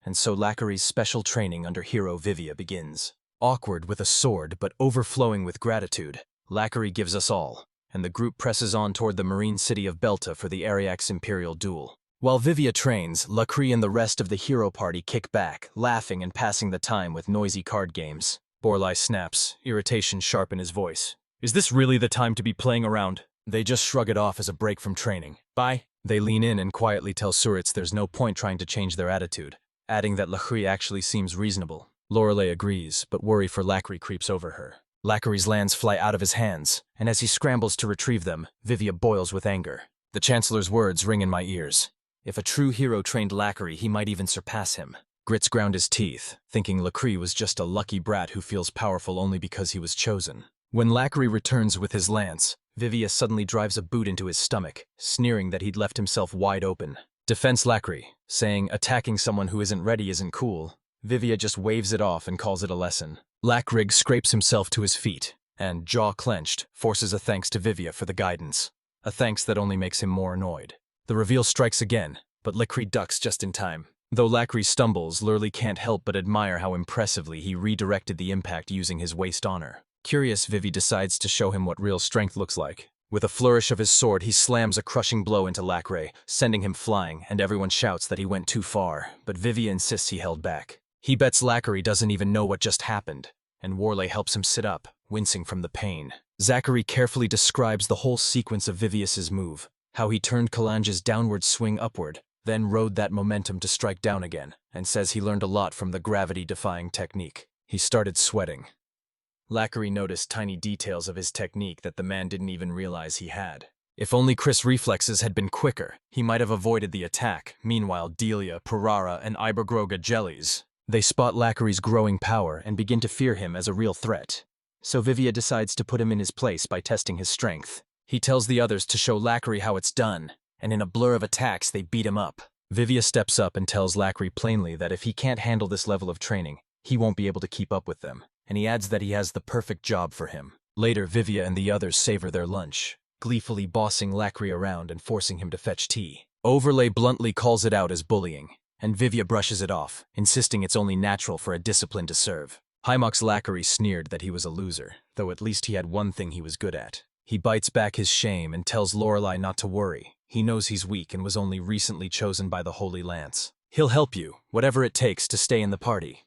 And so Lacree's special training under Hero Vivia begins. Awkward with a sword but overflowing with gratitude, Lacree gives us all, and the group presses on toward the marine city of Belta for the Ariak's Imperial duel. While Vivia trains, Lacree and the rest of the Hero Party kick back, laughing and passing the time with noisy card games. Borlai snaps, irritation sharp in his voice. Is this really the time to be playing around? They just shrug it off as a break from training. Bye. They lean in and quietly tell Suritz there's no point trying to change their attitude, adding that Lacree actually seems reasonable. Lorelei agrees, but worry for Lacree creeps over her. Lacree's lands fly out of his hands, and as he scrambles to retrieve them, Vivia boils with anger. The Chancellor's words ring in my ears. If a true hero trained Lacree, he might even surpass him. Grits ground his teeth, thinking Lacree was just a lucky brat who feels powerful only because he was chosen. When Lacree returns with his lance, Vivia suddenly drives a boot into his stomach, sneering that he'd left himself wide open. Defense Lacree, saying attacking someone who isn't ready isn't cool. Vivia just waves it off and calls it a lesson. Lacrig scrapes himself to his feet, and, jaw clenched, forces a thanks to Vivia for the guidance. A thanks that only makes him more annoyed. The reveal strikes again, but Lacree ducks just in time. Though Lacree stumbles, Lurley can't help but admire how impressively he redirected the impact using his waist honor. Curious, Vivi decides to show him what real strength looks like. With a flourish of his sword, he slams a crushing blow into Lacree, sending him flying, and everyone shouts that he went too far, but Vivi insists he held back. He bets Lacree doesn't even know what just happened, and Worley helps him sit up, wincing from the pain. Zachary carefully describes the whole sequence of Vivius's move, how he turned Kalange's downward swing upward, then rode that momentum to strike down again, and says he learned a lot from the gravity-defying technique. He started sweating. Lacree noticed tiny details of his technique that the man didn't even realize he had. If only Chris' reflexes had been quicker, he might have avoided the attack. Meanwhile, Delia, Perara, and Ibergroga jellies. They spot Lacree's growing power and begin to fear him as a real threat. So Vivia decides to put him in his place by testing his strength. He tells the others to show Lacree how it's done, and in a blur of attacks they beat him up. Vivia steps up and tells Lacree plainly that if he can't handle this level of training, he won't be able to keep up with them. And he adds that he has the perfect job for him. Later, Vivia and the others savor their lunch, gleefully bossing Lacry around and forcing him to fetch tea. Overlay bluntly calls it out as bullying, and Vivia brushes it off, insisting it's only natural for a discipline to serve. Hymox Lacry sneered that he was a loser, though at least he had one thing he was good at. He bites back his shame and tells Lorelei not to worry. He knows he's weak and was only recently chosen by the Holy Lance. He'll help you, whatever it takes to stay in the party.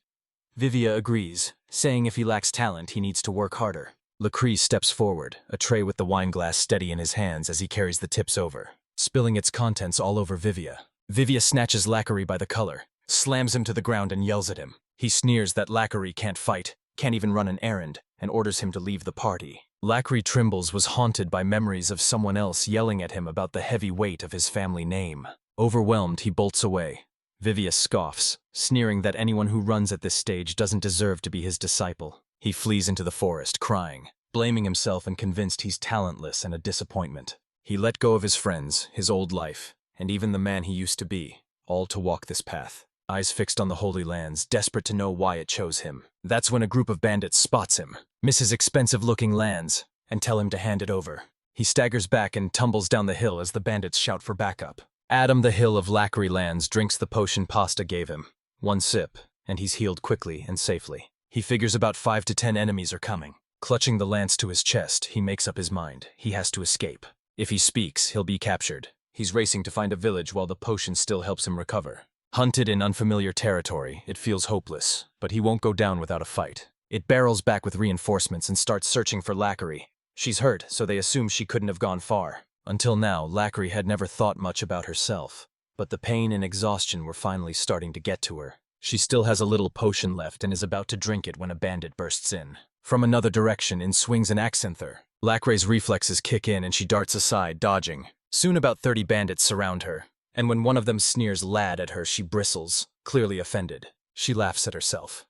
Vivia agrees, saying if he lacks talent, he needs to work harder. Lacry steps forward, a tray with the wine glass steady in his hands as he carries the tips over, spilling its contents all over Vivia. Vivia snatches Lacry by the collar, slams him to the ground and yells at him. He sneers that Lacry can't fight, can't even run an errand, and orders him to leave the party. Lacry Trimbles was haunted by memories of someone else yelling at him about the heavy weight of his family name. Overwhelmed, he bolts away. Vivia scoffs, sneering that anyone who runs at this stage doesn't deserve to be his disciple. He flees into the forest, crying, blaming himself and convinced he's talentless and a disappointment. He let go of his friends, his old life, and even the man he used to be, all to walk this path. Eyes fixed on the Holy Lands, desperate to know why it chose him. That's when a group of bandits spots him, miss his expensive-looking lands, and tell him to hand it over. He staggers back and tumbles down the hill as the bandits shout for backup. Adam the Hill of Lacry Lands drinks the potion Pasta gave him. One sip, and he's healed quickly and safely. He figures about 5 to 10 enemies are coming. Clutching the lance to his chest, he makes up his mind. He has to escape. If he speaks, he'll be captured. He's racing to find a village while the potion still helps him recover. Hunted in unfamiliar territory, it feels hopeless, but he won't go down without a fight. It barrels back with reinforcements and starts searching for Lacry. She's hurt, so they assume she couldn't have gone far. Until now, Lacry had never thought much about herself, but the pain and exhaustion were finally starting to get to her. She still has a little potion left and is about to drink it when a bandit bursts in. From another direction, in swings an Axanther. Lacry's reflexes kick in and she darts aside, dodging. Soon about 30 bandits surround her, and when one of them sneers lad at her, she bristles, clearly offended. She laughs at herself.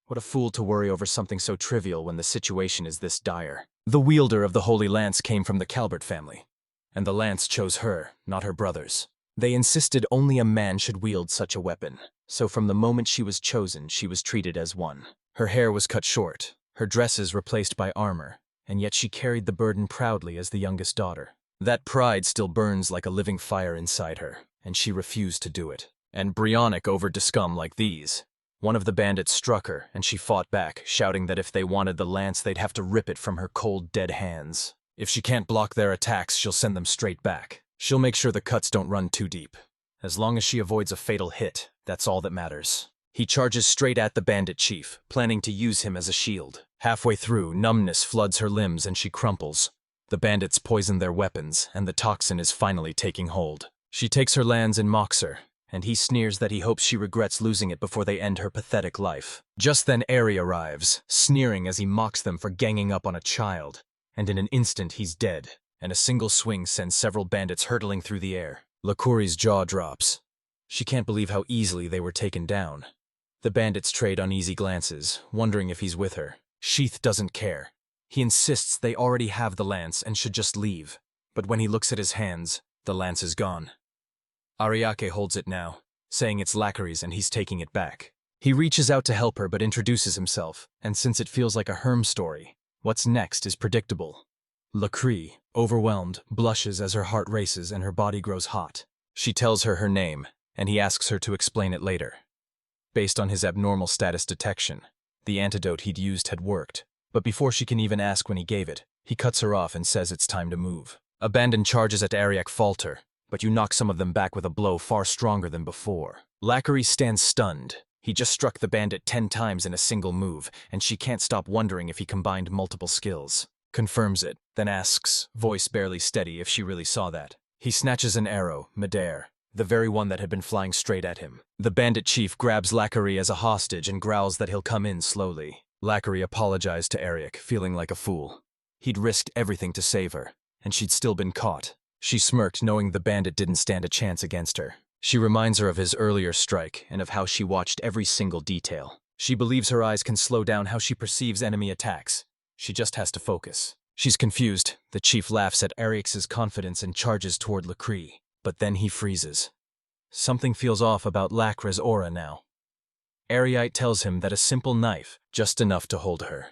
What a fool to worry over something so trivial when the situation is this dire. The wielder of the Holy Lance came from the Calbert family, and the lance chose her, not her brothers. They insisted only a man should wield such a weapon, so from the moment she was chosen, she was treated as one. Her hair was cut short, her dresses replaced by armor, and yet she carried the burden proudly as the youngest daughter. That pride still burns like a living fire inside her, and she refused to do it. And Brionic over to scum like these. One of the bandits struck her, and she fought back, shouting that if they wanted the lance, they'd have to rip it from her cold, dead hands. If she can't block their attacks, she'll send them straight back. She'll make sure the cuts don't run too deep. As long as she avoids a fatal hit, that's all that matters. He charges straight at the bandit chief, planning to use him as a shield. Halfway through, numbness floods her limbs and she crumples. The bandits poison their weapons, and the toxin is finally taking hold. She takes her lands and mocks her, and he sneers that he hopes she regrets losing it before they end her pathetic life. Just then Aerie arrives, sneering as he mocks them for ganging up on a child, and in an instant he's dead, and a single swing sends several bandits hurtling through the air. Lacry's jaw drops. She can't believe how easily they were taken down. The bandits trade uneasy glances, wondering if he's with her. Sheath doesn't care. He insists they already have the lance and should just leave, but when he looks at his hands, the lance is gone. Ariake holds it now, saying it's Lacry's and he's taking it back. He reaches out to help her but introduces himself, and since it feels like a Herm story, what's next is predictable. Lacry, overwhelmed, blushes as her heart races and her body grows hot. She tells her name, and he asks her to explain it later. Based on his abnormal status detection, the antidote he'd used had worked. But before she can even ask when he gave it, he cuts her off and says it's time to move. Abandoned charges at Ariak falter, but you knock some of them back with a blow far stronger than before. Lacry stands stunned. He just struck the bandit 10 times in a single move, and she can't stop wondering if he combined multiple skills. Confirms it, then asks, voice barely steady, if she really saw that. He snatches an arrow, midair, the very one that had been flying straight at him. The bandit chief grabs Lacry as a hostage and growls that he'll come in slowly. Lacry apologized to Ariak, feeling like a fool. He'd risked everything to save her, and she'd still been caught. She smirked, knowing the bandit didn't stand a chance against her. She reminds her of his earlier strike and of how she watched every single detail. She believes her eyes can slow down how she perceives enemy attacks. She just has to focus. She's confused. The chief laughs at Ariak's confidence and charges toward Lacry, but then he freezes. Something feels off about Lacry's aura now. Ariite tells him that a simple knife, just enough to hold her.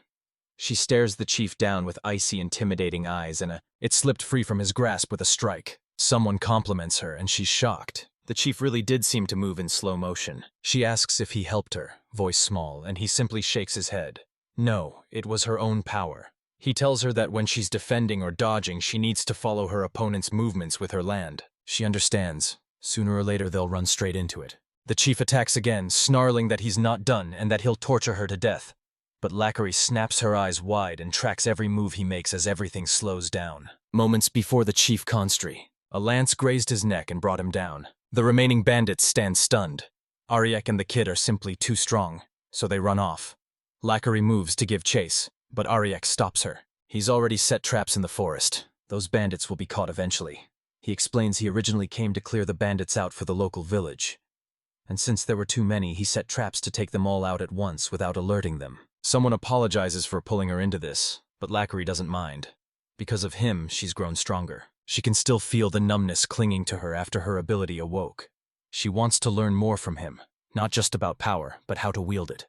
She stares the chief down with icy, intimidating eyes, and it slipped free from his grasp with a strike. Someone compliments her, and she's shocked. The chief really did seem to move in slow motion. She asks if he helped her, voice small, and he simply shakes his head. No, it was her own power. He tells her that when she's defending or dodging, she needs to follow her opponent's movements with her land. She understands. Sooner or later, they'll run straight into it. The chief attacks again, snarling that he's not done and that he'll torture her to death. But Lackery snaps her eyes wide and tracks every move he makes as everything slows down. Moments before the chief constri, a lance grazed his neck and brought him down. The remaining bandits stand stunned. Ariek and the kid are simply too strong, so they run off. Lackery moves to give chase, but Ariek stops her. He's already set traps in the forest. Those bandits will be caught eventually. He explains he originally came to clear the bandits out for the local village. And since there were too many, he set traps to take them all out at once without alerting them. Someone apologizes for pulling her into this, but Lackery doesn't mind. Because of him, she's grown stronger. She can still feel the numbness clinging to her after her ability awoke. She wants to learn more from him, not just about power, but how to wield it.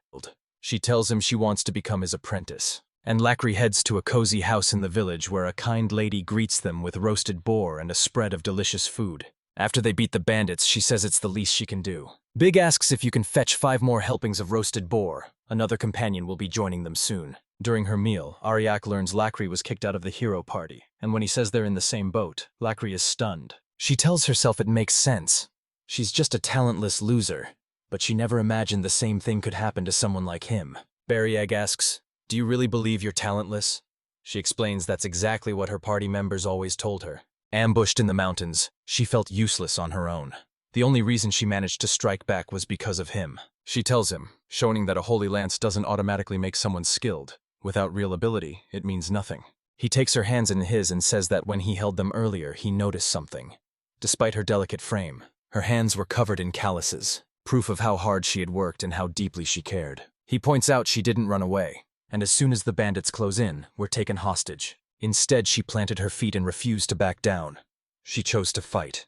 She tells him she wants to become his apprentice. And Lackery heads to a cozy house in the village where a kind lady greets them with roasted boar and a spread of delicious food. After they beat the bandits, she says it's the least she can do. Big asks if you can fetch 5 more helpings of roasted boar. Another companion will be joining them soon. During her meal, Ariak learns Lackery was kicked out of the hero party, and when he says they're in the same boat, Lackery is stunned. She tells herself it makes sense. She's just a talentless loser, but she never imagined the same thing could happen to someone like him. Bariag asks, "Do you really believe you're talentless?" She explains that's exactly what her party members always told her. Ambushed in the mountains, she felt useless on her own. The only reason she managed to strike back was because of him. She tells him, showing that a holy lance doesn't automatically make someone skilled. Without real ability, it means nothing. He takes her hands in his and says that when he held them earlier, he noticed something. Despite her delicate frame, her hands were covered in calluses, proof of how hard she had worked and how deeply she cared. He points out she didn't run away, and as soon as the bandits close in, were taken hostage. Instead, she planted her feet and refused to back down. She chose to fight.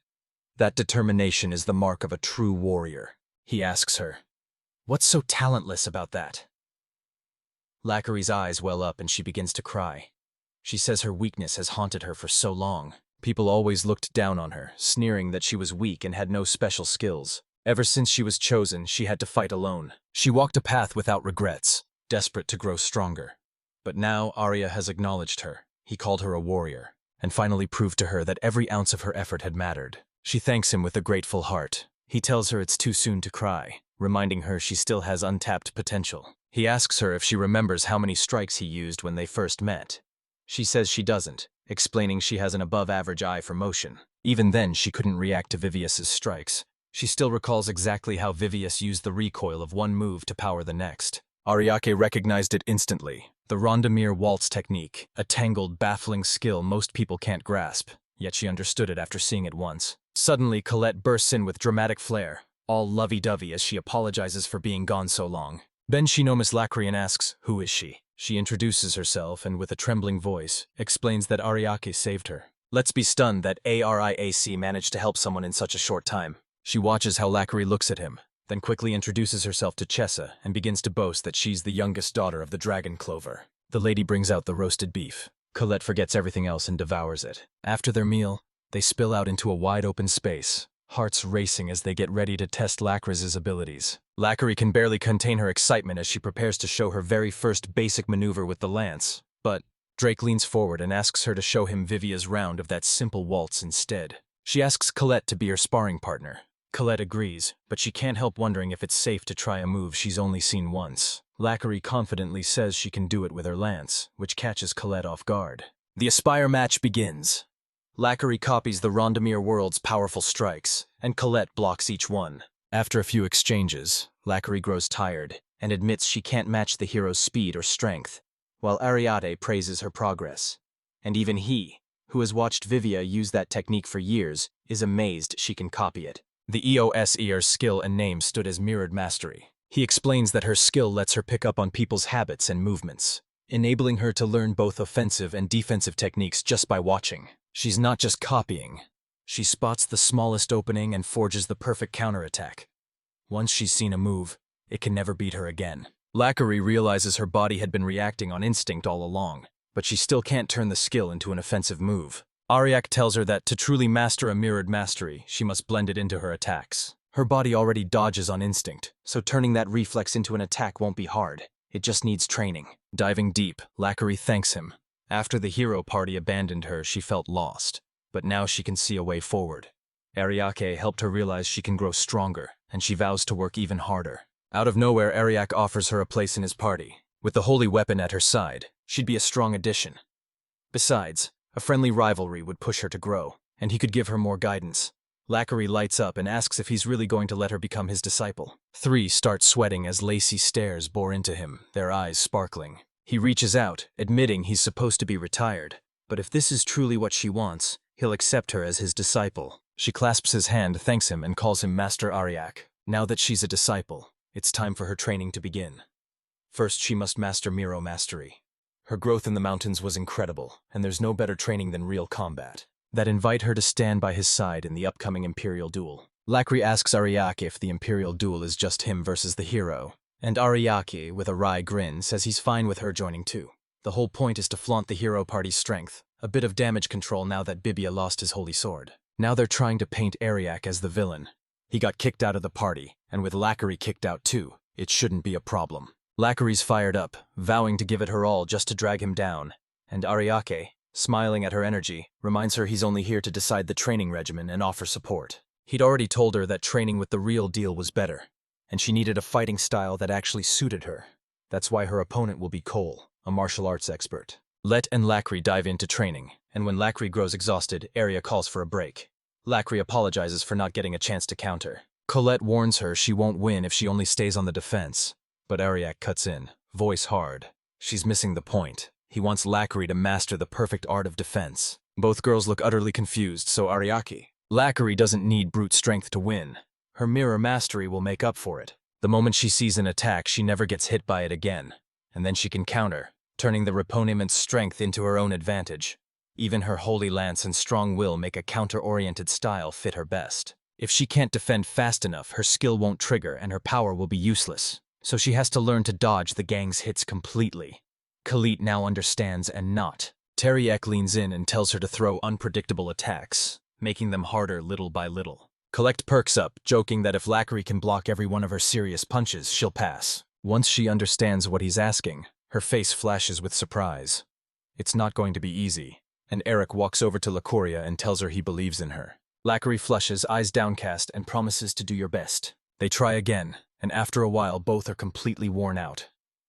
That determination is the mark of a true warrior. He asks her, "What's so talentless about that?" Lackery's eyes well up and she begins to cry. She says her weakness has haunted her for so long. People always looked down on her, sneering that she was weak and had no special skills. Ever since she was chosen, she had to fight alone. She walked a path without regrets, desperate to grow stronger. But now Arya has acknowledged her. He called her a warrior, and finally proved to her that every ounce of her effort had mattered. She thanks him with a grateful heart. He tells her it's too soon to cry, reminding her she still has untapped potential. He asks her if she remembers how many strikes he used when they first met. She says she doesn't, explaining she has an above-average eye for motion. Even then, she couldn't react to Vivius's strikes. She still recalls exactly how Vivius used the recoil of one move to power the next. Ariake recognized it instantly. The Rondemir waltz technique, a tangled, baffling skill most people can't grasp, yet she understood it after seeing it once. Suddenly, Colette bursts in with dramatic flair, all lovey-dovey as she apologizes for being gone so long. Then she notices Lackery and asks, who is she? She introduces herself and with a trembling voice, explains that Ariake saved her. Let's be stunned that Ariac managed to help someone in such a short time. She watches how Lackery looks at him, then quickly introduces herself to Chessa and begins to boast that she's the youngest daughter of the Dragon Clover. The lady brings out the roasted beef. Colette forgets everything else and devours it. After their meal, they spill out into a wide open space, hearts racing as they get ready to test Lackery's abilities. Lackery can barely contain her excitement as she prepares to show her very first basic maneuver with the lance. But Drake leans forward and asks her to show him Vivia's round of that simple waltz instead. She asks Colette to be her sparring partner. Colette agrees, but she can't help wondering if it's safe to try a move she's only seen once. Lackery confidently says she can do it with her lance, which catches Colette off guard. The Aspire match begins. Lackery copies the Rondemir world's powerful strikes, and Colette blocks each one. After a few exchanges, Lackery grows tired and admits she can't match the hero's speed or strength, while Ariate praises her progress. And even he, who has watched Vivia use that technique for years, is amazed she can copy it. The EOSER's skill and name stood as mirrored mastery. He explains that her skill lets her pick up on people's habits and movements, enabling her to learn both offensive and defensive techniques just by watching. She's not just copying. She spots the smallest opening and forges the perfect counterattack. Once she's seen a move, it can never beat her again. Lackery realizes her body had been reacting on instinct all along, but she still can't turn the skill into an offensive move. Ariak tells her that to truly master a mirrored mastery, she must blend it into her attacks. Her body already dodges on instinct, so turning that reflex into an attack won't be hard. It just needs training. Diving deep, Lackery thanks him. After the hero party abandoned her, she felt lost, but now she can see a way forward. Ariake helped her realize she can grow stronger, and she vows to work even harder. Out of nowhere, Ariak offers her a place in his party. With the holy weapon at her side, she'd be a strong addition. Besides, a friendly rivalry would push her to grow, and he could give her more guidance. Lackery lights up and asks if he's really going to let her become his disciple. 3 start sweating as lacy stares bore into him, their eyes sparkling. He reaches out, admitting he's supposed to be retired, but if this is truly what she wants, he'll accept her as his disciple. She clasps his hand, thanks him, and calls him Master Ariak. Now that she's a disciple, it's time for her training to begin. First, she must master Miro mastery. Her growth in the mountains was incredible, and there's no better training than real combat. That invite her to stand by his side in the upcoming Imperial Duel. Lackery asks Ariake if the Imperial Duel is just him versus the hero, and Ariake, with a wry grin, says he's fine with her joining too. The whole point is to flaunt the hero party's strength, a bit of damage control now that Bibia lost his holy sword. Now they're trying to paint Ariak as the villain. He got kicked out of the party, and with Lackery kicked out too, it shouldn't be a problem. Lackery's fired up, vowing to give it her all just to drag him down, and Ariake, smiling at her energy, reminds her he's only here to decide the training regimen and offer support. He'd already told her that training with the real deal was better, and she needed a fighting style that actually suited her. That's why her opponent will be Cole, a martial arts expert. Let and Lackery dive into training, and when Lackery grows exhausted, Arya calls for a break. Lackery apologizes for not getting a chance to counter. Colette warns her she won't win if she only stays on the defense, but Ariak cuts in, voice hard. She's missing the point. He wants Lackery to master the perfect art of defense. Both girls look utterly confused, so Ariake. Lackery doesn't need brute strength to win. Her mirror mastery will make up for it. The moment she sees an attack, she never gets hit by it again, and then she can counter, turning the opponent's strength into her own advantage. Even her holy lance and strong will make a counter-oriented style fit her best. If she can't defend fast enough, her skill won't trigger and her power will be useless, so she has to learn to dodge the gang's hits completely. Khalid now understands and not. Teriek leans in and tells her to throw unpredictable attacks, making them harder little by little. Colette perks up, joking that if Lackery can block every one of her serious punches, she'll pass. Once she understands what he's asking, her face flashes with surprise. It's not going to be easy, and Eric walks over to Lacoria and tells her he believes in her. Lackery flushes, eyes downcast, and promises to do your best. They try again, and after a while both are completely worn out.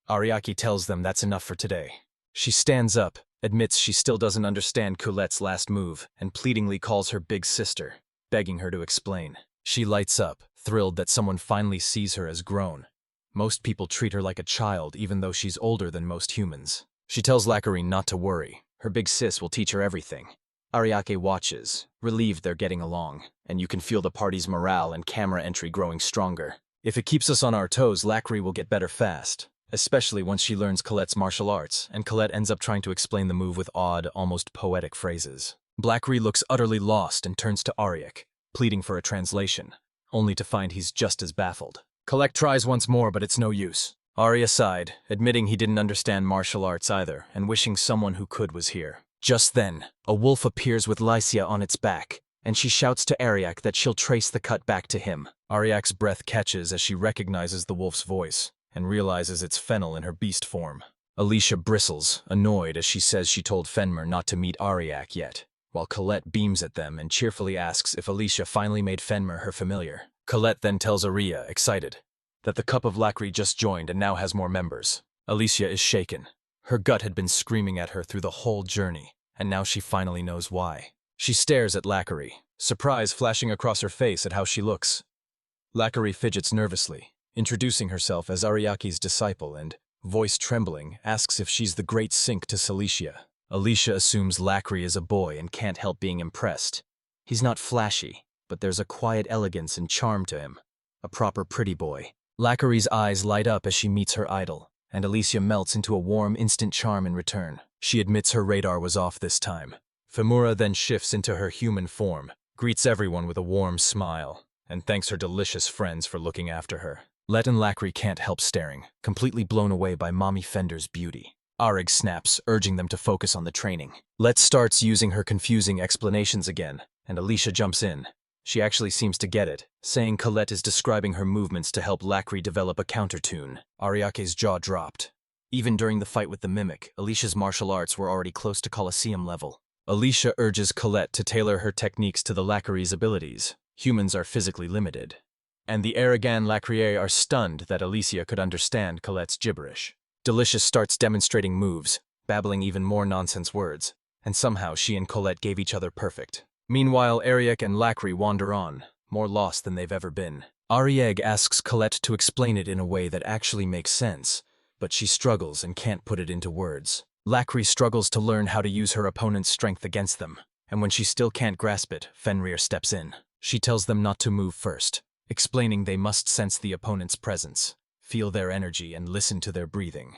Ariake tells them that's enough for today. She stands up, admits she still doesn't understand Colette's last move, and pleadingly calls her big sister, begging her to explain. She lights up, thrilled that someone finally sees her as grown. Most people treat her like a child even though she's older than most humans. She tells Lackery not to worry. Her big sis will teach her everything. Ariake watches, relieved they're getting along, and you can feel the party's morale and camera entry growing stronger. If it keeps us on our toes, Lackery will get better fast, especially once she learns Colette's martial arts, and Colette ends up trying to explain the move with odd, almost poetic phrases. Lackery looks utterly lost and turns to Ariak, pleading for a translation, only to find he's just as baffled. Colette tries once more, but it's no use. Arya sighed, admitting he didn't understand martial arts either, and wishing someone who could was here. Just then, a wolf appears with Lycia on its back, and she shouts to Ariak that she'll trace the cut back to him. Ariak's breath catches as she recognizes the wolf's voice, and realizes it's Fennel in her beast form. Alicia bristles, annoyed as she says she told Fenmer not to meet Ariak yet, while Colette beams at them and cheerfully asks if Alicia finally made Fenmer her familiar. Colette then tells Arya, excited, that the Cup of Lackery just joined and now has more members. Alicia is shaken. Her gut had been screaming at her through the whole journey, and now she finally knows why. She stares at Lackery, surprise flashing across her face at how she looks. Lackery fidgets nervously, introducing herself as Ariake's disciple and, voice trembling, asks if she's the great Sync to Cilicia. Alicia assumes Lackery is a boy and can't help being impressed. He's not flashy, but there's a quiet elegance and charm to him. A proper pretty boy. Lackery's eyes light up as she meets her idol, and Alicia melts into a warm, instant charm in return. She admits her radar was off this time. Femura then shifts into her human form, greets everyone with a warm smile, and thanks her delicious friends for looking after her. Let and Lacry can't help staring, completely blown away by Mommy Fender's beauty. Arig snaps, urging them to focus on the training. Let starts using her confusing explanations again, and Alicia jumps in. She actually seems to get it, saying Colette is describing her movements to help Lacry develop a countertune. Ariake's jaw dropped. Even during the fight with the Mimic, Alicia's martial arts were already close to Colosseum level. Alicia urges Colette to tailor her techniques to the Lacry's abilities. Humans are physically limited. And the Aragan Lacrier are stunned that Alicia could understand Colette's gibberish. Delicious starts demonstrating moves, babbling even more nonsense words, and somehow she and Colette gave each other perfect. Meanwhile, Ariek and Lacry wander on, more lost than they've ever been. Arieg asks Colette to explain it in a way that actually makes sense, but she struggles and can't put it into words. Lacry struggles to learn how to use her opponent's strength against them, and when she still can't grasp it, Fenrir steps in. She tells them not to move first, explaining they must sense the opponent's presence, feel their energy, and listen to their breathing.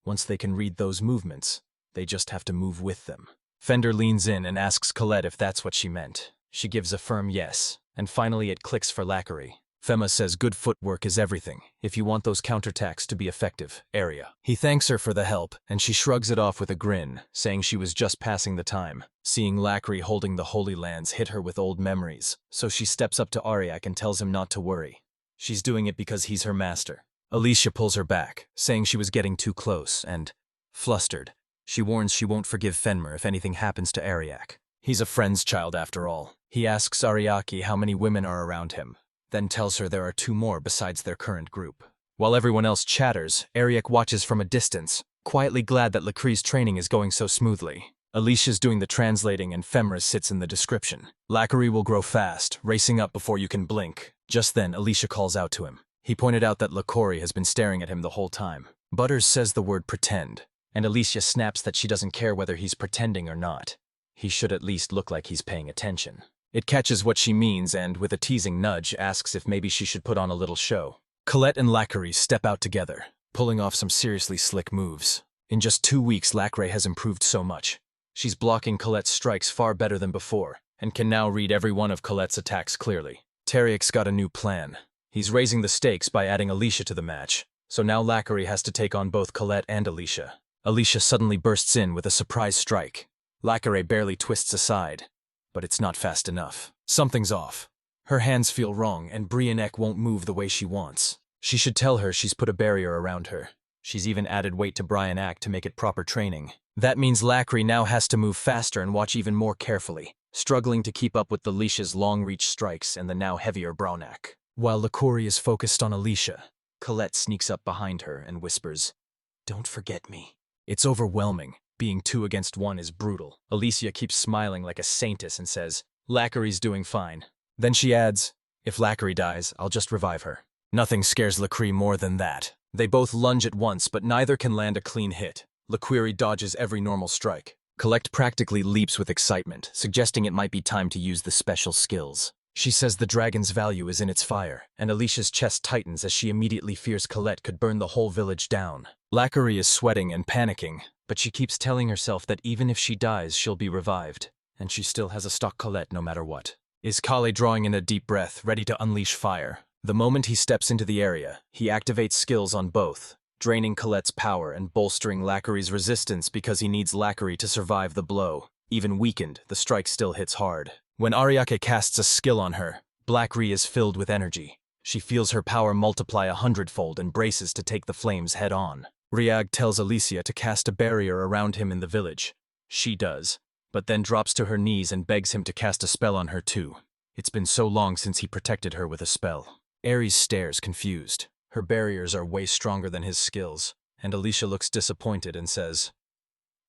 Once they can read those movements, they just have to move with them. Fender leans in and asks Colette if that's what she meant. She gives a firm yes, and finally it clicks for Lacry. Fema says good footwork is everything, if you want those counterattacks to be effective, area. He thanks her for the help, and she shrugs it off with a grin, saying she was just passing the time. Seeing Lacry holding the Holy Lands hit her with old memories, so she steps up to Ariak and tells him not to worry. She's doing it because he's her master. Alicia pulls her back, saying she was getting too close, and, flustered, she warns she won't forgive Fenrir if anything happens to Ariak. He's a friend's child after all. He asks Ariaki how many women are around him, then tells her there are 2 more besides their current group. While everyone else chatters, Ariak watches from a distance, quietly glad that Lacry's training is going so smoothly. Alicia's doing the translating and Fenrir sits in the description. Lacry will grow fast, racing up before you can blink. Just then, Alicia calls out to him. He pointed out that Lacry has been staring at him the whole time. Butters says the word pretend, and Alicia snaps that she doesn't care whether he's pretending or not. He should at least look like he's paying attention. It catches what she means and, with a teasing nudge, asks if maybe she should put on a little show. Colette and Lacry step out together, pulling off some seriously slick moves. In just 2 weeks, Lacry has improved so much. She's blocking Colette's strikes far better than before, and can now read every one of Colette's attacks clearly. Tariq's got a new plan. He's raising the stakes by adding Alicia to the match, so now Lacry has to take on both Colette and Alicia. Alicia suddenly bursts in with a surprise strike. Lacry barely twists aside, but it's not fast enough. Something's off. Her hands feel wrong, and Brianek won't move the way she wants. She should tell her she's put a barrier around her. She's even added weight to Brianek to make it proper training. That means Lacry now has to move faster and watch even more carefully, struggling to keep up with Alicia's long-reach strikes and the now heavier Braunak. While Lacry is focused on Alicia, Colette sneaks up behind her and whispers, "Don't forget me." It's overwhelming. Being 2 against 1 is brutal. Alicia keeps smiling like a saintess and says, "Lacry's doing fine." Then she adds, "If Lacry dies, I'll just revive her." Nothing scares Lacry more than that. They both lunge at once, but neither can land a clean hit. Lacry dodges every normal strike. Colette practically leaps with excitement, suggesting it might be time to use the special skills. She says the dragon's value is in its fire, and Alicia's chest tightens as she immediately fears Colette could burn the whole village down. Lacry is sweating and panicking, but she keeps telling herself that even if she dies, she'll be revived, and she still has a stock Colette no matter what. Is Kale drawing in a deep breath, ready to unleash fire? The moment he steps into the area, he activates skills on both, draining Colette's power and bolstering Lacry's resistance because he needs Lacry to survive the blow. Even weakened, the strike still hits hard. When Ariake casts a skill on her, Lacry is filled with energy. She feels her power multiply 100-fold and braces to take the flames head-on. Riag tells Alicia to cast a barrier around him in the village. She does, but then drops to her knees and begs him to cast a spell on her too. It's been so long since he protected her with a spell. Ares stares, confused. Her barriers are way stronger than his skills, and Alicia looks disappointed and says,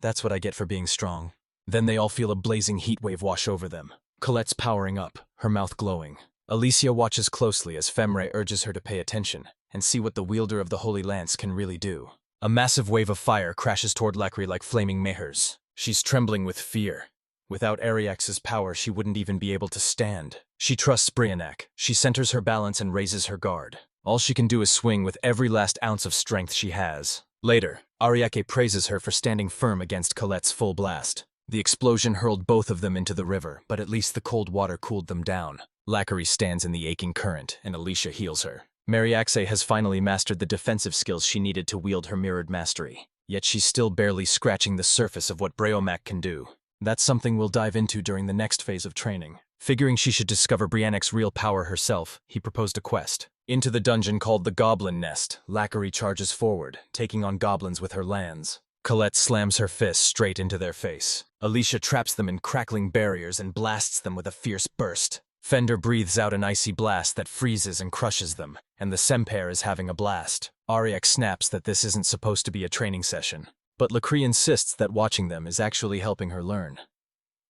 "That's what I get for being strong." Then they all feel a blazing heat wave wash over them. Colette's powering up, her mouth glowing. Alicia watches closely as Femre urges her to pay attention and see what the wielder of the Holy Lance can really do. A massive wave of fire crashes toward Lacry like flaming mehers. She's trembling with fear. Without Ariax's power, she wouldn't even be able to stand. She trusts Brianek. She centers her balance and raises her guard. All she can do is swing with every last ounce of strength she has. Later, Ariake praises her for standing firm against Colette's full blast. The explosion hurled both of them into the river, but at least the cold water cooled them down. Lacry stands in the aching current, and Alicia heals her. Mariaxe has finally mastered the defensive skills she needed to wield her mirrored mastery. Yet she's still barely scratching the surface of what Breomak can do. That's something we'll dive into during the next phase of training. Figuring she should discover Brianek's real power herself, he proposed a quest. Into the dungeon called the Goblin Nest, Lachery charges forward, taking on goblins with her lands. Colette slams her fists straight into their face. Alicia traps them in crackling barriers and blasts them with a fierce burst. Fender breathes out an icy blast that freezes and crushes them, and the Semper is having a blast. Ariak snaps that this isn't supposed to be a training session, but Lachery insists that watching them is actually helping her learn.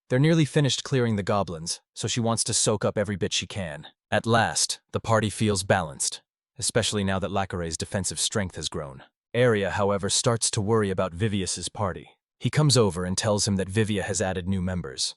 They're nearly finished clearing the goblins, so she wants to soak up every bit she can. At last, the party feels balanced, especially now that Lachery's defensive strength has grown. Arya, however, starts to worry about Vivius's party. He comes over and tells him that Vivia has added new members.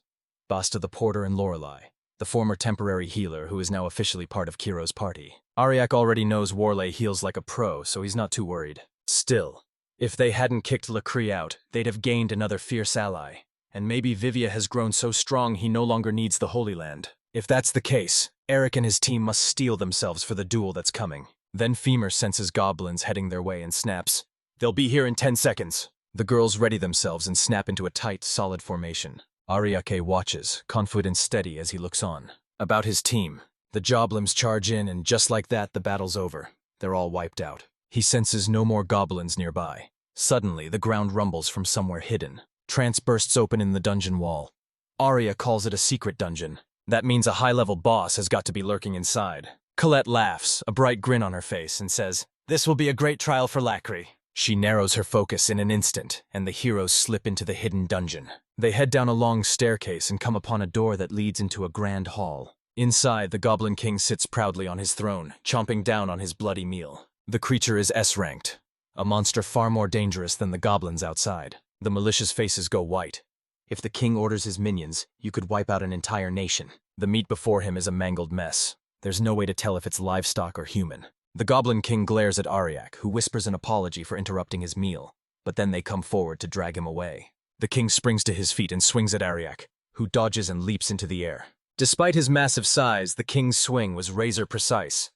Basta the Porter and Lorelei, the former temporary healer who is now officially part of Kiro's party. Ariak already knows Warley heals like a pro, so he's not too worried. Still, if they hadn't kicked Lachery out, they'd have gained another fierce ally. And maybe Vivia has grown so strong he no longer needs the Holy Land. If that's the case, Eric and his team must steel themselves for the duel that's coming. Then Femur senses goblins heading their way and snaps, "They'll be here in 10 seconds. The girls ready themselves and snap into a tight, solid formation. Ariake watches, confident and steady as he looks on. About his team, the Joblims charge in and just like that the battle's over. They're all wiped out. He senses no more goblins nearby. Suddenly, the ground rumbles from somewhere hidden. Trance bursts open in the dungeon wall. Arya calls it a secret dungeon. That means a high-level boss has got to be lurking inside. Colette laughs, a bright grin on her face, and says, "This will be a great trial for Lachery." She narrows her focus in an instant, and the heroes slip into the hidden dungeon. They head down a long staircase and come upon a door that leads into a grand hall. Inside, the Goblin King sits proudly on his throne, chomping down on his bloody meal. The creature is S-ranked, a monster far more dangerous than the goblins outside. The malicious faces go white. If the king orders his minions, you could wipe out an entire nation. The meat before him is a mangled mess. There's no way to tell if it's livestock or human. The Goblin King glares at Ariak, who whispers an apology for interrupting his meal, but then they come forward to drag him away. The king springs to his feet and swings at Ariak, who dodges and leaps into the air. Despite his massive size, the king's swing was razor precise.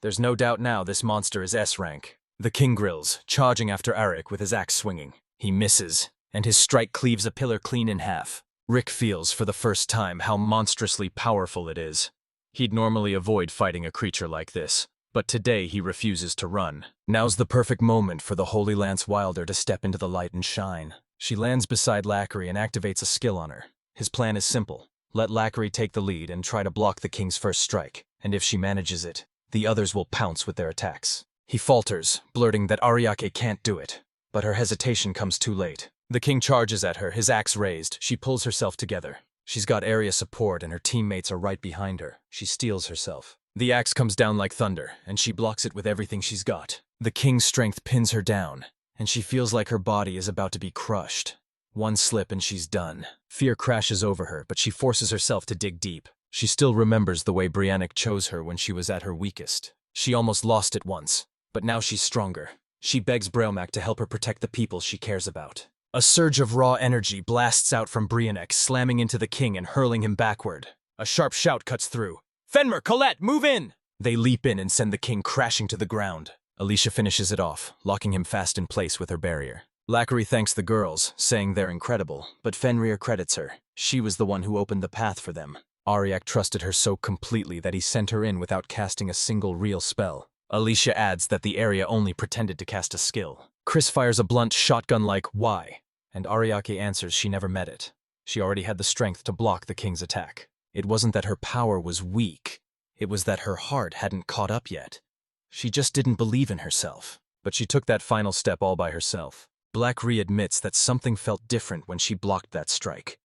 There's no doubt now this monster is S-rank. The king grills, charging after Ariak with his axe swinging. He misses, and his strike cleaves a pillar clean in half. Rick feels for the first time how monstrously powerful it is. He'd normally avoid fighting a creature like this, but today he refuses to run. Now's the perfect moment for the Holy Lance Wilder to step into the light and shine. She lands beside Lachery and activates a skill on her. His plan is simple. Let Lachery take the lead and try to block the king's first strike, and if she manages it, the others will pounce with their attacks. He falters, blurting that Ariake can't do it, but her hesitation comes too late. The king charges at her, his axe raised. She pulls herself together. She's got area support and her teammates are right behind her. She steels herself. The axe comes down like thunder, and she blocks it with everything she's got. The king's strength pins her down, and she feels like her body is about to be crushed. One slip and she's done. Fear crashes over her, but she forces herself to dig deep. She still remembers the way Briannik chose her when she was at her weakest. She almost lost it once, but now she's stronger. She begs Breomak to help her protect the people she cares about. A surge of raw energy blasts out from Briannik, slamming into the king and hurling him backward. A sharp shout cuts through. "Fenrir, Colette, move in!" They leap in and send the king crashing to the ground. Alicia finishes it off, locking him fast in place with her barrier. Lachery thanks the girls, saying they're incredible, but Fenrir credits her. She was the one who opened the path for them. Ariak trusted her so completely that he sent her in without casting a single real spell. Alicia adds that the area only pretended to cast a skill. Chris fires a blunt shotgun-like "Why?" and Ariake answers she never met it. She already had the strength to block the king's attack. It wasn't that her power was weak, it was that her heart hadn't caught up yet. She just didn't believe in herself. But she took that final step all by herself. Lachery admits that something felt different when she blocked that strike.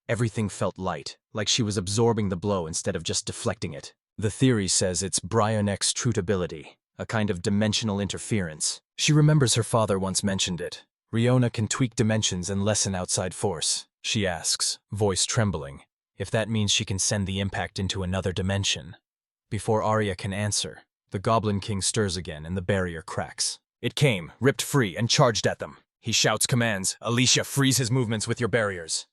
Everything felt light, like she was absorbing the blow instead of just deflecting it. The theory says it's Brionek's trutability, a kind of dimensional interference. She remembers her father once mentioned it. Riona can tweak dimensions and lessen outside force. She asks, voice trembling, if that means she can send the impact into another dimension. Before Arya can answer, the Goblin King stirs again and the barrier cracks. It came, ripped free, and charged at them. He shouts commands. "Alicia, freeze his movements with your barriers."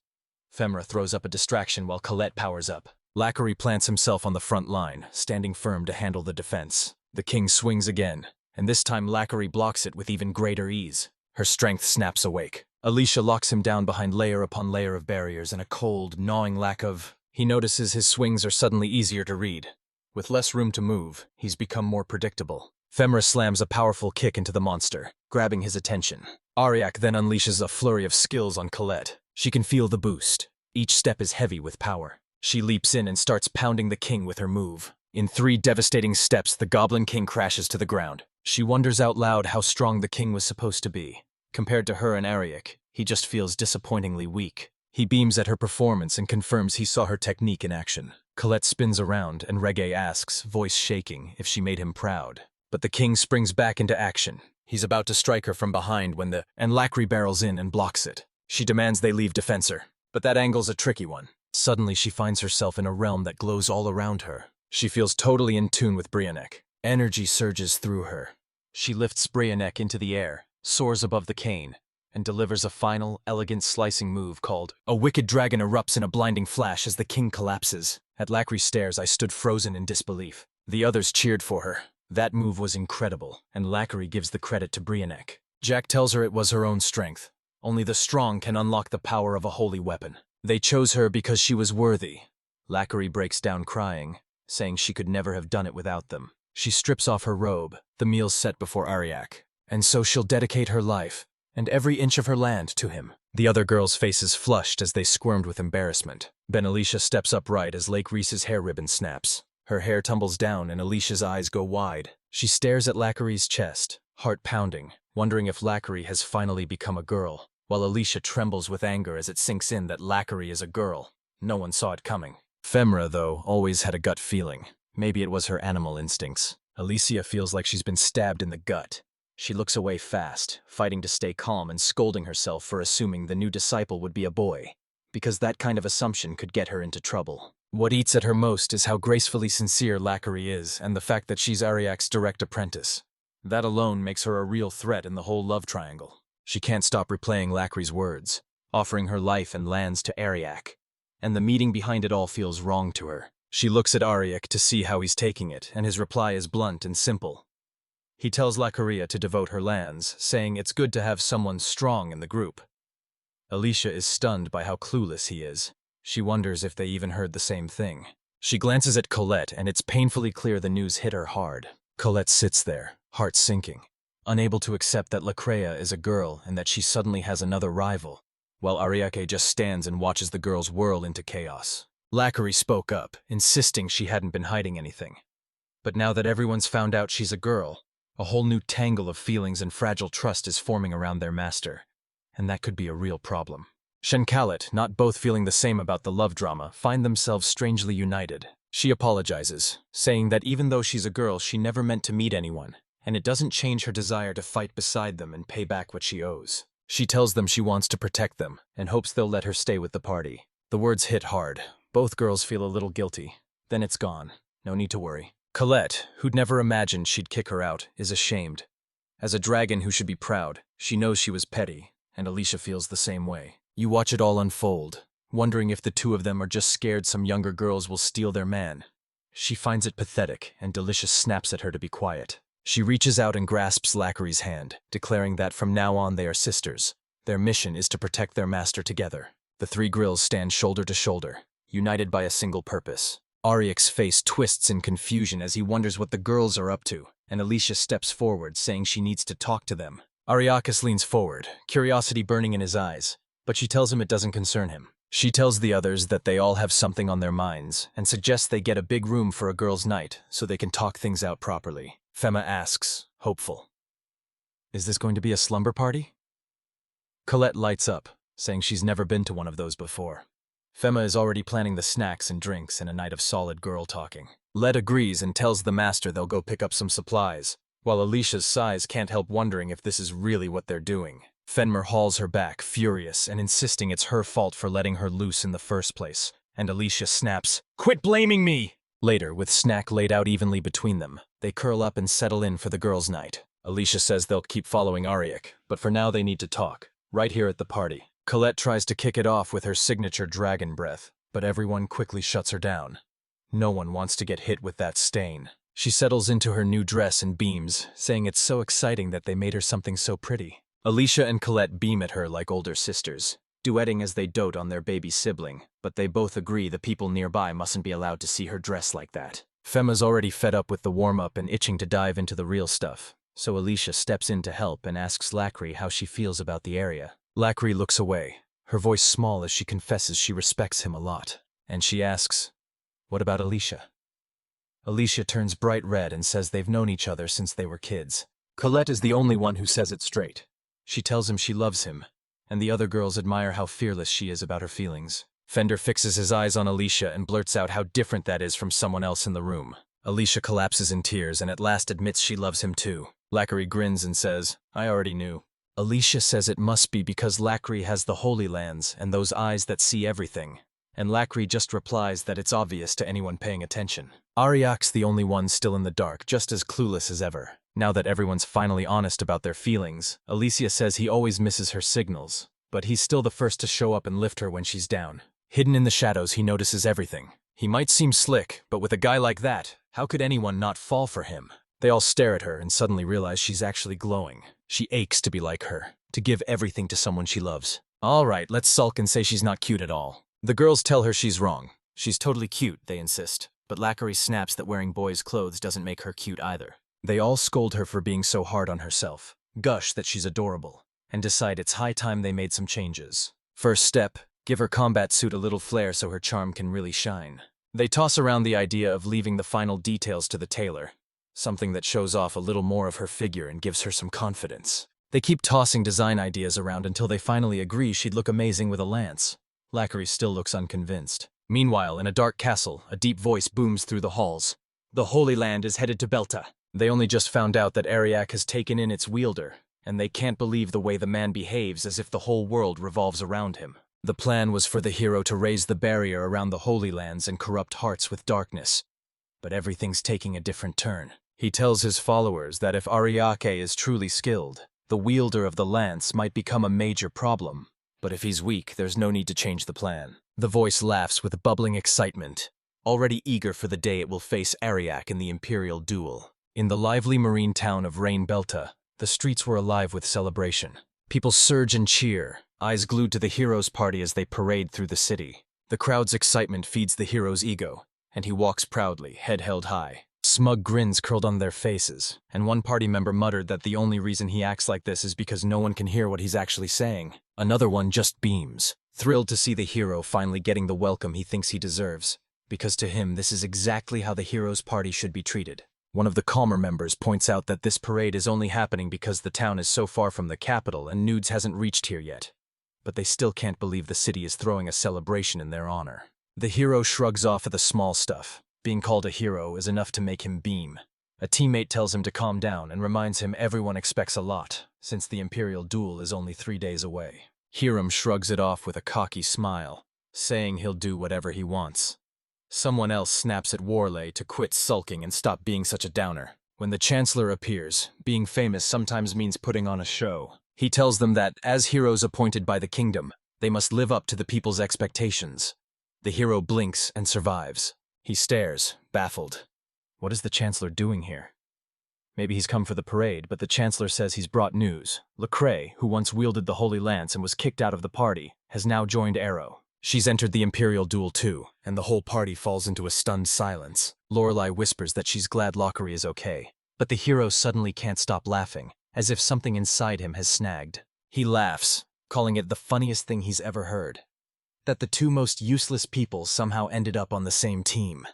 Femra throws up a distraction while Colette powers up. Lachery plants himself on the front line, standing firm to handle the defense. The king swings again, and this time Lackery blocks it with even greater ease. Her strength snaps awake. Alicia locks him down behind layer upon layer of barriers and a cold, gnawing lack of... He notices his swings are suddenly easier to read. With less room to move, he's become more predictable. Femra slams a powerful kick into the monster, grabbing his attention. Ariak then unleashes a flurry of skills on Colette. She can feel the boost. Each step is heavy with power. She leaps in and starts pounding the king with her move. In 3 devastating steps, the Goblin King crashes to the ground. She wonders out loud how strong the king was supposed to be. Compared to her and Ariak, he just feels disappointingly weak. He beams at her performance and confirms he saw her technique in action. Colette spins around and Reggae asks, voice shaking, if she made him proud. But the king springs back into action. He's about to strike her from behind when and Lackery barrels in and blocks it. She demands they leave Defensor, but that angle's a tricky one. Suddenly she finds herself in a realm that glows all around her. She feels totally in tune with Brianek. Energy surges through her. She lifts Brianek into the air, soars above the cane, and delivers a final, elegant slicing move called A Wicked Dragon erupts in a blinding flash as the king collapses. At Lackery's stairs, I stood frozen in disbelief. The others cheered for her. That move was incredible, and Lackery gives the credit to Brianek. Jack tells her it was her own strength. Only the strong can unlock the power of a holy weapon. They chose her because she was worthy. Lackery breaks down crying, saying she could never have done it without them. She strips off her robe, the meal set before Ariak, and so she'll dedicate her life, and every inch of her land to him. The other girls' faces flushed as they squirmed with embarrassment. Then Alicia steps upright as Lake Reese's hair ribbon snaps. Her hair tumbles down and Alicia's eyes go wide. She stares at Lackery's chest, heart pounding, wondering if Lackery has finally become a girl, while Alicia trembles with anger as it sinks in that Lackery is a girl. No one saw it coming. Femra, though, always had a gut feeling. Maybe it was her animal instincts. Alicia feels like she's been stabbed in the gut. She looks away fast, fighting to stay calm and scolding herself for assuming the new disciple would be a boy, because that kind of assumption could get her into trouble. What eats at her most is how gracefully sincere Lackery is and the fact that she's Ariak's direct apprentice. That alone makes her a real threat in the whole love triangle. She can't stop replaying Lackery's words, offering her life and lands to Ariak, and the meaning behind it all feels wrong to her. She looks at Ariak to see how he's taking it, and his reply is blunt and simple. He tells Lackeria to devote her lands, saying it's good to have someone strong in the group. Alicia is stunned by how clueless he is. She wonders if they even heard the same thing. She glances at Colette, and it's painfully clear the news hit her hard. Colette sits there, heart sinking, unable to accept that Lacrea is a girl and that she suddenly has another rival, while Ariake just stands and watches the girls whirl into chaos. Lackery spoke up, insisting she hadn't been hiding anything. But now that everyone's found out she's a girl, a whole new tangle of feelings and fragile trust is forming around their master, and that could be a real problem. Shenkalit, not both feeling the same about the love drama, find themselves strangely united. She apologizes, saying that even though she's a girl, she never meant to meet anyone, and it doesn't change her desire to fight beside them and pay back what she owes. She tells them she wants to protect them and hopes they'll let her stay with the party. The words hit hard. Both girls feel a little guilty. Then it's gone. No need to worry. Colette, who'd never imagined she'd kick her out, is ashamed. As a dragon who should be proud, she knows she was petty, and Alicia feels the same way. You watch it all unfold, wondering if the two of them are just scared some younger girls will steal their man. She finds it pathetic, and Delicious snaps at her to be quiet. She reaches out and grasps Lackery's hand, declaring that from now on they are sisters. Their mission is to protect their master together. The 3 grills stand shoulder to shoulder, united by a single purpose. Ariak's face twists in confusion as he wonders what the girls are up to, and Alicia steps forward, saying she needs to talk to them. Ariakis leans forward, curiosity burning in his eyes, but she tells him it doesn't concern him. She tells the others that they all have something on their minds, and suggests they get a big room for a girls' night so they can talk things out properly. Fema asks, hopeful, "Is this going to be a slumber party?" Colette lights up, saying she's never been to one of those before. Fema is already planning the snacks and drinks and a night of solid girl talking. Led agrees and tells the master they'll go pick up some supplies, while Alicia's sighs can't help wondering if this is really what they're doing. Fenmer hauls her back, furious, and insisting it's her fault for letting her loose in the first place, and Alicia snaps, "Quit blaming me!" Later, with snack laid out evenly between them, they curl up and settle in for the girls' night. Alicia says they'll keep following Ariak, but for now they need to talk, right here at the party. Colette tries to kick it off with her signature dragon breath, but everyone quickly shuts her down. No one wants to get hit with that stain. She settles into her new dress and beams, saying it's so exciting that they made her something so pretty. Alicia and Colette beam at her like older sisters, duetting as they dote on their baby sibling, but they both agree the people nearby mustn't be allowed to see her dress like that. Femma's already fed up with the warm-up and itching to dive into the real stuff, so Alicia steps in to help and asks Lacri how she feels about the area. Lacri looks away, her voice small as she confesses she respects him a lot. And she asks, "What about Alicia?" Alicia turns bright red and says they've known each other since they were kids. Colette is the only one who says it straight. She tells him she loves him, and the other girls admire how fearless she is about her feelings. Fender fixes his eyes on Alicia and blurts out how different that is from someone else in the room. Alicia collapses in tears and at last admits she loves him too. Lacri grins and says, "I already knew." Alicia says it must be because Lacri has the Holy Lands and those eyes that see everything, and Lacri just replies that it's obvious to anyone paying attention. Ariak's the only one still in the dark, just as clueless as ever. Now that everyone's finally honest about their feelings, Alicia says he always misses her signals, but he's still the first to show up and lift her when she's down. Hidden in the shadows, he notices everything. He might seem slick, but with a guy like that, how could anyone not fall for him? They all stare at her and suddenly realize she's actually glowing. She aches to be like her, to give everything to someone she loves. All right, let's sulk and say she's not cute at all. The girls tell her she's wrong. She's totally cute, they insist, but Lacri snaps that wearing boys' clothes doesn't make her cute either. They all scold her for being so hard on herself, gush that she's adorable, and decide it's high time they made some changes. First step, give her combat suit a little flair so her charm can really shine. They toss around the idea of leaving the final details to the tailor, something that shows off a little more of her figure and gives her some confidence. They keep tossing design ideas around until they finally agree she'd look amazing with a lance. Lacri still looks unconvinced. Meanwhile, in a dark castle, a deep voice booms through the halls. "The Holy Land is headed to Belta." They only just found out that Ariak has taken in its wielder, and they can't believe the way the man behaves, as if the whole world revolves around him. The plan was for the hero to raise the barrier around the Holy Lands and corrupt hearts with darkness. But everything's taking a different turn. He tells his followers that if Ariake is truly skilled, the wielder of the lance might become a major problem. But if he's weak, there's no need to change the plan. The voice laughs with bubbling excitement, already eager for the day it will face Ariak in the Imperial duel. In the lively marine town of Rain Belta, the streets were alive with celebration. People surge and cheer, eyes glued to the hero's party as they parade through the city. The crowd's excitement feeds the hero's ego, and he walks proudly, head held high. Smug grins curled on their faces, and one party member muttered that the only reason he acts like this is because no one can hear what he's actually saying. Another one just beams, thrilled to see the hero finally getting the welcome he thinks he deserves, because to him this is exactly how the hero's party should be treated. One of the calmer members points out that this parade is only happening because the town is so far from the capital and Nudes hasn't reached here yet. But they still can't believe the city is throwing a celebration in their honor. The hero shrugs off at the small stuff. Being called a hero is enough to make him beam. A teammate tells him to calm down and reminds him everyone expects a lot, since the Imperial duel is only 3 days away. Hiram shrugs it off with a cocky smile, saying he'll do whatever he wants. Someone else snaps at Warley to quit sulking and stop being such a downer. When the Chancellor appears, being famous sometimes means putting on a show. He tells them that, as heroes appointed by the kingdom, they must live up to the people's expectations. The hero blinks and survives. He stares, baffled. What is the Chancellor doing here? Maybe he's come for the parade, but the Chancellor says he's brought news. Lecrae, who once wielded the Holy Lance and was kicked out of the party, has now joined Arrow. She's entered the Imperial duel too, and the whole party falls into a stunned silence. Lorelei whispers that she's glad Lockery is okay, but the hero suddenly can't stop laughing, as if something inside him has snagged. He laughs, calling it the funniest thing he's ever heard. That the two most useless people somehow ended up on the same team.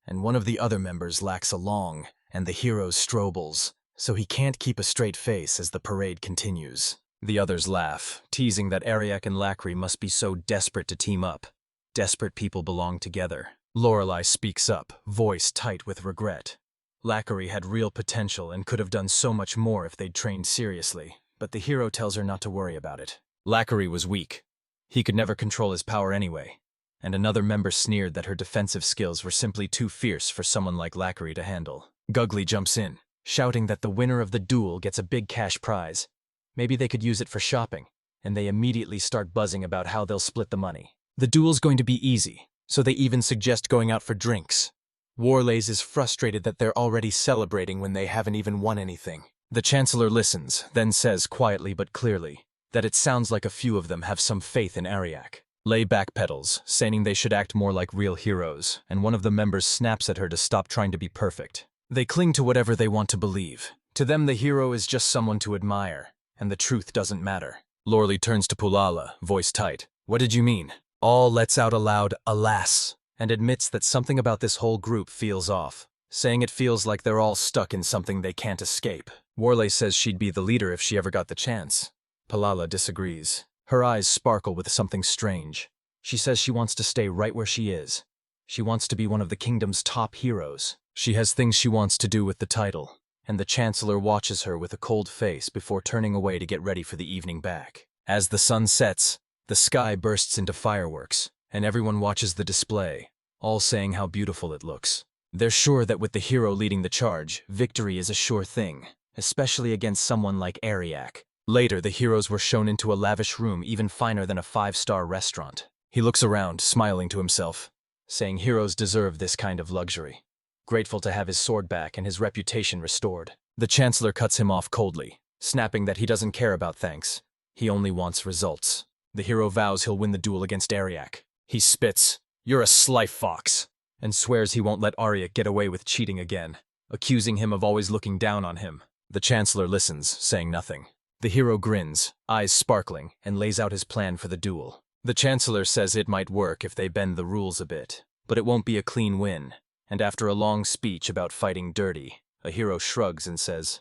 And one of the other members lacks a long, and the hero strobles, so he can't keep a straight face as the parade continues. The others laugh, teasing that Ariak and Lacri must be so desperate to team up. Desperate people belong together. Lorelei speaks up, voice tight with regret. Lacri had real potential and could have done so much more if they'd trained seriously, but the hero tells her not to worry about it. Lacri was weak. He could never control his power anyway, and another member sneered that her defensive skills were simply too fierce for someone like Lacri to handle. Gugly jumps in, shouting that the winner of the duel gets a big cash prize. Maybe they could use it for shopping, and they immediately start buzzing about how they'll split the money. The duel's going to be easy, so they even suggest going out for drinks. Warlays is frustrated that they're already celebrating when they haven't even won anything. The Chancellor listens, then says quietly but clearly that it sounds like a few of them have some faith in Ariak. Lay backpedals, saying they should act more like real heroes, and one of the members snaps at her to stop trying to be perfect. They cling to whatever they want to believe. To them, the hero is just someone to admire, and the truth doesn't matter. Lorley turns to Pulala, voice tight. What did you mean? All lets out a loud, alas, and admits that something about this whole group feels off, saying it feels like they're all stuck in something they can't escape. Warley says she'd be the leader if she ever got the chance. Pulala disagrees. Her eyes sparkle with something strange. She says she wants to stay right where she is. She wants to be one of the kingdom's top heroes. She has things she wants to do with the title, and the Chancellor watches her with a cold face before turning away to get ready for the evening back. As the sun sets, the sky bursts into fireworks, and everyone watches the display, all saying how beautiful it looks. They're sure that with the hero leading the charge, victory is a sure thing, especially against someone like Ariak. Later, the heroes were shown into a lavish room even finer than a 5-star restaurant. He looks around, smiling to himself, saying heroes deserve this kind of luxury. Grateful to have his sword back and his reputation restored. The Chancellor cuts him off coldly, snapping that he doesn't care about thanks. He only wants results. The hero vows he'll win the duel against Ariak. He spits, "You're a sly fox," and swears he won't let Ariak get away with cheating again, accusing him of always looking down on him. The Chancellor listens, saying nothing. The hero grins, eyes sparkling, and lays out his plan for the duel. The Chancellor says it might work if they bend the rules a bit, but it won't be a clean win, and after a long speech about fighting dirty, a hero shrugs and says,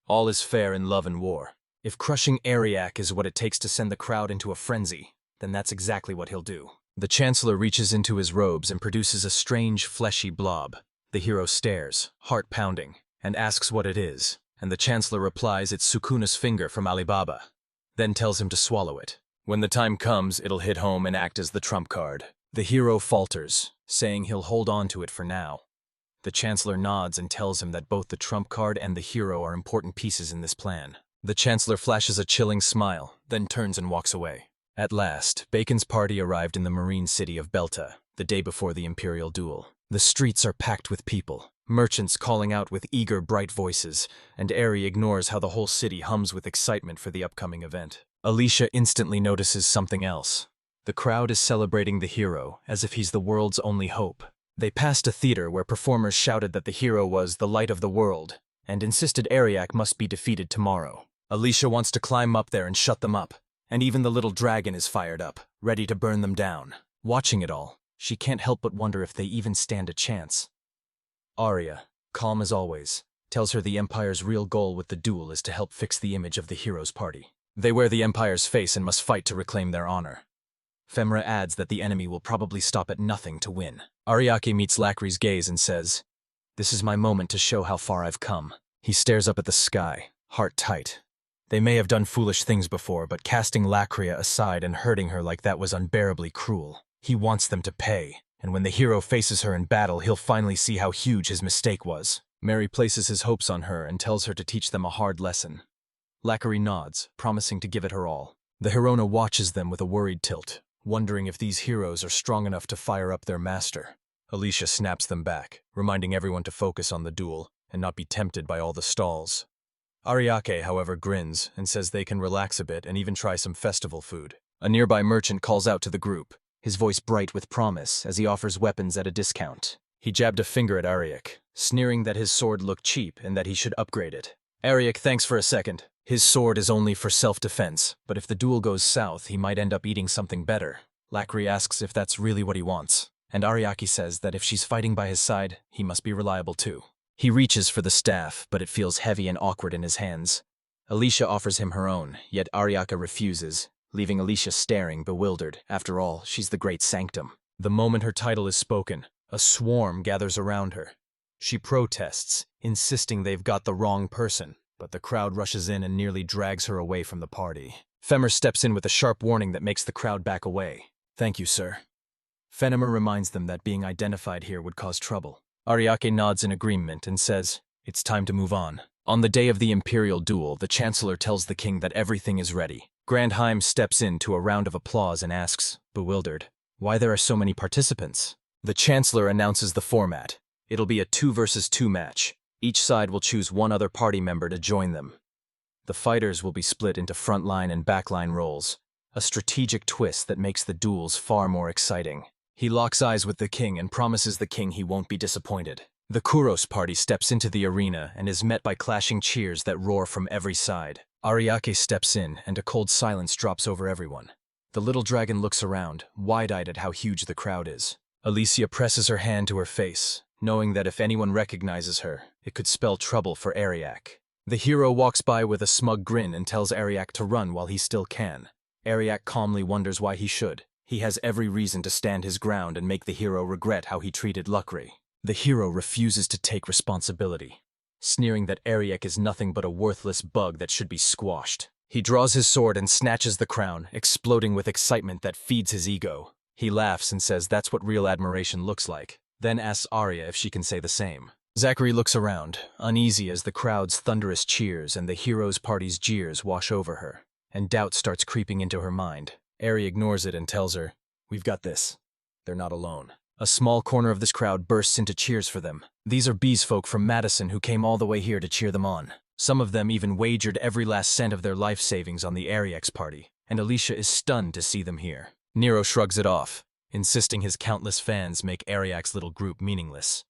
"All is fair in love and war. If crushing Ariak is what it takes to send the crowd into a frenzy, then that's exactly what he'll do." The Chancellor reaches into his robes and produces a strange, fleshy blob. The hero stares, heart pounding, and asks what it is, and the Chancellor replies it's Sukuna's finger from Alibaba, then tells him to swallow it. When the time comes, it'll hit home and act as the trump card. The hero falters, saying he'll hold on to it for now. The Chancellor nods and tells him that both the trump card and the hero are important pieces in this plan. The Chancellor flashes a chilling smile, then turns and walks away. At last, Bacon's party arrived in the marine city of Belta, the day before the imperial duel. The streets are packed with people, merchants calling out with eager, bright voices, and Ari ignores how the whole city hums with excitement for the upcoming event. Alicia instantly notices something else. The crowd is celebrating the hero as if he's the world's only hope. They passed a theater where performers shouted that the hero was the light of the world, and insisted Ariak must be defeated tomorrow. Alicia wants to climb up there and shut them up, and even the little dragon is fired up, ready to burn them down. Watching it all, she can't help but wonder if they even stand a chance. Arya, calm as always, tells her the Empire's real goal with the duel is to help fix the image of the hero's party. They wear the Empire's face and must fight to reclaim their honor. Femra adds that the enemy will probably stop at nothing to win. Ariake meets Lacri's gaze and says, "This is my moment to show how far I've come." He stares up at the sky, heart tight. They may have done foolish things before, but casting Lacria aside and hurting her like that was unbearably cruel. He wants them to pay, and when the hero faces her in battle, he'll finally see how huge his mistake was. Mary places his hopes on her and tells her to teach them a hard lesson. Lacri nods, promising to give it her all. The Herona watches them with a worried tilt, wondering if these heroes are strong enough to fire up their master. Alicia snaps them back, reminding everyone to focus on the duel and not be tempted by all the stalls. Ariake, however, grins and says they can relax a bit and even try some festival food. A nearby merchant calls out to the group, his voice bright with promise as he offers weapons at a discount. He jabbed a finger at Ariak, sneering that his sword looked cheap and that he should upgrade it. Ariak thanks for a second. His sword is only for self-defense, but if the duel goes south, he might end up eating something better. Lacri asks if that's really what he wants, and Ariake says that if she's fighting by his side, he must be reliable too. He reaches for the staff, but it feels heavy and awkward in his hands. Alicia offers him her own, yet Ariake refuses, leaving Alicia staring, bewildered. After all, she's the great sanctum. The moment her title is spoken, a swarm gathers around her. She protests, insisting they've got the wrong person, but the crowd rushes in and nearly drags her away from the party. Femmer steps in with a sharp warning that makes the crowd back away. "Thank you, sir." Fennemer reminds them that being identified here would cause trouble. Ariake nods in agreement and says, "It's time to move on." On the day of the imperial duel, the Chancellor tells the king that everything is ready. Grandheim steps in to a round of applause and asks, bewildered, why there are so many participants. The Chancellor announces the format. It'll be a 2 versus 2 match. Each side will choose one other party member to join them. The fighters will be split into frontline and backline roles, a strategic twist that makes the duels far more exciting. He locks eyes with the king and promises the king he won't be disappointed. The Kuros party steps into the arena and is met by clashing cheers that roar from every side. Ariake steps in, and a cold silence drops over everyone. The little dragon looks around, wide-eyed at how huge the crowd is. Alicia presses her hand to her face, knowing that if anyone recognizes her, it could spell trouble for Ariake. The hero walks by with a smug grin and tells Ariake to run while he still can. Ariake calmly wonders why he should. He has every reason to stand his ground and make the hero regret how he treated Lucri. The hero refuses to take responsibility, sneering that Ariake is nothing but a worthless bug that should be squashed. He draws his sword and snatches the crown, exploding with excitement that feeds his ego. He laughs and says that's what real admiration looks like, then asks Arya if she can say the same. Zachary looks around, uneasy as the crowd's thunderous cheers and the hero's party's jeers wash over her, and doubt starts creeping into her mind. Ari ignores it and tells her, "We've got this. They're not alone." A small corner of this crowd bursts into cheers for them. These are bees folk from Madison who came all the way here to cheer them on. Some of them even wagered every last cent of their life savings on the Ariax party, and Alicia is stunned to see them here. Nero shrugs it off, insisting his countless fans make Ariak's little group meaningless.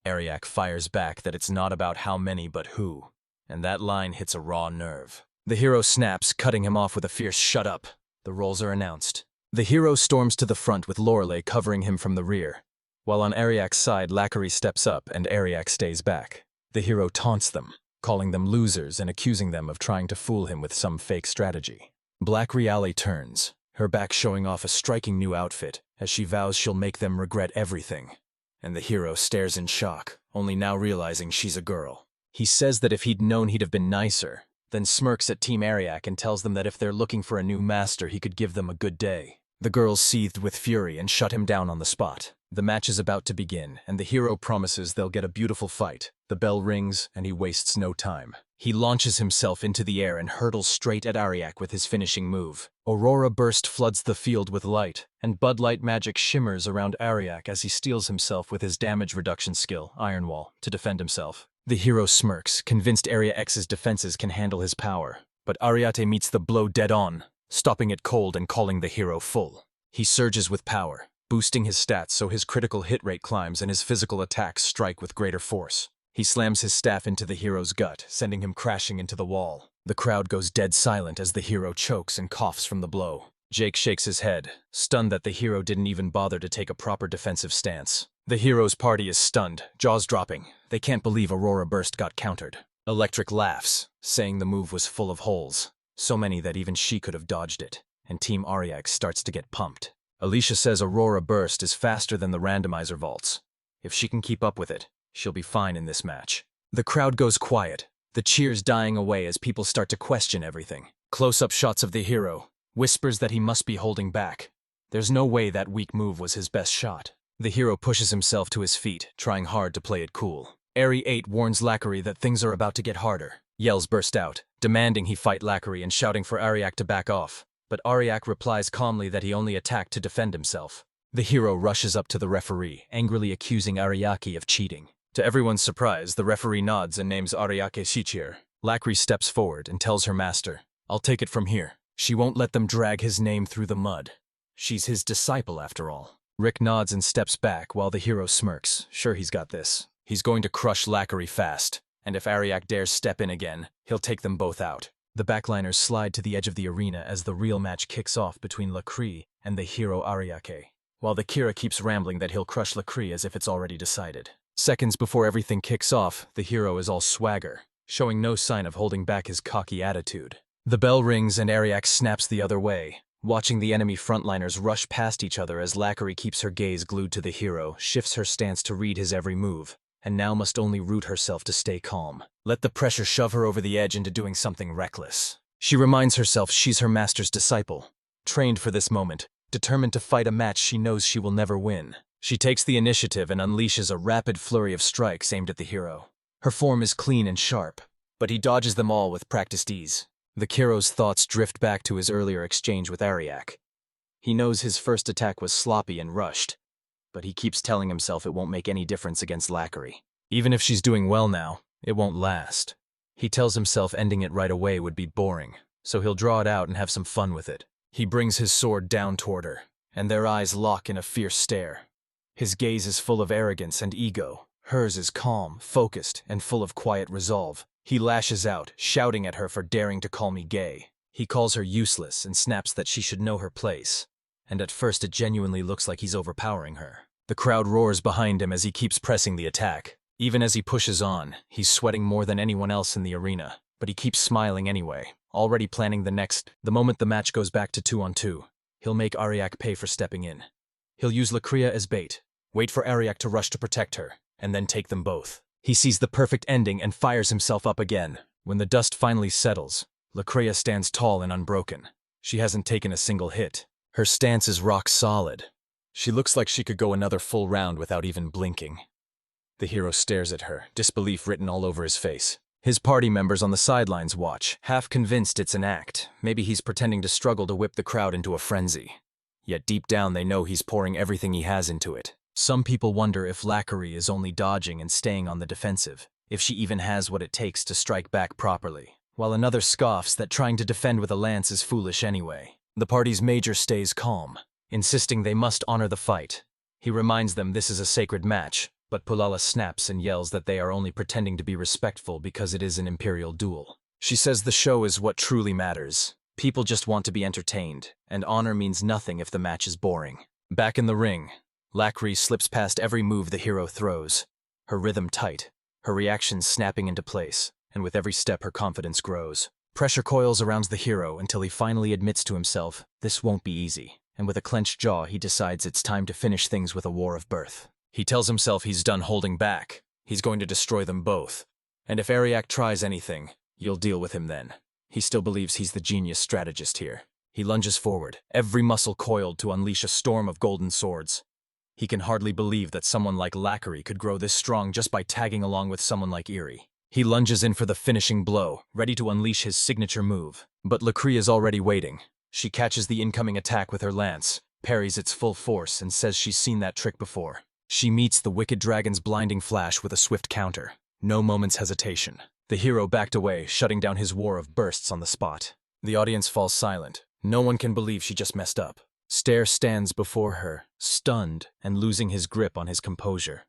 Ariak fires back that it's not about how many but who, and that line hits a raw nerve. The hero snaps, cutting him off with a fierce "shut up." The roles are announced. The hero storms to the front with Lorelei covering him from the rear, while on Ariak's side Lackery steps up and Ariak stays back. The hero taunts them, calling them losers and accusing them of trying to fool him with some fake strategy. Black Reale turns, her back showing off a striking new outfit, as she vows she'll make them regret everything. And the hero stares in shock, only now realizing she's a girl. He says that if he'd known he'd have been nicer, then smirks at Team Ariak and tells them that if they're looking for a new master he could give them a good day. The girls seethed with fury and shut him down on the spot. The match is about to begin, and the hero promises they'll get a beautiful fight. The bell rings, and he wastes no time. He launches himself into the air and hurtles straight at Ariak with his finishing move. Aurora Burst floods the field with light, and Bud Light magic shimmers around Ariak as he steels himself with his damage reduction skill, Iron Wall, to defend himself. The hero smirks, convinced Area X's defenses can handle his power. But Ariate meets the blow dead on, stopping it cold and calling the hero full. He surges with power, boosting his stats so his critical hit rate climbs and his physical attacks strike with greater force. He slams his staff into the hero's gut, sending him crashing into the wall. The crowd goes dead silent as the hero chokes and coughs from the blow. Jake shakes his head, stunned that the hero didn't even bother to take a proper defensive stance. The hero's party is stunned, jaws dropping. They can't believe Aurora Burst got countered. Electric laughs, saying the move was full of holes, so many that even she could have dodged it, and Team Ariak starts to get pumped. Alicia says Aurora Burst is faster than the randomizer vaults. If she can keep up with it, she'll be fine in this match. The crowd goes quiet, the cheers dying away as people start to question everything. Close-up shots of the hero, whispers that he must be holding back. There's no way that weak move was his best shot. The hero pushes himself to his feet, trying hard to play it cool. Ari 8 warns Lackery that things are about to get harder. Yells burst out, demanding he fight Lackery and shouting for Ariak to back off. But Ariak replies calmly that he only attacked to defend himself. The hero rushes up to the referee, angrily accusing Ariake of cheating. To everyone's surprise, the referee nods and names Ariake Shichir. Lackery steps forward and tells her master, "I'll take it from here. She won't let them drag his name through the mud. She's his disciple after all." Rick nods and steps back while the hero smirks. Sure, he's got this. He's going to crush Lackery fast, and if Ariak dares step in again, he'll take them both out. The backliners slide to the edge of the arena as the real match kicks off between Lackery and the hero Ariake, while the Kira keeps rambling that he'll crush Lackery as if it's already decided. Seconds before everything kicks off, the hero is all swagger, showing no sign of holding back his cocky attitude. The bell rings and Ariak snaps the other way, watching the enemy frontliners rush past each other as Lackery keeps her gaze glued to the hero, shifts her stance to read his every move, and now must only root herself to stay calm. Let the pressure shove her over the edge into doing something reckless. She reminds herself she's her master's disciple, trained for this moment, determined to fight a match she knows she will never win. She takes the initiative and unleashes a rapid flurry of strikes aimed at the hero. Her form is clean and sharp, but he dodges them all with practiced ease. The Kiro's thoughts drift back to his earlier exchange with Ariak. He knows his first attack was sloppy and rushed, but he keeps telling himself it won't make any difference against Lackery. Even if she's doing well now, it won't last. He tells himself ending it right away would be boring, so he'll draw it out and have some fun with it. He brings his sword down toward her, and their eyes lock in a fierce stare. His gaze is full of arrogance and ego. Hers is calm, focused, and full of quiet resolve. He lashes out, shouting at her for daring to call me gay. He calls her useless and snaps that she should know her place. And at first it genuinely looks like he's overpowering her. The crowd roars behind him as he keeps pressing the attack. Even as he pushes on, he's sweating more than anyone else in the arena, but he keeps smiling anyway, already planning the next. The moment the match goes back to 2-on-2, he'll make Ariak pay for stepping in. He'll use Lacria as bait, wait for Ariak to rush to protect her, and then take them both. He sees the perfect ending and fires himself up again. When the dust finally settles, Lacria stands tall and unbroken. She hasn't taken a single hit. Her stance is rock solid. She looks like she could go another full round without even blinking. The hero stares at her, disbelief written all over his face. His party members on the sidelines watch, half convinced it's an act. Maybe he's pretending to struggle to whip the crowd into a frenzy. Yet deep down they know he's pouring everything he has into it. Some people wonder if Lackery is only dodging and staying on the defensive, if she even has what it takes to strike back properly, while another scoffs that trying to defend with a lance is foolish anyway. The party's major stays calm, insisting they must honor the fight. He reminds them this is a sacred match, but Pulala snaps and yells that they are only pretending to be respectful because it is an imperial duel. She says the show is what truly matters. People just want to be entertained, and honor means nothing if the match is boring. Back in the ring, Lackery slips past every move the hero throws, her rhythm tight, her reactions snapping into place, and with every step her confidence grows. Pressure coils around the hero until he finally admits to himself, this won't be easy, and with a clenched jaw he decides it's time to finish things with a war of birth. He tells himself he's done holding back, he's going to destroy them both, and if Ariak tries anything, you'll deal with him then. He still believes he's the genius strategist here. He lunges forward, every muscle coiled to unleash a storm of golden swords. He can hardly believe that someone like Lackery could grow this strong just by tagging along with someone like Eerie. He lunges in for the finishing blow, ready to unleash his signature move. But Lacria is already waiting. She catches the incoming attack with her lance, parries its full force, and says she's seen that trick before. She meets the Wicked Dragon's blinding flash with a swift counter. No moment's hesitation. The hero backed away, shutting down his war of bursts on the spot. The audience falls silent. No one can believe she just messed up. Stare stands before her, stunned and losing his grip on his composure.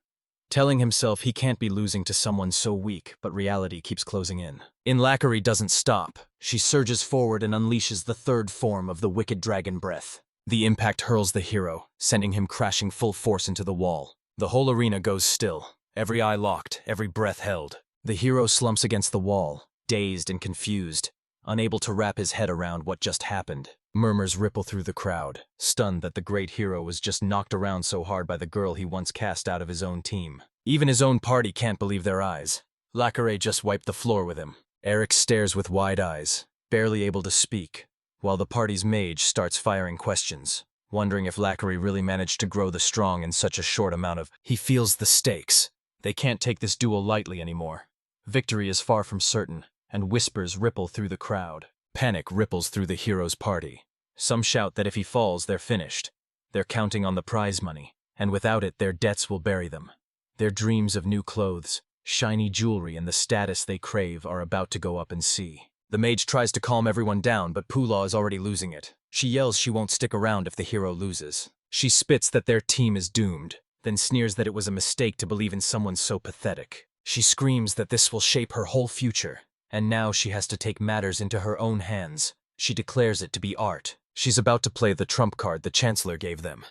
Telling himself he can't be losing to someone so weak, but reality keeps closing in. Lackery doesn't stop. She surges forward and unleashes the third form of the Wicked Dragon Breath. The impact hurls the hero, sending him crashing full force into the wall. The whole arena goes still, every eye locked, every breath held. The hero slumps against the wall, dazed and confused, unable to wrap his head around what just happened. Murmurs ripple through the crowd, stunned that the great hero was just knocked around so hard by the girl he once cast out of his own team. Even his own party can't believe their eyes. Lackery just wiped the floor with him. Eric stares with wide eyes, barely able to speak, while the party's mage starts firing questions, wondering if Lackery really managed to grow the strong in such a short amount of... He feels the stakes. They can't take this duel lightly anymore. Victory is far from certain, and whispers ripple through the crowd. Panic ripples through the hero's party. Some shout that if he falls, they're finished. They're counting on the prize money, and without it, their debts will bury them. Their dreams of new clothes, shiny jewelry, and the status they crave are about to go up in sea. The mage tries to calm everyone down, but Pula is already losing it. She yells she won't stick around if the hero loses. She spits that their team is doomed, then sneers that it was a mistake to believe in someone so pathetic. She screams that this will shape her whole future, and now she has to take matters into her own hands. She declares it to be art. She's about to play the trump card the Chancellor gave them.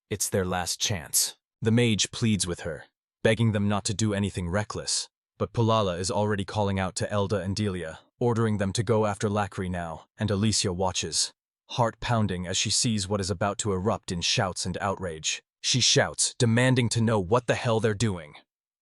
It's their last chance. The mage pleads with her, begging them not to do anything reckless. But Pulala is already calling out to Elda and Delia, ordering them to go after Lackery now, and Alicia watches, heart pounding as she sees what is about to erupt in shouts and outrage. She shouts, demanding to know what the hell they're doing.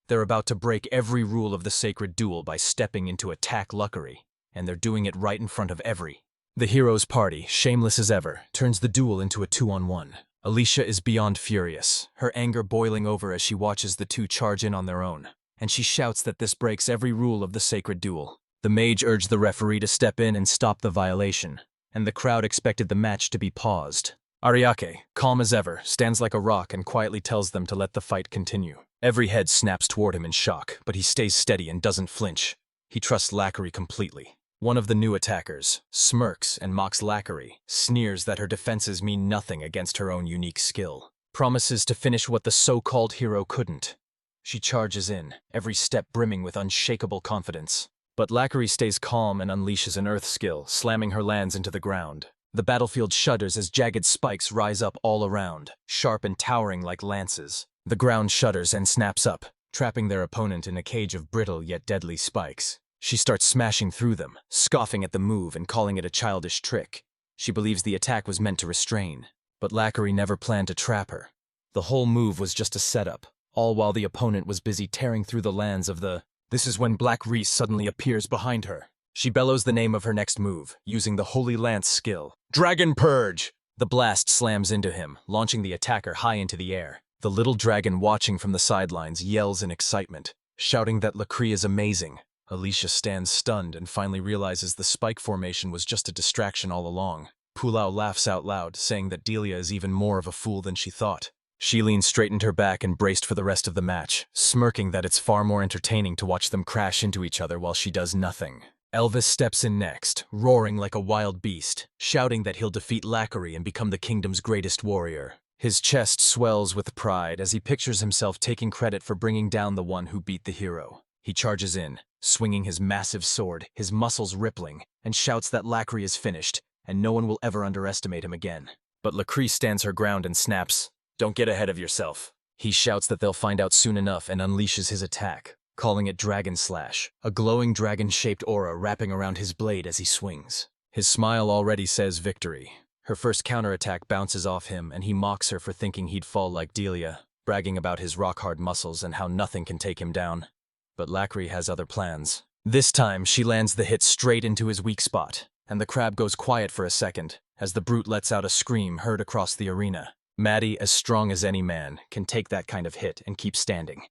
They're about to break every rule of the sacred duel by stepping in to attack Lackery, and they're doing it right in front of every. The hero's party, shameless as ever, turns the duel into a 2-on-1. Alicia is beyond furious, her anger boiling over as she watches the two charge in on their own, and she shouts that this breaks every rule of the sacred duel. The mage urged the referee to step in and stop the violation, and the crowd expected the match to be paused. Ariake, calm as ever, stands like a rock and quietly tells them to let the fight continue. Every head snaps toward him in shock, but he stays steady and doesn't flinch. He trusts Lackari completely. One of the new attackers smirks and mocks Lackari, sneers that her defenses mean nothing against her own unique skill, promises to finish what the so-called hero couldn't. She charges in, every step brimming with unshakable confidence. But Lackari stays calm and unleashes an earth skill, slamming her lands into the ground. The battlefield shudders as jagged spikes rise up all around, sharp and towering like lances. The ground shudders and snaps up, trapping their opponent in a cage of brittle yet deadly spikes. She starts smashing through them, scoffing at the move and calling it a childish trick. She believes the attack was meant to restrain, but Lackari never planned to trap her. The whole move was just a setup, all while the opponent was busy tearing through the lands of the... This is when Black Reese suddenly appears behind her. She bellows the name of her next move, using the Holy Lance skill. Dragon Purge! The blast slams into him, launching the attacker high into the air. The little dragon watching from the sidelines yells in excitement, shouting that Lackari is amazing. Alicia stands stunned and finally realizes the spike formation was just a distraction all along. Pulau laughs out loud, saying that Delia is even more of a fool than she thought. Sheilene straightened her back and braced for the rest of the match, smirking that it's far more entertaining to watch them crash into each other while she does nothing. Elvis steps in next, roaring like a wild beast, shouting that he'll defeat Lackari and become the kingdom's greatest warrior. His chest swells with pride as he pictures himself taking credit for bringing down the one who beat the hero. He charges in, swinging his massive sword, his muscles rippling, and shouts that Lackari is finished, and no one will ever underestimate him again. But Lackari stands her ground and snaps, "Don't get ahead of yourself." He shouts that they'll find out soon enough and unleashes his attack, calling it Dragon Slash, a glowing dragon-shaped aura wrapping around his blade as he swings. His smile already says victory. Her first counterattack bounces off him, and he mocks her for thinking he'd fall like Delia, bragging about his rock-hard muscles and how nothing can take him down. But Lackari has other plans. This time, she lands the hit straight into his weak spot, and the crab goes quiet for a second, as the brute lets out a scream heard across the arena. Maddie, as strong as any man, can take that kind of hit and keep standing.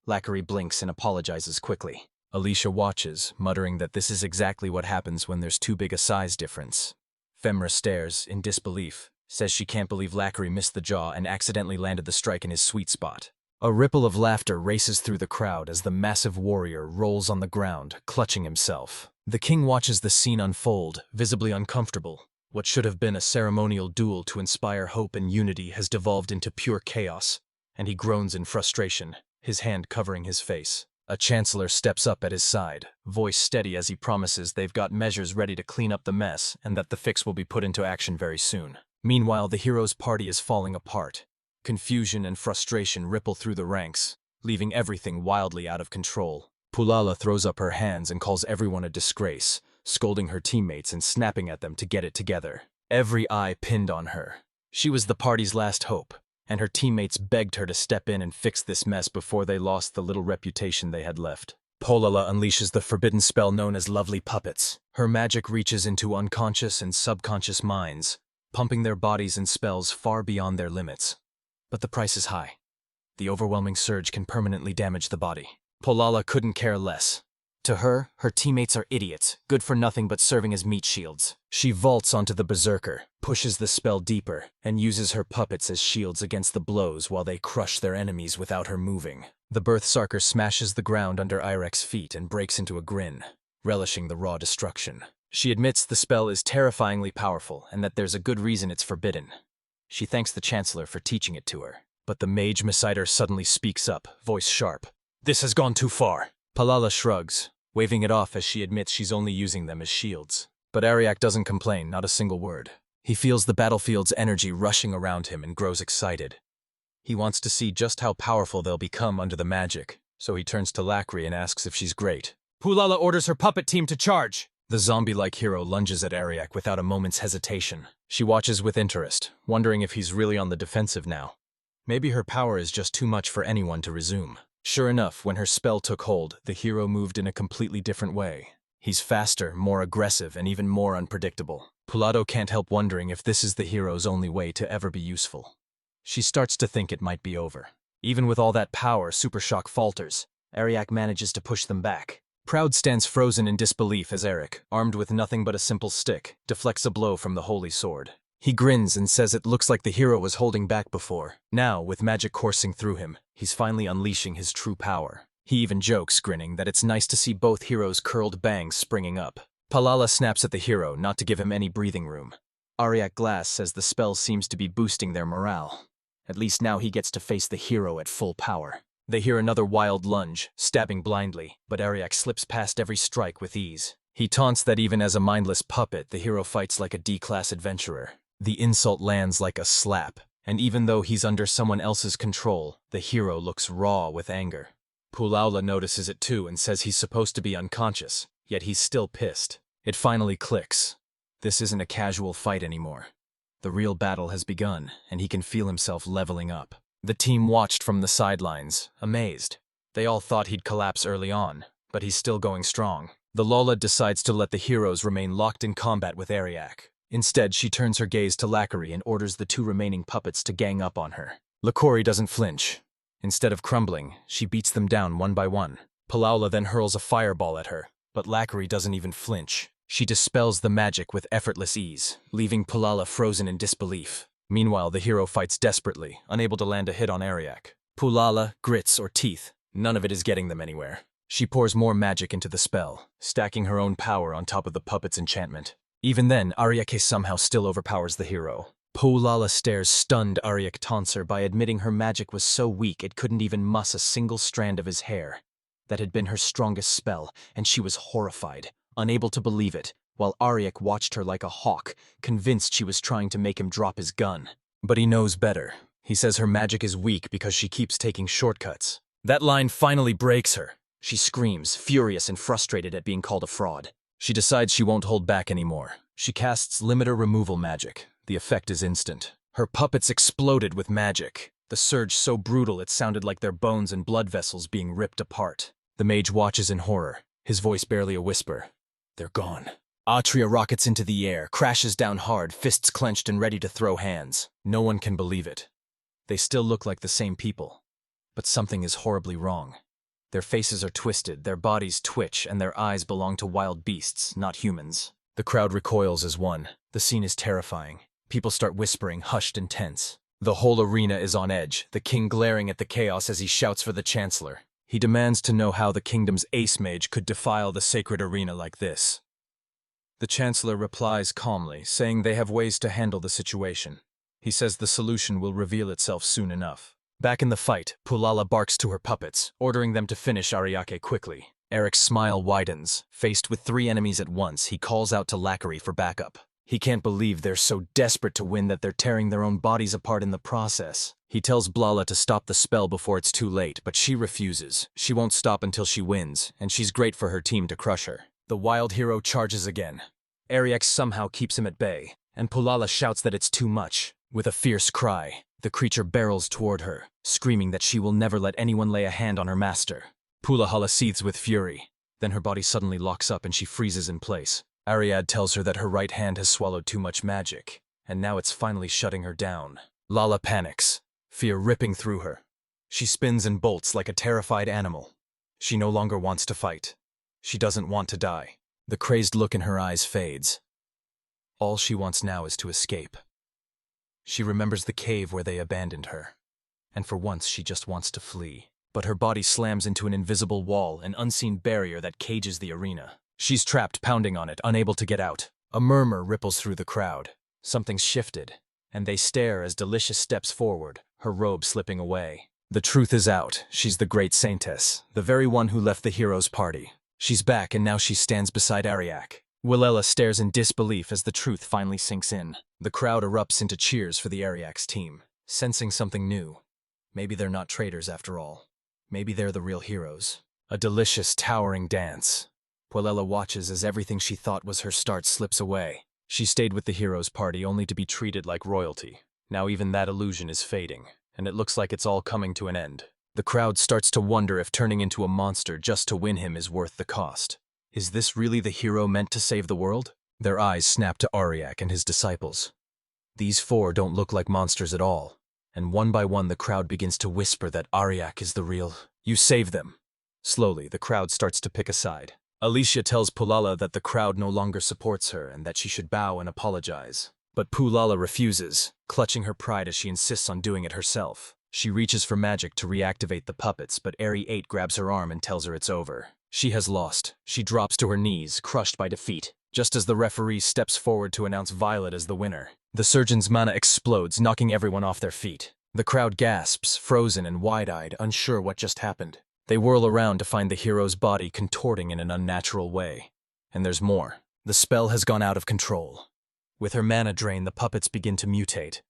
Lackari blinks and apologizes quickly. Alicia watches, muttering that this is exactly what happens when there's too big a size difference. Femra stares, in disbelief, says she can't believe Lackari missed the jaw and accidentally landed the strike in his sweet spot. A ripple of laughter races through the crowd as the massive warrior rolls on the ground, clutching himself. The king watches the scene unfold, visibly uncomfortable. What should have been a ceremonial duel to inspire hope and unity has devolved into pure chaos, and he groans in frustration, his hand covering his face. A chancellor steps up at his side, voice steady as he promises they've got measures ready to clean up the mess and that the fix will be put into action very soon. Meanwhile, the hero's party is falling apart. Confusion and frustration ripple through the ranks, leaving everything wildly out of control. Pulala throws up her hands and calls everyone a disgrace, scolding her teammates and snapping at them to get it together. Every eye pinned on her. She was the party's last hope, and her teammates begged her to step in and fix this mess before they lost the little reputation they had left. Polala unleashes the forbidden spell known as Lovely Puppets. Her magic reaches into unconscious and subconscious minds, pumping their bodies and spells far beyond their limits. But the price is high. The overwhelming surge can permanently damage the body. Polala couldn't care less. To her, her teammates are idiots, good for nothing but serving as meat shields. She vaults onto the berserker, pushes the spell deeper, and uses her puppets as shields against the blows while they crush their enemies without her moving. The berserker smashes the ground under Irek's feet and breaks into a grin, relishing the raw destruction. She admits the spell is terrifyingly powerful and that there's a good reason it's forbidden. She thanks the Chancellor for teaching it to her. But the mage Messider suddenly speaks up, voice sharp. "This has gone too far." Palala shrugs, waving it off as she admits she's only using them as shields. But Ariak doesn't complain, not a single word. He feels the battlefield's energy rushing around him and grows excited. He wants to see just how powerful they'll become under the magic, so he turns to Lackari and asks if she's great. Pulala orders her puppet team to charge. The zombie-like hero lunges at Ariak without a moment's hesitation. She watches with interest, wondering if he's really on the defensive now. Maybe her power is just too much for anyone to resume. Sure enough, when her spell took hold, the hero moved in a completely different way. He's faster, more aggressive, and even more unpredictable. Pulado can't help wondering if this is the hero's only way to ever be useful. She starts to think it might be over. Even with all that power, Super Shock falters. Ariak manages to push them back. Proud stands frozen in disbelief as Eric, armed with nothing but a simple stick, deflects a blow from the holy sword. He grins and says it looks like the hero was holding back before. Now, with magic coursing through him, he's finally unleashing his true power. He even jokes, grinning, that it's nice to see both heroes' curled bangs springing up. Palala snaps at the hero, not to give him any breathing room. Ariak Glass says the spell seems to be boosting their morale. At least now he gets to face the hero at full power. They hear another wild lunge, stabbing blindly, but Ariak slips past every strike with ease. He taunts that even as a mindless puppet, the hero fights like a D-class adventurer. The insult lands like a slap, and even though he's under someone else's control, the hero looks raw with anger. Pulaula notices it too and says he's supposed to be unconscious, yet he's still pissed. It finally clicks. This isn't a casual fight anymore. The real battle has begun, and he can feel himself leveling up. The team watched from the sidelines, amazed. They all thought he'd collapse early on, but he's still going strong. The Lola decides to let the heroes remain locked in combat with Ariak. Instead, she turns her gaze to Lackery and orders the two remaining puppets to gang up on her. Lacori doesn't flinch. Instead of crumbling, she beats them down one by one. Palaula then hurls a fireball at her, but Lackery doesn't even flinch. She dispels the magic with effortless ease, leaving Pulaula frozen in disbelief. Meanwhile, the hero fights desperately, unable to land a hit on Ariak. Pulaula, grits, or teeth, none of it is getting them anywhere. She pours more magic into the spell, stacking her own power on top of the puppet's enchantment. Even then, Ariake somehow still overpowers the hero. Pulaula stares stunned. Ariak taunts her by admitting her magic was so weak it couldn't even muss a single strand of his hair. That had been her strongest spell, and she was horrified, unable to believe it, while Ariak watched her like a hawk, convinced she was trying to make him drop his gun. But he knows better. He says her magic is weak because she keeps taking shortcuts. That line finally breaks her. She screams, furious and frustrated at being called a fraud. She decides she won't hold back anymore. She casts limiter removal magic. The effect is instant. Her puppets exploded with magic. The surge so brutal it sounded like their bones and blood vessels being ripped apart. The mage watches in horror, his voice barely a whisper. They're gone. Atria rockets into the air, crashes down hard, fists clenched and ready to throw hands. No one can believe it. They still look like the same people. But something is horribly wrong. Their faces are twisted, their bodies twitch, and their eyes belong to wild beasts, not humans. The crowd recoils as one. The scene is terrifying. People start whispering, hushed and tense. The whole arena is on edge, the king glaring at the chaos as he shouts for the chancellor. He demands to know how the kingdom's ace mage could defile the sacred arena like this. The chancellor replies calmly, saying they have ways to handle the situation. He says the solution will reveal itself soon enough. Back in the fight, Pulaula barks to her puppets, ordering them to finish Ariake quickly. Eric's smile widens. Faced with 3 enemies at once, he calls out to Lackery for backup. He can't believe they're so desperate to win that they're tearing their own bodies apart in the process. He tells Blala to stop the spell before it's too late, but she refuses. She won't stop until she wins, and she's great for her team to crush her. The wild hero charges again. Ariak somehow keeps him at bay, and Pulaula shouts that it's too much. With a fierce cry, the creature barrels toward her, screaming that she will never let anyone lay a hand on her master. Pulahala seethes with fury. Then her body suddenly locks up and she freezes in place. Ariad tells her that her right hand has swallowed too much magic, and now it's finally shutting her down. Lala panics, fear ripping through her. She spins and bolts like a terrified animal. She no longer wants to fight. She doesn't want to die. The crazed look in her eyes fades. All she wants now is to escape. She remembers the cave where they abandoned her, and for once she just wants to flee. But her body slams into an invisible wall, an unseen barrier that cages the arena. She's trapped, pounding on it, unable to get out. A murmur ripples through the crowd. Something's shifted, and they stare as Delicious steps forward, her robe slipping away. The truth is out. She's the great saintess, the very one who left the hero's party. She's back, and now she stands beside Ariak. Willella stares in disbelief as the truth finally sinks in. The crowd erupts into cheers for the Ariak's team, sensing something new. Maybe they're not traitors after all. Maybe they're the real heroes. A delicious, towering dance. Puella watches as everything she thought was her start slips away. She stayed with the hero's party only to be treated like royalty. Now even that illusion is fading, and it looks like it's all coming to an end. The crowd starts to wonder if turning into a monster just to win him is worth the cost. Is this really the hero meant to save the world? Their eyes snap to Ariak and his disciples. These 4 don't look like monsters at all, and one by one the crowd begins to whisper that Ariak is the real. You save them. Slowly, the crowd starts to pick a side. Alicia tells Pulala that the crowd no longer supports her and that she should bow and apologize. But Pulala refuses, clutching her pride as she insists on doing it herself. She reaches for magic to reactivate the puppets, but Airy 8 grabs her arm and tells her it's over. She has lost. She drops to her knees, crushed by defeat, just as the referee steps forward to announce Violet as the winner. The surgeon's mana explodes, knocking everyone off their feet. The crowd gasps, frozen and wide-eyed, unsure what just happened. They whirl around to find the hero's body contorting in an unnatural way. And there's more. The spell has gone out of control. With her mana drain, the puppets begin to mutate,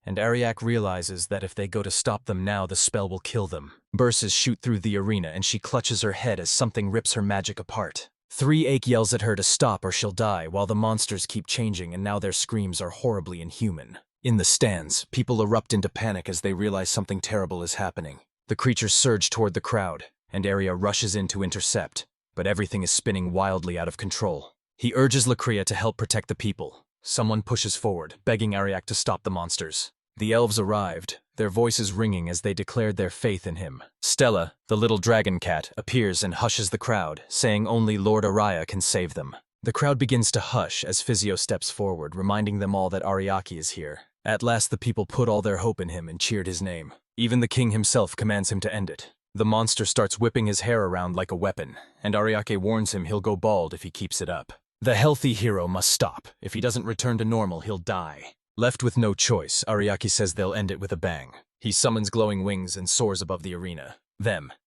and Ariak realizes that if they go to stop them now, the spell will kill them. Bursts shoot through the arena, and she clutches her head as something rips her magic apart. 3-8 yells at her to stop or she'll die, while the monsters keep changing, and now their screams are horribly inhuman. In the stands, people erupt into panic as they realize something terrible is happening. The creatures surge toward the crowd, and Arya rushes in to intercept, but everything is spinning wildly out of control. He urges Lacria to help protect the people. Someone pushes forward, begging Ariak to stop the monsters. The elves arrived, their voices ringing as they declared their faith in him. Stella, the little dragon cat, appears and hushes the crowd, saying only Lord Araya can save them. The crowd begins to hush as Physio steps forward, reminding them all that Ariaki is here. At last the people put all their hope in him and cheered his name. Even the king himself commands him to end it. The monster starts whipping his hair around like a weapon, and Ariake warns him he'll go bald if he keeps it up. The healthy hero must stop. If he doesn't return to normal, he'll die. Left with no choice, Ariaki says they'll end it with a bang. He summons glowing wings and soars above the arena.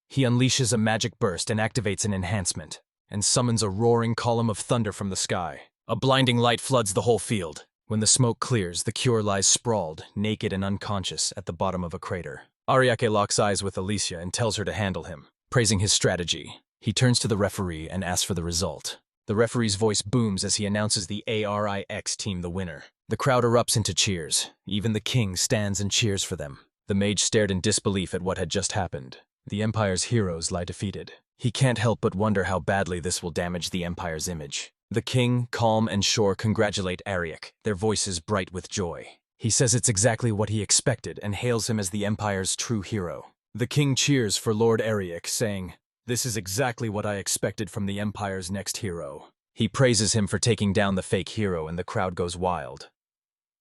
He unleashes a magic burst and activates an enhancement, and summons a roaring column of thunder from the sky. A blinding light floods the whole field. When the smoke clears, the cure lies sprawled, naked and unconscious, at the bottom of a crater. Ariake locks eyes with Alicia and tells her to handle him, praising his strategy. He turns to the referee and asks for the result. The referee's voice booms as he announces the ARIX team the winner. The crowd erupts into cheers. Even the king stands and cheers for them. The mage stared in disbelief at what had just happened. The Empire's heroes lie defeated. He can't help but wonder how badly this will damage the Empire's image. The king, calm and sure, congratulate Ariak, their voices bright with joy. He says it's exactly what he expected and hails him as the Empire's true hero. The king cheers for Lord Ariak, saying, "This is exactly what I expected from the Empire's next hero." He praises him for taking down the fake hero, and the crowd goes wild.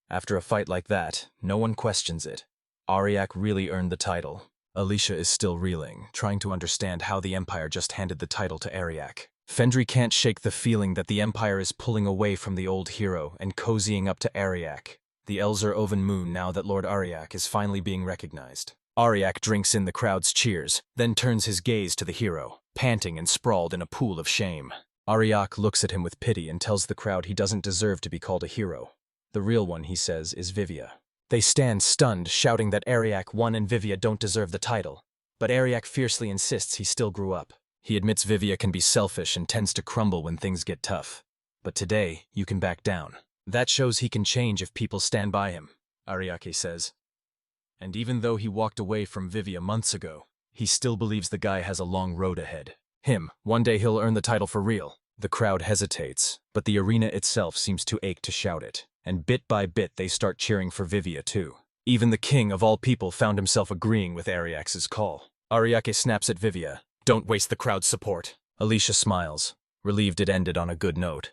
After a fight like that, no one questions it. Ariak really earned the title. Alicia is still reeling, trying to understand how the Empire just handed the title to Ariak. Fendry can't shake the feeling that the Empire is pulling away from the old hero and cozying up to Ariak. The elves are over moon now that Lord Ariak is finally being recognized. Ariak drinks in the crowd's cheers, then turns his gaze to the hero, panting and sprawled in a pool of shame. Ariak looks at him with pity and tells the crowd he doesn't deserve to be called a hero. The real one, he says, is Vivia. They stand stunned, shouting that Ariak won and Vivia don't deserve the title. But Ariak fiercely insists he still grew up. He admits Vivia can be selfish and tends to crumble when things get tough. But today, you can back down. That shows he can change if people stand by him, Ariake says. And even though he walked away from Vivia months ago, he still believes the guy has a long road ahead. One day he'll earn the title for real. The crowd hesitates, but the arena itself seems too ache to shout it. And bit by bit they start cheering for Vivia too. Even the king of all people found himself agreeing with Ariax's call. Ariake snaps at Vivia. "Don't waste the crowd's support." Alicia smiles, relieved it ended on a good note,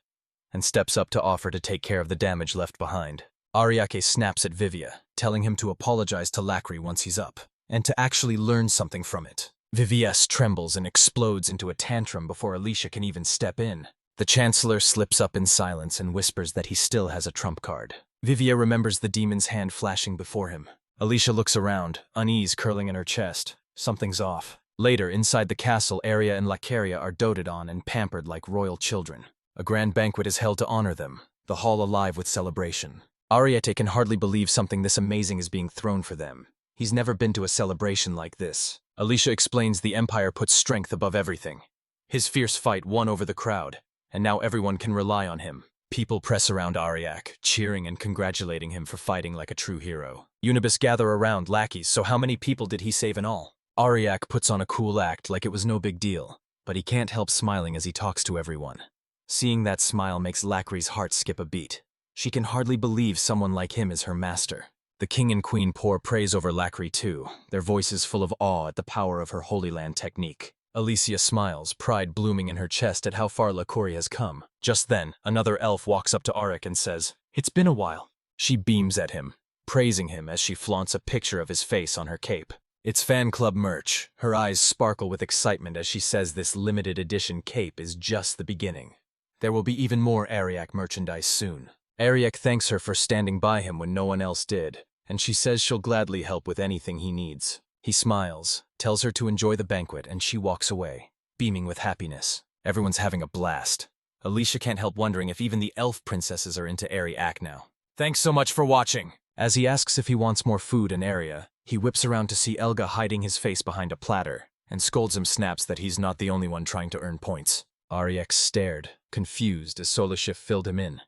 and steps up to offer to take care of the damage left behind. Ariake snaps at Vivia, telling him to apologize to Lacri once he's up, and to actually learn something from it. Vivies trembles and explodes into a tantrum before Alicia can even step in. The Chancellor slips up in silence and whispers that he still has a trump card. Vivia remembers the demon's hand flashing before him. Alicia looks around, unease curling in her chest. Something's off. Later, inside the castle, Aria and Lacaria are doted on and pampered like royal children. A grand banquet is held to honor them, the hall alive with celebration. Ariete can hardly believe something this amazing is being thrown for them. He's never been to a celebration like this. Alicia explains the Empire puts strength above everything. His fierce fight won over the crowd, and now everyone can rely on him. People press around Ariak, cheering and congratulating him for fighting like a true hero. Unibus gather around lackeys, so how many people did he save in all? Ariak puts on a cool act like it was no big deal, but he can't help smiling as he talks to everyone. Seeing that smile makes Lacri's heart skip a beat. She can hardly believe someone like him is her master. The king and queen pour praise over Lacri too, their voices full of awe at the power of her Holy Land technique. Alicia smiles, pride blooming in her chest at how far Lacori has come. Just then, another elf walks up to Arik and says, "It's been a while." She beams at him, praising him as she flaunts a picture of his face on her cape. It's fan club merch. Her eyes sparkle with excitement as she says this limited edition cape is just the beginning. There will be even more Ariak merchandise soon. Ariak thanks her for standing by him when no one else did, and she says she'll gladly help with anything he needs. He smiles, tells her to enjoy the banquet, and she walks away, beaming with happiness. Everyone's having a blast. Alicia can't help wondering if even the elf princesses are into Ariak now. Thanks so much for watching! As he asks if he wants more food and area, he whips around to see Elga hiding his face behind a platter, and scolds him snaps that he's not the only one trying to earn points. Ariak stared, confused as Solashift filled him in.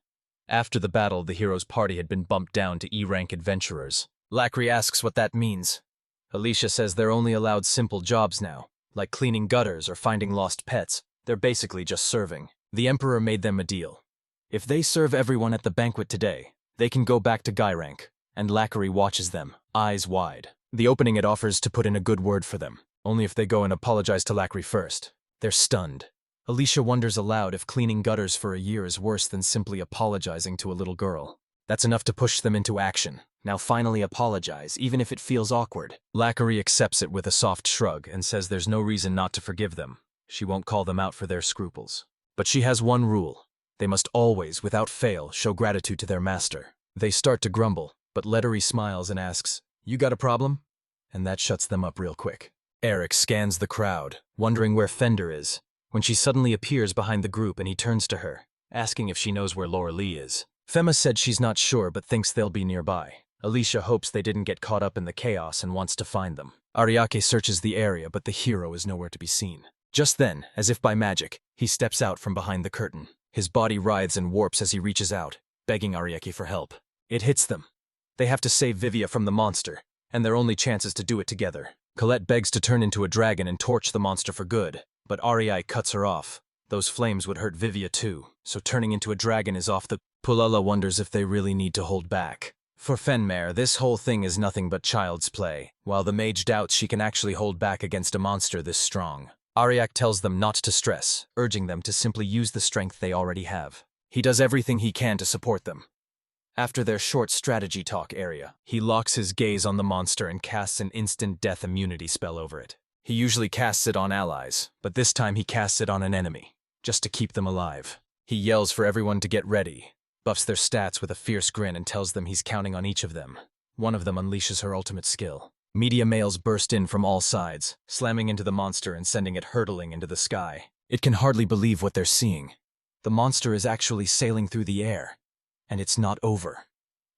After the battle, the hero's party had been bumped down to E-rank adventurers. Lacri asks what that means. Alicia says they're only allowed simple jobs now, like cleaning gutters or finding lost pets. They're basically just serving. The Emperor made them a deal. If they serve everyone at the banquet today, they can go back to Guy rank, and Lacri watches them, eyes wide. The opening it offers to put in a good word for them, only if they go and apologize to Lacri first. They're stunned. Alicia wonders aloud if cleaning gutters for a year is worse than simply apologizing to a little girl. That's enough to push them into action. Now finally apologize, even if it feels awkward. Lacri accepts it with a soft shrug and says there's no reason not to forgive them. She won't call them out for their scruples. But she has one rule. They must always, without fail, show gratitude to their master. They start to grumble, but Lettery smiles and asks, "You got a problem?" And that shuts them up real quick. Eric scans the crowd, wondering where Fender is, when she suddenly appears behind the group and he turns to her, asking if she knows where Laura Lee is. Femma said she's not sure but thinks they'll be nearby. Alicia hopes they didn't get caught up in the chaos and wants to find them. Ariake searches the area, but the hero is nowhere to be seen. Just then, as if by magic, he steps out from behind the curtain. His body writhes and warps as he reaches out, begging Ariake for help. It hits them. They have to save Vivia from the monster, and their only chance is to do it together. Colette begs to turn into a dragon and torch the monster for good, but Ariai cuts her off. Those flames would hurt Vivia too, so turning into a dragon is off the... Pulala wonders if they really need to hold back. For Fenmare, this whole thing is nothing but child's play, while the mage doubts she can actually hold back against a monster this strong. Ariak tells them not to stress, urging them to simply use the strength they already have. He does everything he can to support them. After their short strategy talk area, he locks his gaze on the monster and casts an instant death immunity spell over it. He usually casts it on allies, but this time he casts it on an enemy, just to keep them alive. He yells for everyone to get ready, buffs their stats with a fierce grin and tells them he's counting on each of them. One of them unleashes her ultimate skill. Media males burst in from all sides, slamming into the monster and sending it hurtling into the sky. It can hardly believe what they're seeing. The monster is actually sailing through the air. And it's not over.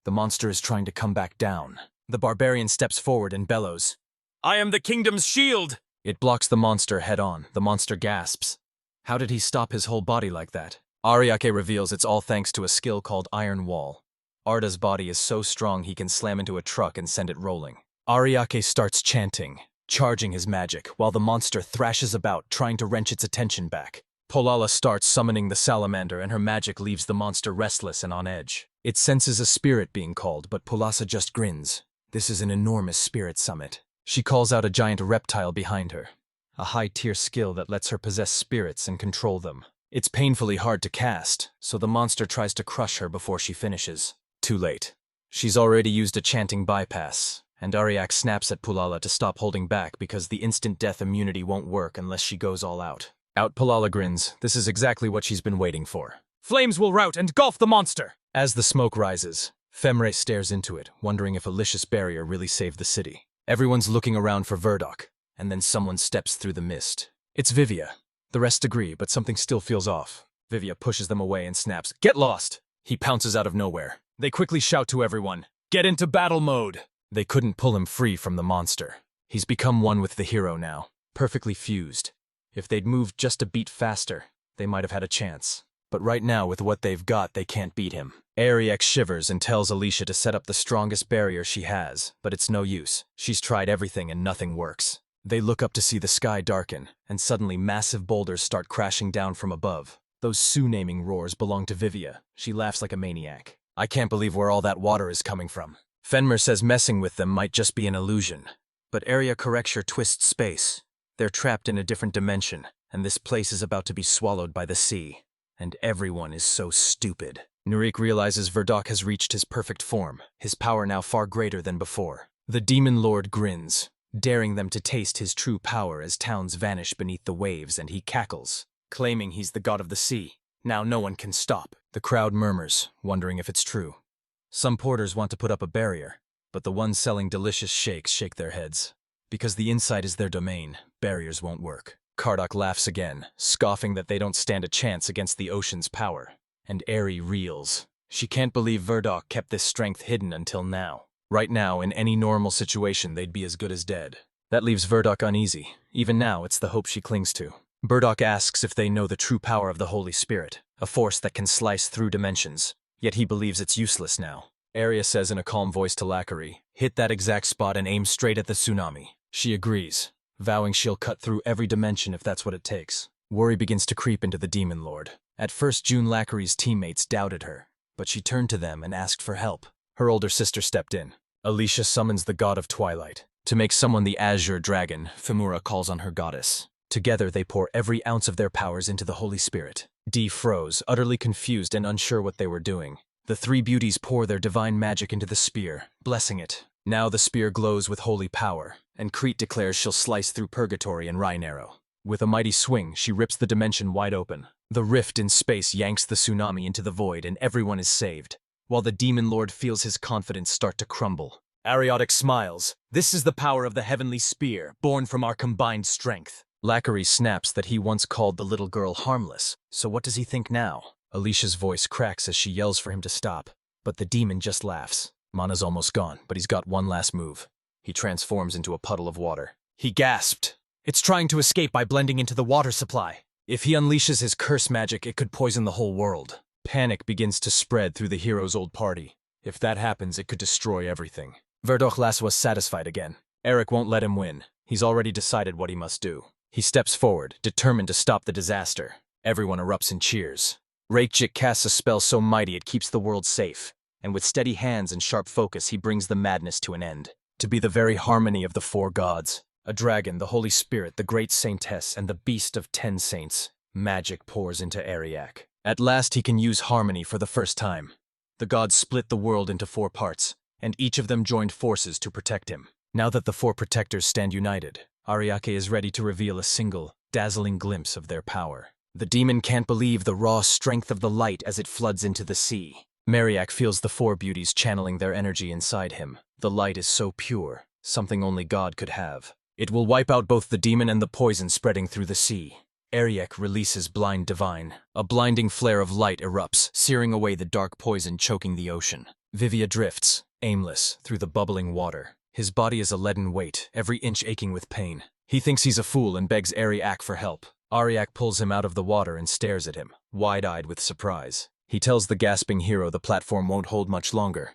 The monster is trying to come back down. The barbarian steps forward and bellows, "I am the kingdom's shield!" It blocks the monster head on. The monster gasps. How did he stop his whole body like that? Ariake reveals it's all thanks to a skill called Iron Wall. Arda's body is so strong he can slam into a truck and send it rolling. Ariake starts chanting, charging his magic, while the monster thrashes about, trying to wrench its attention back. Polala starts summoning the salamander and her magic leaves the monster restless and on edge. It senses a spirit being called, but Polasa just grins. This is an enormous spirit summit. She calls out a giant reptile behind her, a high-tier skill that lets her possess spirits and control them. It's painfully hard to cast, so the monster tries to crush her before she finishes. Too late. She's already used a chanting bypass, and Ariak snaps at Polala to stop holding back because the instant death immunity won't work unless she goes all out. Out Polala grins. This is exactly what she's been waiting for. Flames will rout and engulf the monster! As the smoke rises, Femre stares into it, wondering if Alicia's barrier really saved the city. Everyone's looking around for Verdok, and then someone steps through the mist. It's Vivia. The rest agree, but something still feels off. Vivia pushes them away and snaps, "Get lost!" He pounces out of nowhere. They quickly shout to everyone, "Get into battle mode!" They couldn't pull him free from the monster. He's become one with the hero now, perfectly fused. If they'd moved just a beat faster, they might have had a chance. But right now, with what they've got, they can't beat him. Ariek shivers and tells Alicia to set up the strongest barrier she has, but it's no use. She's tried everything and nothing works. They look up to see the sky darken, and suddenly massive boulders start crashing down from above. Those Sioux-naming roars belong to Vivia. She laughs like a maniac. I can't believe where all that water is coming from. Fenmer says messing with them might just be an illusion. But Area Correcture twists space. They're trapped in a different dimension, and this place is about to be swallowed by the sea. And everyone is so stupid. Nurik realizes Verdok has reached his perfect form, his power now far greater than before. The demon lord grins, daring them to taste his true power as towns vanish beneath the waves, and he cackles, claiming he's the god of the sea. Now no one can stop. The crowd murmurs, wondering if it's true. Some porters want to put up a barrier, but the ones selling delicious shakes shake their heads. Because the inside is their domain, barriers won't work. Kardok laughs again, scoffing that they don't stand a chance against the ocean's power. And Eri reels. She can't believe Verdok kept this strength hidden until now. Right now, in any normal situation, they'd be as good as dead. That leaves Verdok uneasy. Even now, it's the hope she clings to. Verdok asks if they know the true power of the Holy Spirit, a force that can slice through dimensions. Yet he believes it's useless now. Arya says in a calm voice to Lackery, "Hit that exact spot and aim straight at the tsunami." She agrees, vowing she'll cut through every dimension if that's what it takes. Worry begins to creep into the Demon Lord. At first, June Lackery's teammates doubted her, but she turned to them and asked for help. Her older sister stepped in. Alicia summons the god of twilight. To make someone the Azure Dragon, Femura calls on her goddess. Together, they pour every ounce of their powers into the Holy Spirit. Dee froze, utterly confused and unsure what they were doing. The three beauties pour their divine magic into the spear, blessing it. Now the spear glows with holy power, and Crete declares she'll slice through purgatory and Rhine Arrow. With a mighty swing, she rips the dimension wide open. The rift in space yanks the tsunami into the void, and everyone is saved, while the Demon Lord feels his confidence start to crumble. Ariotic smiles. "This is the power of the heavenly spear, born from our combined strength." Lackery snaps that he once called the little girl harmless, so what does he think now? Alicia's voice cracks as she yells for him to stop, but the demon just laughs. Mana's almost gone, but he's got one last move. He transforms into a puddle of water. He gasped. It's trying to escape by blending into the water supply. If he unleashes his curse magic, it could poison the whole world. Panic begins to spread through the hero's old party. If that happens, it could destroy everything. Verdok was satisfied again. Eric won't let him win. He's already decided what he must do. He steps forward, determined to stop the disaster. Everyone erupts in cheers. Reykjik casts a spell so mighty it keeps the world safe, and with steady hands and sharp focus he brings the madness to an end. To be the very harmony of the four gods. A dragon, the Holy Spirit, the great saintess, and the beast of 10 saints. Magic pours into Ariak. At last he can use harmony for the first time. The gods split the world into 4 parts, and each of them joined forces to protect him. Now that the 4 protectors stand united, Ariake is ready to reveal a single, dazzling glimpse of their power. The demon can't believe the raw strength of the light as it floods into the sea. Mariak feels the 4 beauties channeling their energy inside him. The light is so pure, something only God could have. It will wipe out both the demon and the poison spreading through the sea. Ariak releases Blind Divine. A blinding flare of light erupts, searing away the dark poison choking the ocean. Vivia drifts, aimless, through the bubbling water. His body is a leaden weight, every inch aching with pain. He thinks he's a fool and begs Ariak for help. Ariak pulls him out of the water and stares at him, wide-eyed with surprise. He tells the gasping hero the platform won't hold much longer.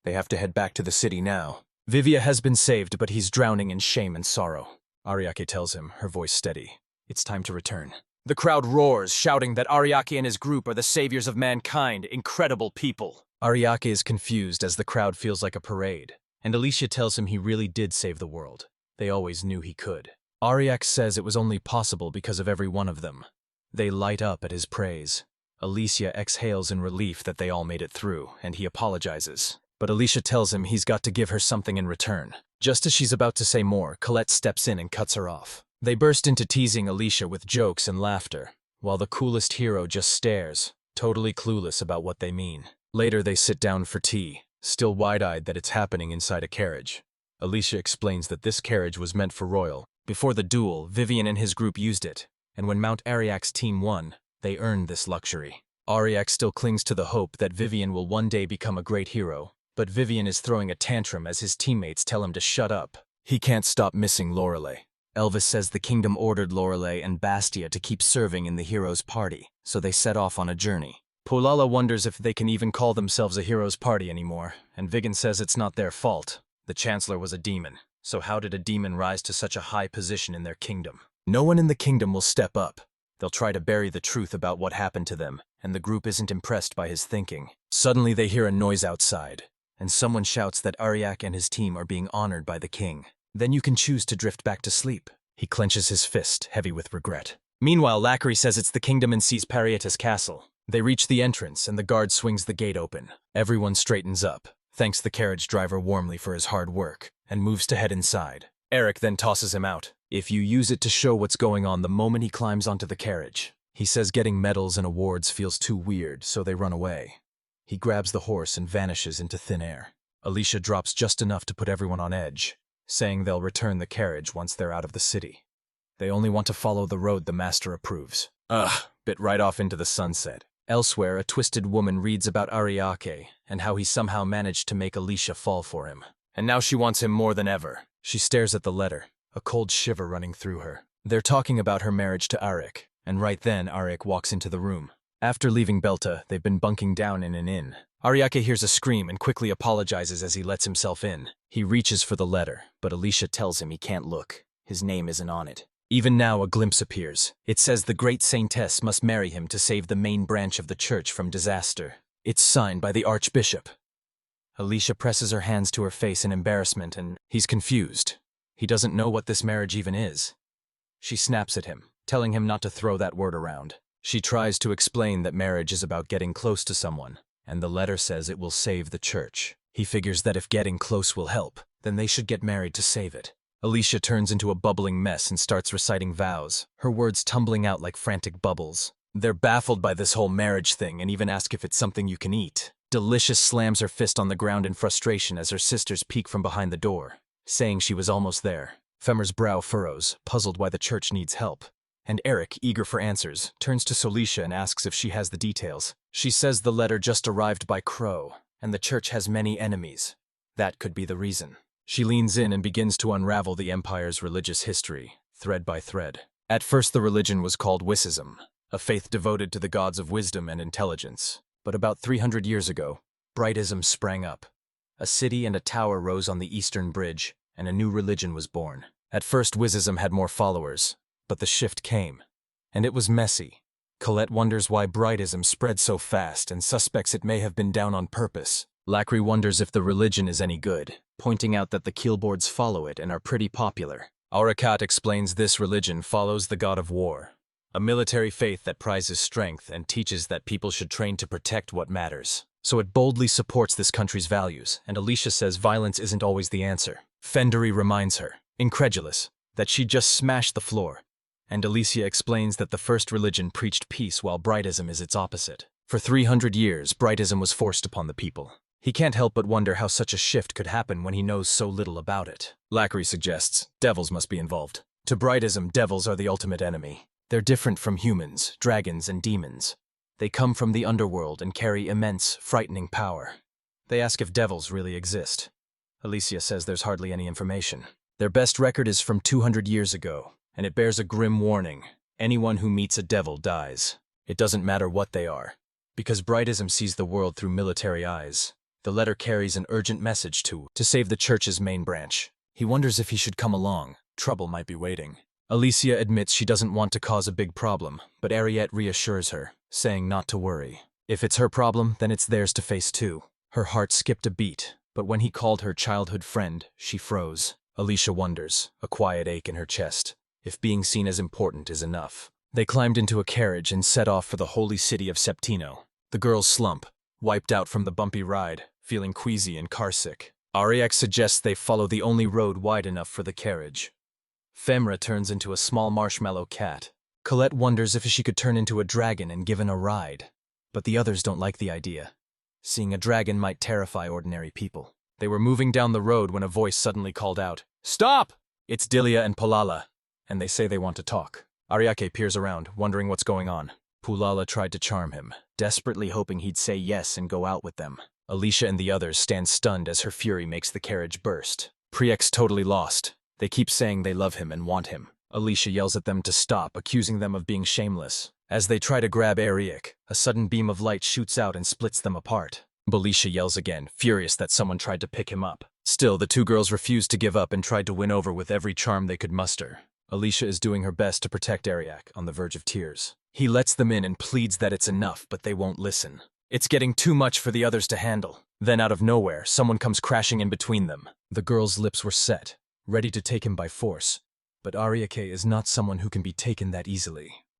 They have to head back to the city now. Vivia has been saved, but he's drowning in shame and sorrow. Ariake tells him, her voice steady. It's time to return. The crowd roars, shouting that Ariake and his group are the saviors of mankind, incredible people. Ariake is confused as the crowd feels like a parade, and Alicia tells him he really did save the world. They always knew he could. Ariak says it was only possible because of every one of them. They light up at his praise. Alicia exhales in relief that they all made it through, and he apologizes. But Alicia tells him he's got to give her something in return. Just as she's about to say more, Colette steps in and cuts her off. They burst into teasing Alicia with jokes and laughter, while the coolest hero just stares, totally clueless about what they mean. Later they sit down for tea, still wide-eyed that it's happening inside a carriage. Alicia explains that this carriage was meant for Royal. Before the duel, Vivian and his group used it, and when Mount Ariak's team won, they earned this luxury. Ariak still clings to the hope that Vivian will one day become a great hero, but Vivian is throwing a tantrum as his teammates tell him to shut up. He can't stop missing Lorelei. Elvis says the kingdom ordered Lorelei and Bastia to keep serving in the hero's party, so they set off on a journey. Polala wonders if they can even call themselves a hero's party anymore, and Vigan says it's not their fault. The Chancellor was a demon, so how did a demon rise to such a high position in their kingdom? No one in the kingdom will step up. They'll try to bury the truth about what happened to them, and the group isn't impressed by his thinking. Suddenly they hear a noise outside, and someone shouts that Ariak and his team are being honored by the king. Then you can choose to drift back to sleep. He clenches his fist, heavy with regret. Meanwhile, Lackery says it's the kingdom and sees Parietas Castle. They reach the entrance and the guard swings the gate open. Everyone straightens up, thanks the carriage driver warmly for his hard work, and moves to head inside. Eric then tosses him out. If you use it to show what's going on the moment he climbs onto the carriage. He says getting medals and awards feels too weird, so they run away. He grabs the horse and vanishes into thin air. Alicia drops just enough to put everyone on edge, saying they'll return the carriage once they're out of the city. They only want to follow the road the master approves. Bit right off into the sunset. Elsewhere, a twisted woman reads about Ariake and how he somehow managed to make Alicia fall for him. And now she wants him more than ever. She stares at the letter, a cold shiver running through her. They're talking about her marriage to Arik, and right then Arik walks into the room. After leaving Belta, they've been bunking down in an inn. Ariake hears a scream and quickly apologizes as he lets himself in. He reaches for the letter, but Alicia tells him he can't look. His name isn't on it. Even now, a glimpse appears. It says the great saintess must marry him to save the main branch of the church from disaster. It's signed by the archbishop. Alicia presses her hands to her face in embarrassment, and he's confused. He doesn't know what this marriage even is. She snaps at him, telling him not to throw that word around. She tries to explain that marriage is about getting close to someone, and the letter says it will save the church. He figures that if getting close will help, then they should get married to save it. Alicia turns into a bubbling mess and starts reciting vows, her words tumbling out like frantic bubbles. They're baffled by this whole marriage thing and even ask if it's something you can eat. Delicious slams her fist on the ground in frustration as her sisters peek from behind the door, saying she was almost there. Femmer's brow furrows, puzzled why the church needs help. And Eric, eager for answers, turns to Solisha and asks if she has the details. She says the letter just arrived by Crow, and the church has many enemies. That could be the reason. She leans in and begins to unravel the empire's religious history, thread by thread. At first the religion was called Wisism, a faith devoted to the gods of wisdom and intelligence. But about 300 years ago, Brightism sprang up. A city and a tower rose on the eastern bridge, and a new religion was born. At first Wisism had more followers, but the shift came, and it was messy. Colette wonders why Brightism spread so fast and suspects it may have been down on purpose. Lacri wonders if the religion is any good, pointing out that the keelboards follow it and are pretty popular. Auricat explains this religion follows the god of war, a military faith that prizes strength and teaches that people should train to protect what matters. So it boldly supports this country's values, and Alicia says violence isn't always the answer. Fendery reminds her, incredulous, that she just smashed the floor, and Alicia explains that the first religion preached peace while Brightism is its opposite. For 300 years, Brightism was forced upon the people. He can't help but wonder how such a shift could happen when he knows so little about it. Lacri suggests devils must be involved. To Brightism, devils are the ultimate enemy. They're different from humans, dragons, and demons. They come from the underworld and carry immense, frightening power. They ask if devils really exist. Alicia says there's hardly any information. Their best record is from 200 years ago, and it bears a grim warning. Anyone who meets a devil dies. It doesn't matter what they are, because Brightism sees the world through military eyes. The letter carries an urgent message to save the church's main branch. He wonders if he should come along. Trouble might be waiting. Alicia admits she doesn't want to cause a big problem, but Ariette reassures her, saying not to worry. If it's her problem, then it's theirs to face too. Her heart skipped a beat, but when he called her childhood friend, she froze. Alicia wonders, a quiet ache in her chest, if being seen as important is enough. They climbed into a carriage and set off for the holy city of Septino. The girls slump, wiped out from the bumpy ride, feeling queasy and carsick. Ariak suggests they follow the only road wide enough for the carriage. Femra turns into a small marshmallow cat. Colette wonders if she could turn into a dragon and given a ride. But the others don't like the idea. Seeing a dragon might terrify ordinary people. They were moving down the road when a voice suddenly called out, "Stop!" It's Dilia and Pulala, and they say they want to talk. Ariake peers around, wondering what's going on. Pulala tried to charm him, desperately hoping he'd say yes and go out with them. Alicia and the others stand stunned as her fury makes the carriage burst. Priek's totally lost. They keep saying they love him and want him. Alicia yells at them to stop, accusing them of being shameless. As they try to grab Ariak, a sudden beam of light shoots out and splits them apart. Alicia yells again, furious that someone tried to pick him up. Still, the two girls refused to give up and tried to win over with every charm they could muster. Alicia is doing her best to protect Ariak, on the verge of tears. He lets them in and pleads that it's enough, but they won't listen. It's getting too much for the others to handle. Then out of nowhere, someone comes crashing in between them. The girls' lips were set, ready to take him by force. But Ariake is not someone who can be taken that easily.